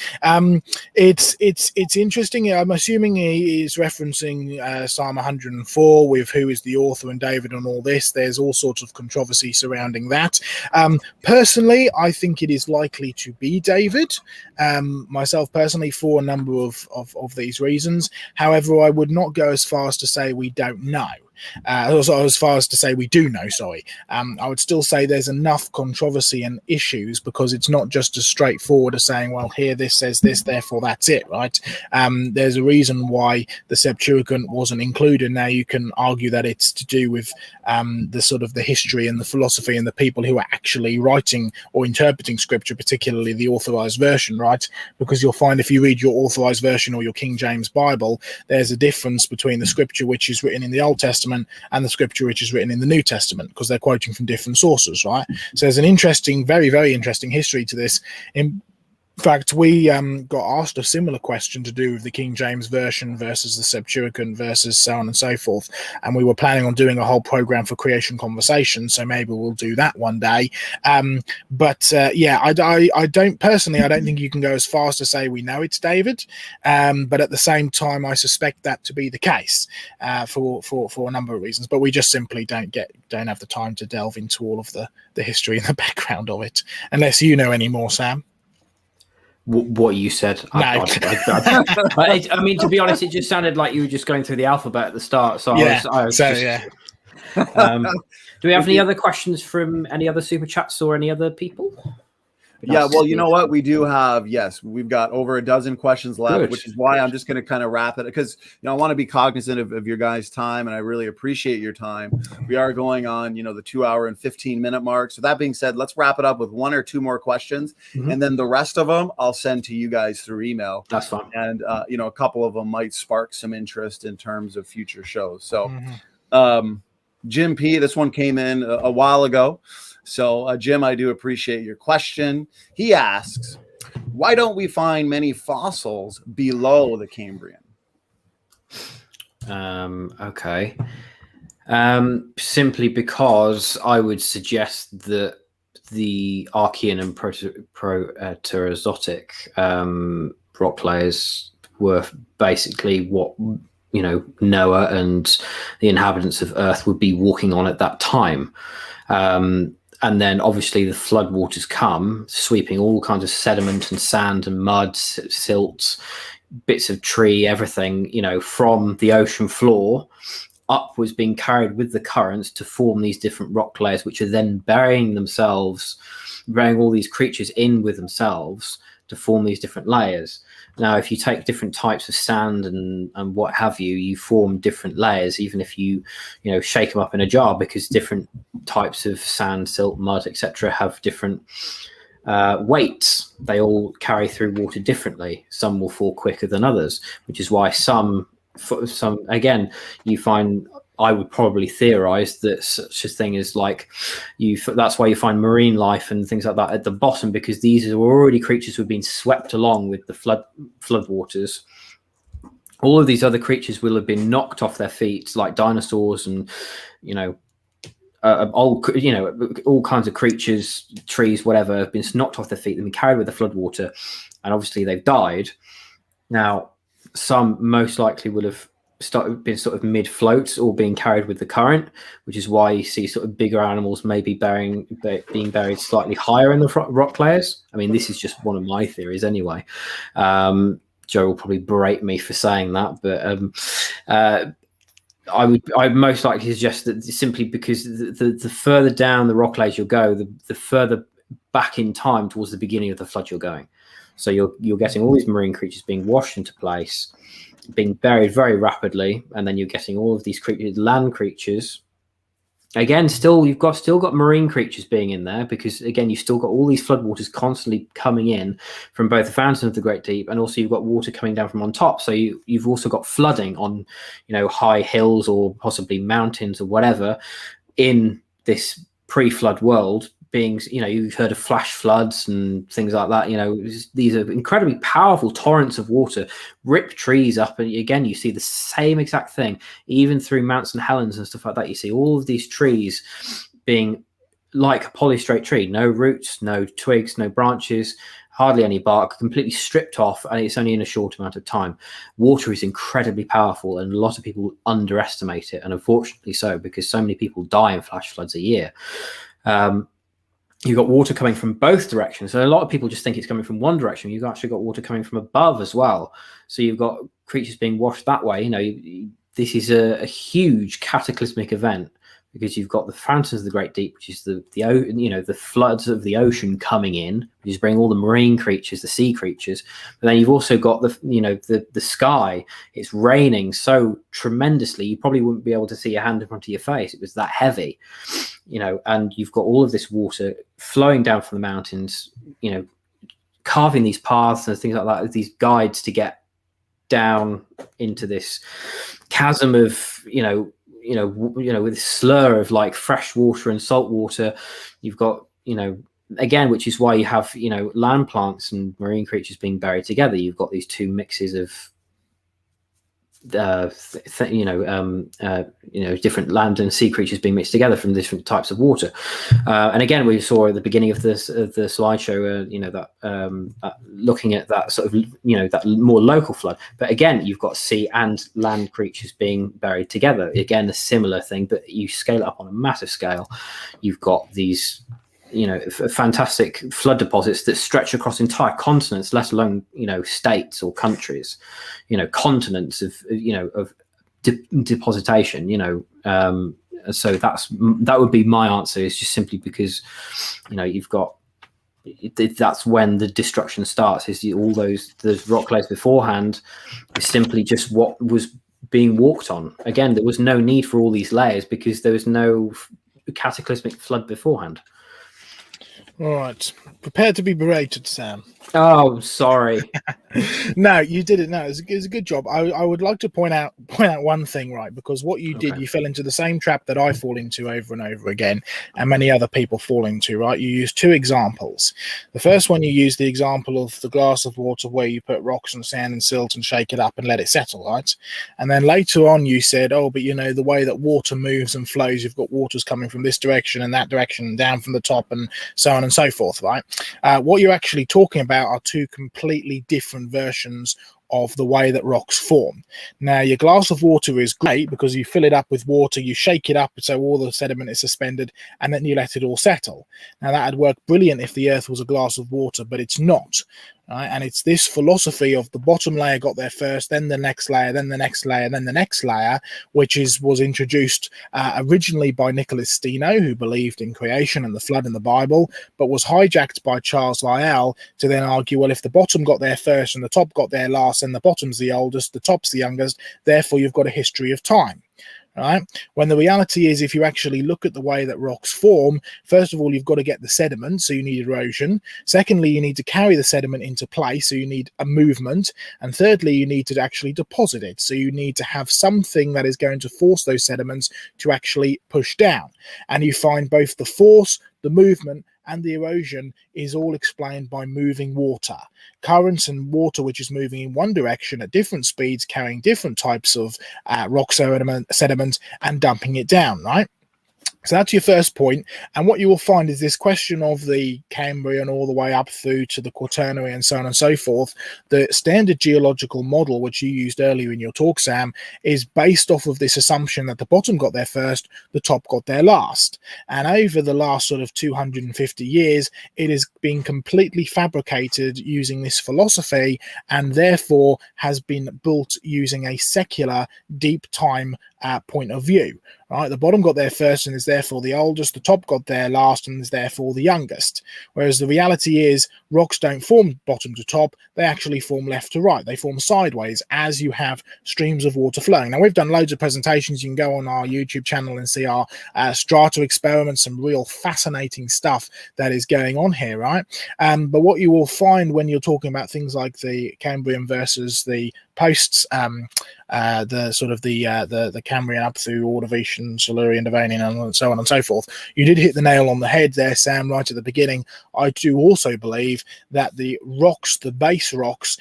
It's interesting. I'm assuming he is referencing Psalm 104 with who is the author and David and all this. There's all sorts of controversy surrounding that. Personally, I think it is likely to be David, myself personally, for a number of these reasons. However, I would not go as far as to say we don't know. Also, as far as to say we do know, sorry. I would still say there's enough controversy and issues, because it's not just as straightforward as saying, well, here this says this, therefore that's it, right? There's a reason why the Septuagint wasn't included. Now you can argue that it's to do with the sort of the history and the philosophy and the people who are actually writing or interpreting Scripture, particularly the authorized version, right? Because you'll find if you read your authorized version or your King James Bible, there's a difference between the Scripture which is written in the Old Testament and the Scripture which is written in the New Testament, because they're quoting from different sources, right? So there's an interesting, very interesting history to this. In fact, we got asked a similar question to do with the King James Version versus the Septuagint versus so on and so forth, and we were planning on doing a whole program for Creation Conversation, so maybe we'll do that one day. Yeah, I don't personally, I don't think you can go as far as to say we know it's David, but at the same time, I suspect that to be the case for a number of reasons. But we just simply don't have the time to delve into all of the history and the background of it, unless you know any more, Sam. What you said. No. I mean, to be honest, it just sounded like you were just going through the alphabet at the start. So yeah. Do we have any other questions from any other super chats or any other people? Yeah, well, you know what? We do have, yes, we've got over a dozen questions left, which is why I'm just going to kind of wrap it, because I want to be cognizant of your guys' time, and I really appreciate your time. We are going on, the 2 hour and 15-minute mark. So that being said, let's wrap it up with one or two more questions, and then the rest of them I'll send to you guys through email. That's fine. And, a couple of them might spark some interest in terms of future shows. So Jim P., this one came in a while ago. So, Jim, I do appreciate your question. He asks, why don't we find many fossils below the Cambrian? Okay. Simply because I would suggest that the Archean and Proterozoic rock layers were basically what Noah and the inhabitants of Earth would be walking on at that time. and then obviously the floodwaters come, sweeping all kinds of sediment and sand and mud, silts, bits of tree, everything, from the ocean floor upwards, being carried with the currents to form these different rock layers, which are then burying all these creatures in with themselves to form these different layers. Now, if you take different types of sand and what have you, you form different layers, even if you shake them up in a jar, because different types of sand, silt, mud, etc. have different weights. They all carry through water differently. Some will fall quicker than others, which is why some again, you find, I would probably theorize that such a thing is that's why you find marine life and things like that at the bottom, because these are already creatures who have been swept along with the floodwaters. All of these other creatures will have been knocked off their feet, like dinosaurs and all kinds of creatures, trees, whatever, have been knocked off their feet. They've been carried with the floodwater, and obviously they've died. Now, some most likely will have been sort of mid-float or being carried with the current, which is why you see sort of bigger animals maybe being buried slightly higher in the rock layers. I mean, this is just one of my theories anyway. Joe will probably berate me for saying that, but I'd most likely suggest that simply because the further down the rock layers you'll go, the further back in time towards the beginning of the flood you're going. So you're getting all these marine creatures being washed into place, being buried very rapidly, and then you're getting all of these creatures, land creatures. Again, you've still got marine creatures being in there, because again, you've still got all these floodwaters constantly coming in from both the fountain of the Great Deep, and also you've got water coming down from on top. So you've also got flooding on high hills or possibly mountains or whatever in this pre-flood world. Being, you've heard of flash floods and things like that. These are incredibly powerful torrents of water, rip trees up, and again, you see the same exact thing, even through Mount St. Helens and stuff like that. You see all of these trees being like a polystrate tree, no roots, no twigs, no branches, hardly any bark, completely stripped off, and it's only in a short amount of time. Water is incredibly powerful, and a lot of people underestimate it, and unfortunately so, because so many people die in flash floods a year. You've got water coming from both directions. So a lot of people just think it's coming from one direction. You've actually got water coming from above as well. So you've got creatures being washed that way. This is a huge cataclysmic event, because you've got the fountains of the Great Deep, which is the floods of the ocean coming in, which is bringing all the marine creatures, the sea creatures. But then you've also got the sky. It's raining so tremendously, you probably wouldn't be able to see your hand in front of your face. It was that heavy, and you've got all of this water flowing down from the mountains, carving these paths and things like that, these guides to get down into this chasm of, with a slur of like fresh water and salt water. You've got, again, which is why you have, land plants and marine creatures being buried together. You've got these two mixes of, different land and sea creatures being mixed together from different types of water. And again, we saw at the beginning of the slideshow, looking at that sort of, that more local flood. But again, you've got sea and land creatures being buried together. Again, a similar thing, but you scale it up on a massive scale. You've got these, fantastic flood deposits that stretch across entire continents, let alone, states or countries, continents of depositation, so that would be my answer, is just simply because, you've got, that's when the destruction starts, is all those rock layers beforehand is simply just what was being walked on. Again, there was no need for all these layers because there was no cataclysmic flood beforehand. All right. Prepare to be berated, Sam. Oh, sorry. No, you did it. No, it was a good job. I would like to point out one thing, right? Because what you did, you fell into the same trap that I fall into over and over again, and many other people fall into, right? You used two examples. The first one, you used the example of the glass of water where you put rocks and sand and silt and shake it up and let it settle, right? And then later on you said, oh, but the way that water moves and flows, you've got waters coming from this direction and that direction and down from the top and so on and so forth, right? What you're actually talking about are two completely different versions of the way that rocks form. Now, your glass of water is great because you fill it up with water, you shake it up so all the sediment is suspended, and then you let it all settle. Now, that would work brilliant if the Earth was a glass of water, but it's not. Right? And it's this philosophy of the bottom layer got there first, then the next layer, then the next layer, then the next layer, which was introduced originally by Nicholas Steno, who believed in creation and the flood in the Bible, but was hijacked by Charles Lyell to then argue, well, if the bottom got there first and the top got there last, and the bottom's the oldest, the top's the youngest, therefore you've got a history of time. Right? When the reality is, if you actually look at the way that rocks form, first of all, you've got to get the sediment, so you need erosion. Secondly, you need to carry the sediment into place, so you need a movement. And thirdly, you need to actually deposit it, so you need to have something that is going to force those sediments to actually push down. And you find both the force, the movement, and the erosion is all explained by moving water. Currents and water which is moving in one direction at different speeds, carrying different types of rock sediment and dumping it down, right? So that's your first point. And what you will find is this question of the Cambrian all the way up through to the Quaternary and so on and so forth. The standard geological model, which you used earlier in your talk, Sam, is based off of this assumption that the bottom got there first, the top got there last. And over the last sort of 250 years, it has been completely fabricated using this philosophy, and therefore has been built using a secular deep time point of view. Right, the bottom got there first and is therefore the oldest, the top got there last and is therefore the youngest. Whereas the reality is rocks don't form bottom to top, they actually form left to right. They form sideways as you have streams of water flowing. Now, we've done loads of presentations. You can go on our YouTube channel and see our strata experiments, some real fascinating stuff that is going on here, right? But what you will find when you're talking about things like the Cambrian versus the posts, the Cambrian up through Ordovician, Silurian, Devonian, and so on and so forth. You did hit the nail on the head there, Sam, right at the beginning. I do also believe that the rocks, the base rocks,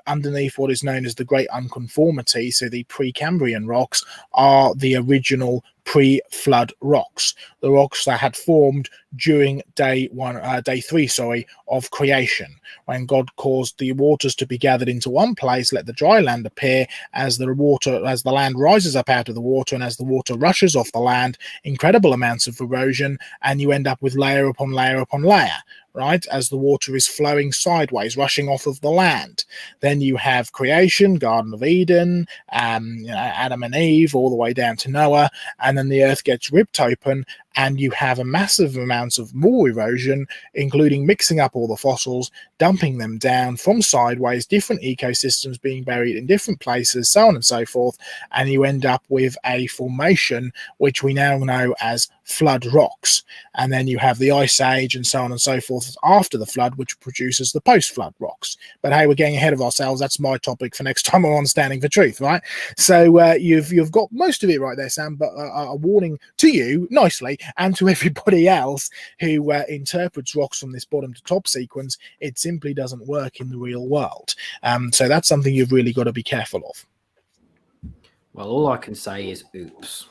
underneath what is known as the Great Unconformity, so the pre-Cambrian rocks, are the original pre-flood rocks, the rocks that had formed during day three of creation, when God caused the waters to be gathered into one place, let the dry land appear. As the land rises up out of the water, and as the water rushes off the land, incredible amounts of erosion, and you end up with layer upon layer upon layer, right, as the water is flowing sideways, rushing off of the land. Then you have creation, Garden of Eden, Adam and Eve, all the way down to Noah, and then the earth gets ripped open, and you have a massive amounts of more erosion, including mixing up all the fossils, dumping them down from sideways, different ecosystems being buried in different places, so on and so forth, and you end up with a formation which we now know as flood rocks. And then you have the Ice Age and so on and so forth after the flood, which produces the post-flood rocks. But hey, we're getting ahead of ourselves. That's my topic for next time we're on Standing for Truth, right? So you've got most of it right there, Sam, but a warning to you, nicely, and to everybody else who interprets rocks from this bottom to top sequence, it simply doesn't work in the real world. So that's something you've really got to be careful of. Well, all I can say is oops.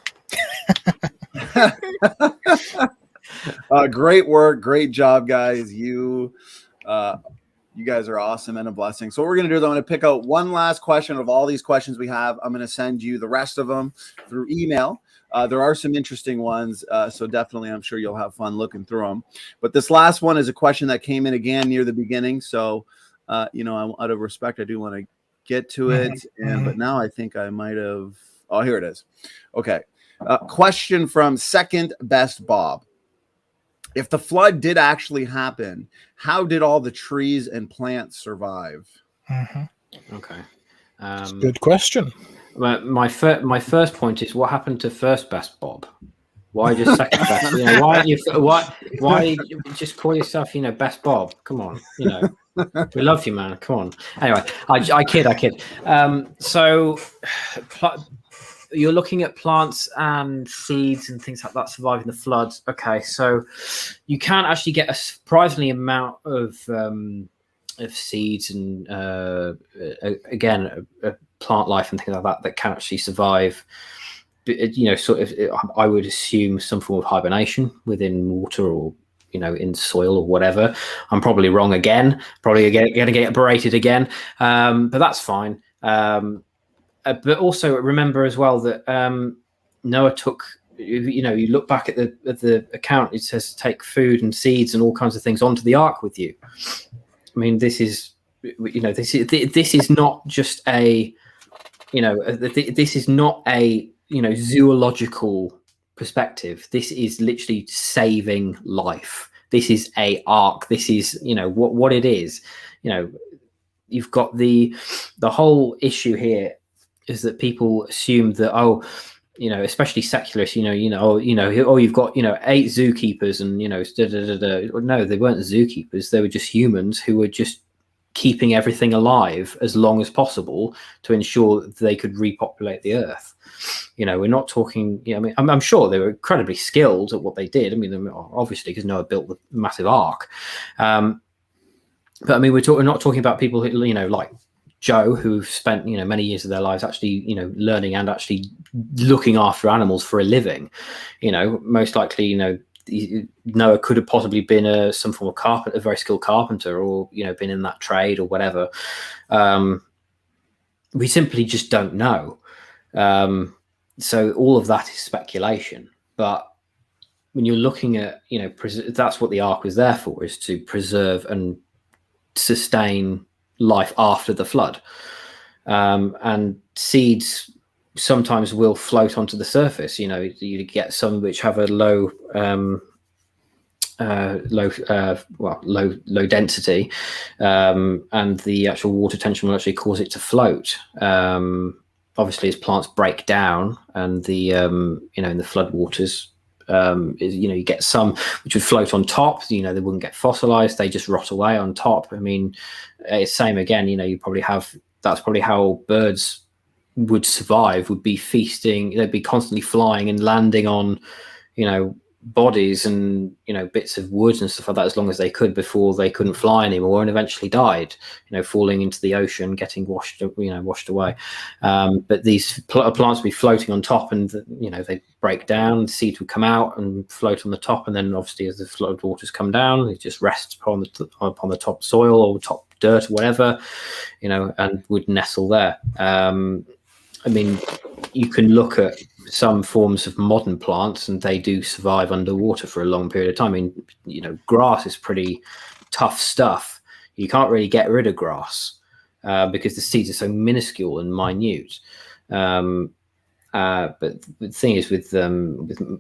Great work, great job, guys. You guys are awesome and a blessing. So what we're going to do is I'm going to pick out one last question of all these questions we have. I'm going to send you the rest of them through email. There are some interesting ones, so definitely I'm sure you'll have fun looking through them. But this last one is a question that came in again near the beginning. So, out of respect, I do want to get to it. But now I think I might have. Oh, here it is. Okay. Question from Second Best Bob. If the flood did actually happen, how did all the trees and plants survive? Okay. Good question. Well, my first point is, what happened to First Best Bob? Why just Second Best? Why you just call yourself, Best Bob? Come on, we love you, man. Come on. Anyway, I kid. So you're looking at plants and seeds and things like that surviving the floods. Okay, so you can actually get a surprisingly amount of seeds and plant life and things like that can actually survive. I would assume some form of hibernation within water or in soil or whatever. I'm probably wrong again, probably going to get berated again, but that's fine. But also remember as well that Noah took, you look back at the account, it says take food and seeds and all kinds of things onto the ark with you. I mean, this is not just a, this is not a, zoological perspective. This is literally saving life. This is a ark. This is, what it is. You've got the whole issue here is that people assume that, especially secularists, you've got 8 zookeepers and No, they weren't zookeepers. They were just humans who were just keeping everything alive as long as possible to ensure that they could repopulate the earth. We're not talking. I'm sure they were incredibly skilled at what they did. Obviously, because Noah built the massive ark. But we're not talking about people who, like Joe, who've spent many years of their lives actually learning and actually looking after animals for a living. Most likely Noah could have possibly been some form of carpenter, a very skilled carpenter, or been in that trade or whatever. We simply just don't know. So all of that is speculation. But when you're looking at that's what the ark was there for, is to preserve and sustain life after the flood. And seeds sometimes will float onto the surface. You get some which have a low density, and the actual water tension will actually cause it to float. Obviously, as plants break down and the in the flood waters, you get some which would float on top. They wouldn't get fossilized; they just rot away on top. It's same again. You probably have. That's probably how birds would survive. Would be feasting. They'd be constantly flying and landing on, bodies and bits of wood and stuff like that as long as they could before they couldn't fly anymore and eventually died. Falling into the ocean, getting washed away. But these plants would be floating on top, and they break down. The seeds would come out and float on the top, and then obviously as the flood waters come down, it just rests upon the top soil or top dirt or whatever, and would nestle there. You can look at some forms of modern plants and they do survive underwater for a long period of time. Grass is pretty tough stuff. You can't really get rid of grass because the seeds are so minuscule and minute. But the thing is, with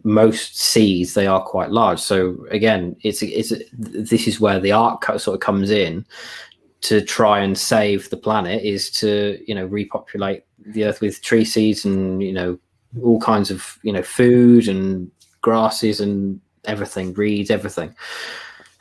most seeds, they are quite large. So again, this is where the ark sort of comes in to try and save the planet, is to repopulate the earth with tree seeds and all kinds of food and grasses and everything, reeds, everything.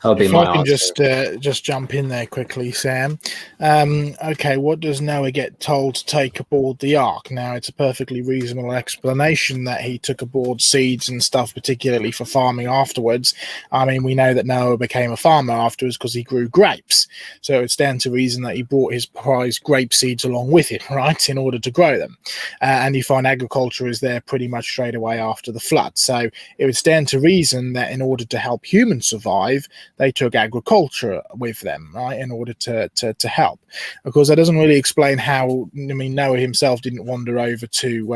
That'll be my answer. If I can just jump in there quickly, Sam. Okay, what does Noah get told to take aboard the ark? Now, it's a perfectly reasonable explanation that he took aboard seeds and stuff, particularly for farming afterwards. We know that Noah became a farmer afterwards because he grew grapes. So it's down to reason that he brought his prized grape seeds along with him, right, in order to grow them. And you find agriculture is there pretty much straight away after the flood. So it would stand to reason that in order to help humans survive, they took agriculture with them, right, in order to help. Of course, that doesn't really explain how. Noah himself didn't wander over to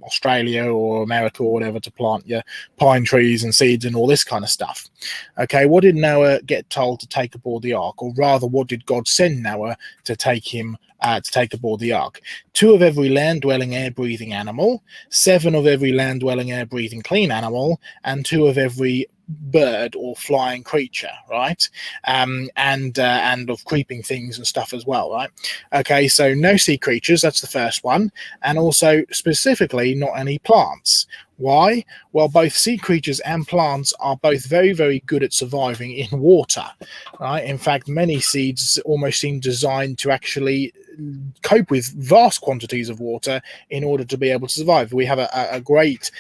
Australia or America or whatever to plant your pine trees and seeds and all this kind of stuff. Okay, what did Noah get told to take aboard the ark, or rather, what did God send Noah to take him to take aboard the ark? 2 of every land-dwelling, air-breathing animal, 7 of every land-dwelling, air-breathing, clean animal, and 2 of every bird or flying creature, right? And of creeping things and stuff as well, right? Okay, so no sea creatures, that's the first one, and also specifically not any plants. Why? Well, both sea creatures and plants are both very, very good at surviving in water, right? In fact, many seeds almost seem designed to actually cope with vast quantities of water in order to be able to survive. We have a great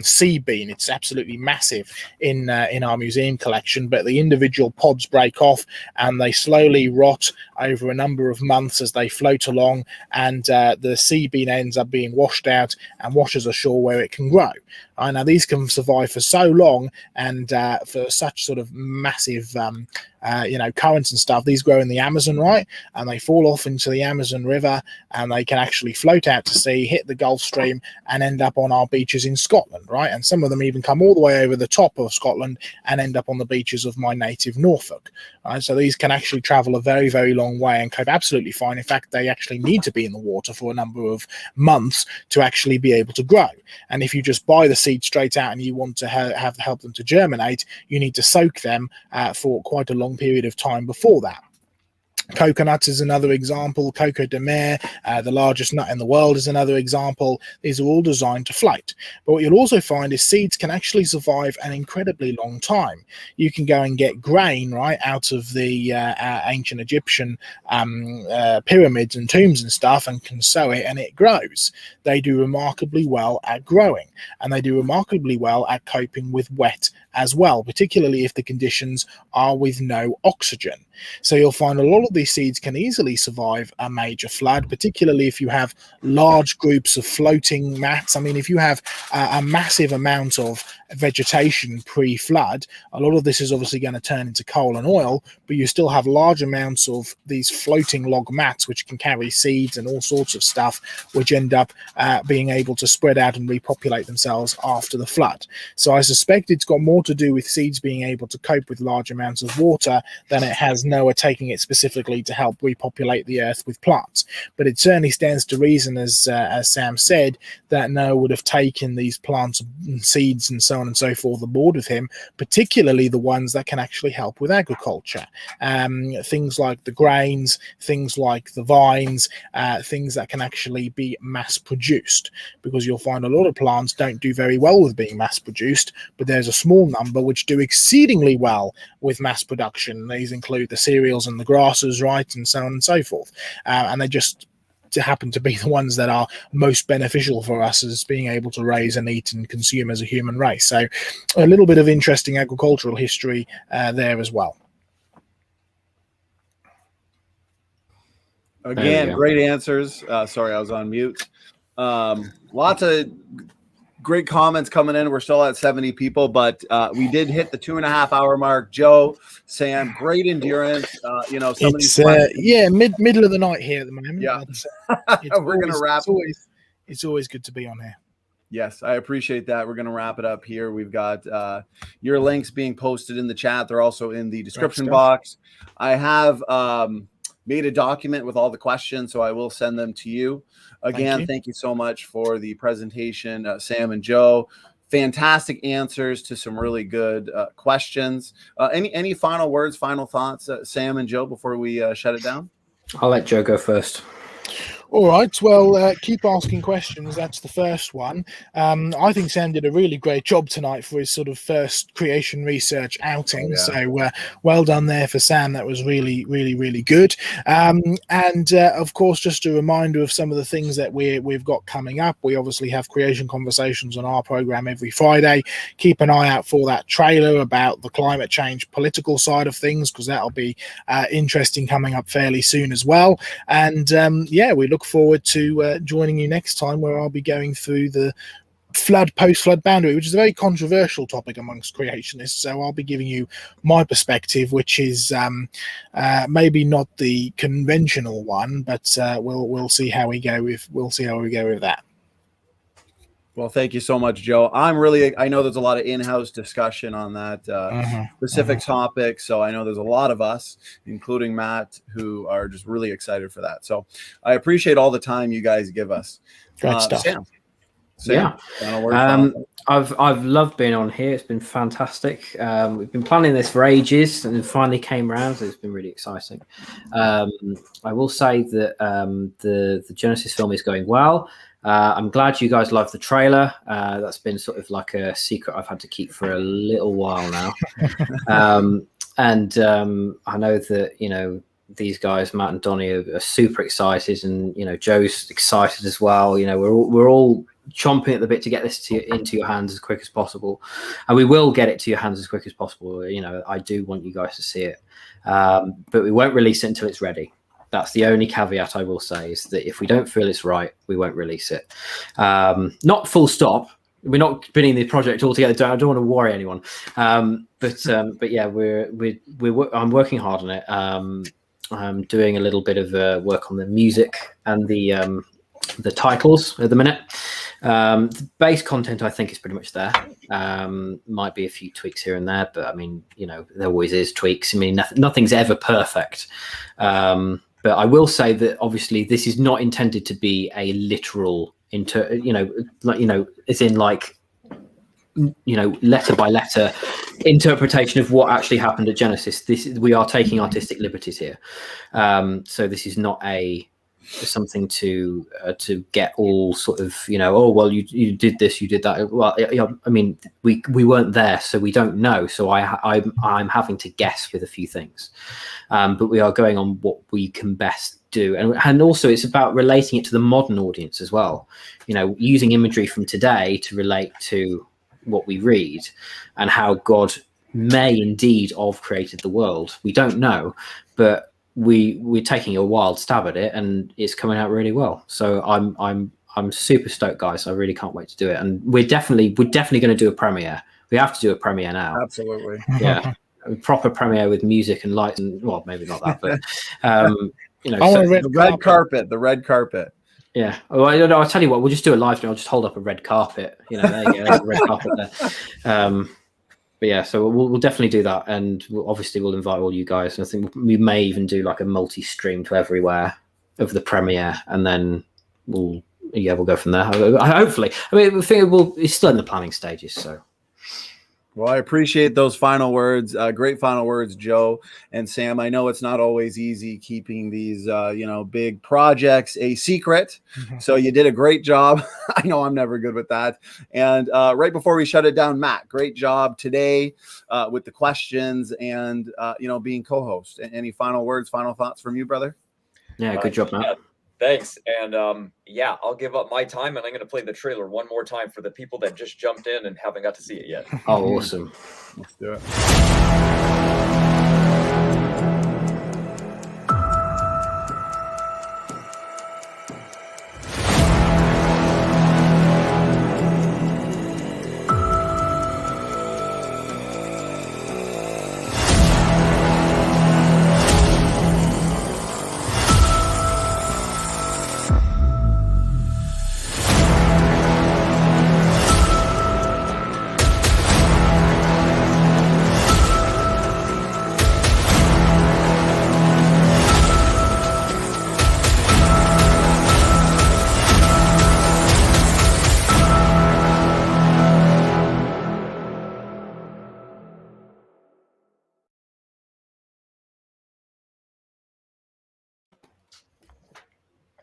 sea bean. It's absolutely massive in our museum collection, but the individual pods break off and they slowly rot over a number of months as they float along, and the sea bean ends up being washed out and washes ashore where it can grow. Now these can survive for so long, and for such sort of massive currents and stuff. These grow in the Amazon, right? And they fall off into the Amazon River, and they can actually float out to sea, hit the Gulf Stream, and end up on our beaches in Scotland, right? And some of them even come all the way over the top of Scotland and end up on the beaches of my native Norfolk, right? So these can actually travel a very, very long way and cope absolutely fine. In fact, they actually need to be in the water for a number of months to actually be able to grow. And if you just buy the seed straight out and you want to help them to germinate, you need to soak them for quite a long period of time before that. Coconuts is another example. Coco de mer, the largest nut in the world, is another example. These are all designed to float. But what you'll also find is seeds can actually survive an incredibly long time. You can go and get grain, right, out of the ancient Egyptian pyramids and tombs and stuff, and can sow it and it grows. They do remarkably well at growing, and they do remarkably well at coping with wet as well, particularly if the conditions are with no oxygen. So you'll find a lot of these seeds can easily survive a major flood, particularly if you have large groups of floating mats. I mean, if you have a massive amount of vegetation pre-flood, a lot of this is obviously going to turn into coal and oil, but you still have large amounts of these floating log mats which can carry seeds and all sorts of stuff, which end up being able to spread out and repopulate themselves after the flood. So I suspect it's got more to do with seeds being able to cope with large amounts of water than it has Noah taking it specifically to help repopulate the earth with plants. But it certainly stands to reason, as Sam said, that Noah would have taken these plants and seeds and so on and so forth aboard with him, particularly the ones that can actually help with agriculture. Things like the grains, things like the vines, things that can actually be mass produced, because you'll find a lot of plants don't do very well with being mass produced, but there's a small number which do exceedingly well with mass production. These include the cereals and the grasses, right, and so on and so forth. And they just happen to be the ones that are most beneficial for us as being able to raise and eat and consume as a human race. So a little bit of interesting agricultural history there as well. Again, great answers. Sorry, I was on mute. Lots of great comments coming in. We're still at 70 people, but we did hit the 2.5 hour mark. Joe, Sam, great endurance. Some of these middle of the night here at the moment. Yeah, we're going to wrap. It's always good to be on here. Yes, I appreciate that. We're going to wrap it up here. We've got your links being posted in the chat. They're also in the description box. I have made a document with all the questions, so I will send them to you. Again, thank you so much for the presentation, Sam and Joe. Fantastic answers to some really good questions. Any final words, final thoughts, Sam and Joe, before we shut it down? I'll let Joe go first. All right, well, keep asking questions. That's the first one. I think Sam did a really great job tonight for his sort of first creation research outing. So well done there for Sam. That was really, really, really good. And of course, just a reminder of some of the things that we've got coming up. We obviously have creation conversations on our program every Friday. Keep an eye out for that trailer about the climate change political side of things, because that'll be interesting coming up fairly soon as well. And we look forward to joining you next time, where I'll be going through the post-flood boundary, which is a very controversial topic amongst creationists. So I'll be giving you my perspective, which is maybe not the conventional one, but we'll see how we go with that. Well, thank you so much, Joe. I know there's a lot of in-house discussion on that specific topic. So I know there's a lot of us, including Matt, who are just really excited for that. So I appreciate all the time you guys give us. Great stuff. Sam, I've loved being on here. It's been fantastic. We've been planning this for ages, and it finally came around. So it's been really exciting. I will say that the Genesis film is going well. I'm glad you guys love the trailer. That's been sort of like a secret I've had to keep for a little while now. And I know that, these guys, Matt and Donnie, are super excited, and Joe's excited as well. We're all chomping at the bit to get this into your hands as quick as possible, and we will get it to your hands as quick as possible. I do want you guys to see it, but we won't release it until it's ready. That's the only caveat I will say, is that if we don't feel it's right, we won't release it. Not full stop. We're not spinning the project altogether. I don't want to worry anyone. But yeah, I'm working hard on it. I'm doing a little bit of work on the music and the titles at the minute. The base content, I think, is pretty much there. Might be a few tweaks here and there, but I mean, there always is tweaks. I mean, nothing's ever perfect. But I will say that obviously this is not intended to be a literal as in like letter by letter interpretation of what actually happened at Genesis. We are taking artistic liberties here, so this is not something to get all sort of oh well, you did this, you did that. Well, I mean, we weren't there, so we don't know. So I'm having to guess with a few things, but we are going on what we can best do, and also it's about relating it to the modern audience as well. Using imagery from today to relate to what we read, and how God may indeed have created the world. We don't know, but we're taking a wild stab at it, and it's coming out really well. So I'm super stoked, guys. I really can't wait to do it, and we're definitely going to do a premiere. We have to do a premiere now. Absolutely. Yeah, a proper premiere with music and lights, and well, maybe not that, but the red carpet. Yeah. Oh, I don't know. I'll tell you what. We'll just do a live stream. I'll just hold up a red carpet. There you go. There's a red carpet there. But yeah, so we'll definitely do that, and we'll invite all you guys. And I think we may even do like a multi-stream to everywhere of the premiere, and then we'll go from there. Hopefully, I mean, it's still in the planning stages. So, well, I appreciate those final words. Great final words, Joe and Sam. I know it's not always easy keeping these, big projects a secret. So you did a great job. I know I'm never good with that. And right before we shut it down, Matt, great job today with the questions and, being co-host. Any final words, final thoughts from you, brother? Yeah, good job, Matt. Yeah. Thanks. And I'll give up my time, and I'm going to play the trailer one more time for the people that just jumped in and haven't got to see it yet. Oh, awesome. Let's do it.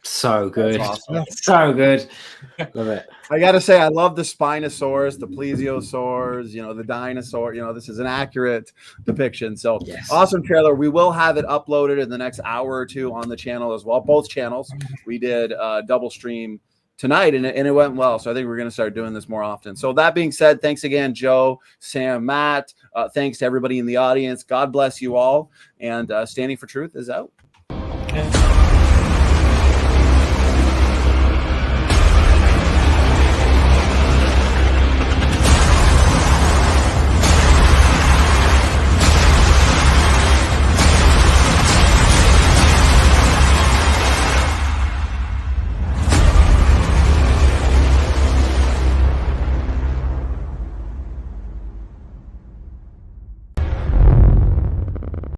So good. Awesome. So good. Love it. I got to say, I love the Spinosaurus, the Plesiosaurs, the dinosaur. This is an accurate depiction. So yes. Awesome trailer. We will have it uploaded in the next hour or two on the channel as well. Both channels. We did double stream tonight, and it went well. So I think we're going to start doing this more often. So that being said, thanks again, Joe, Sam, Matt. Thanks to everybody in the audience. God bless you all. And Standing for Truth is out.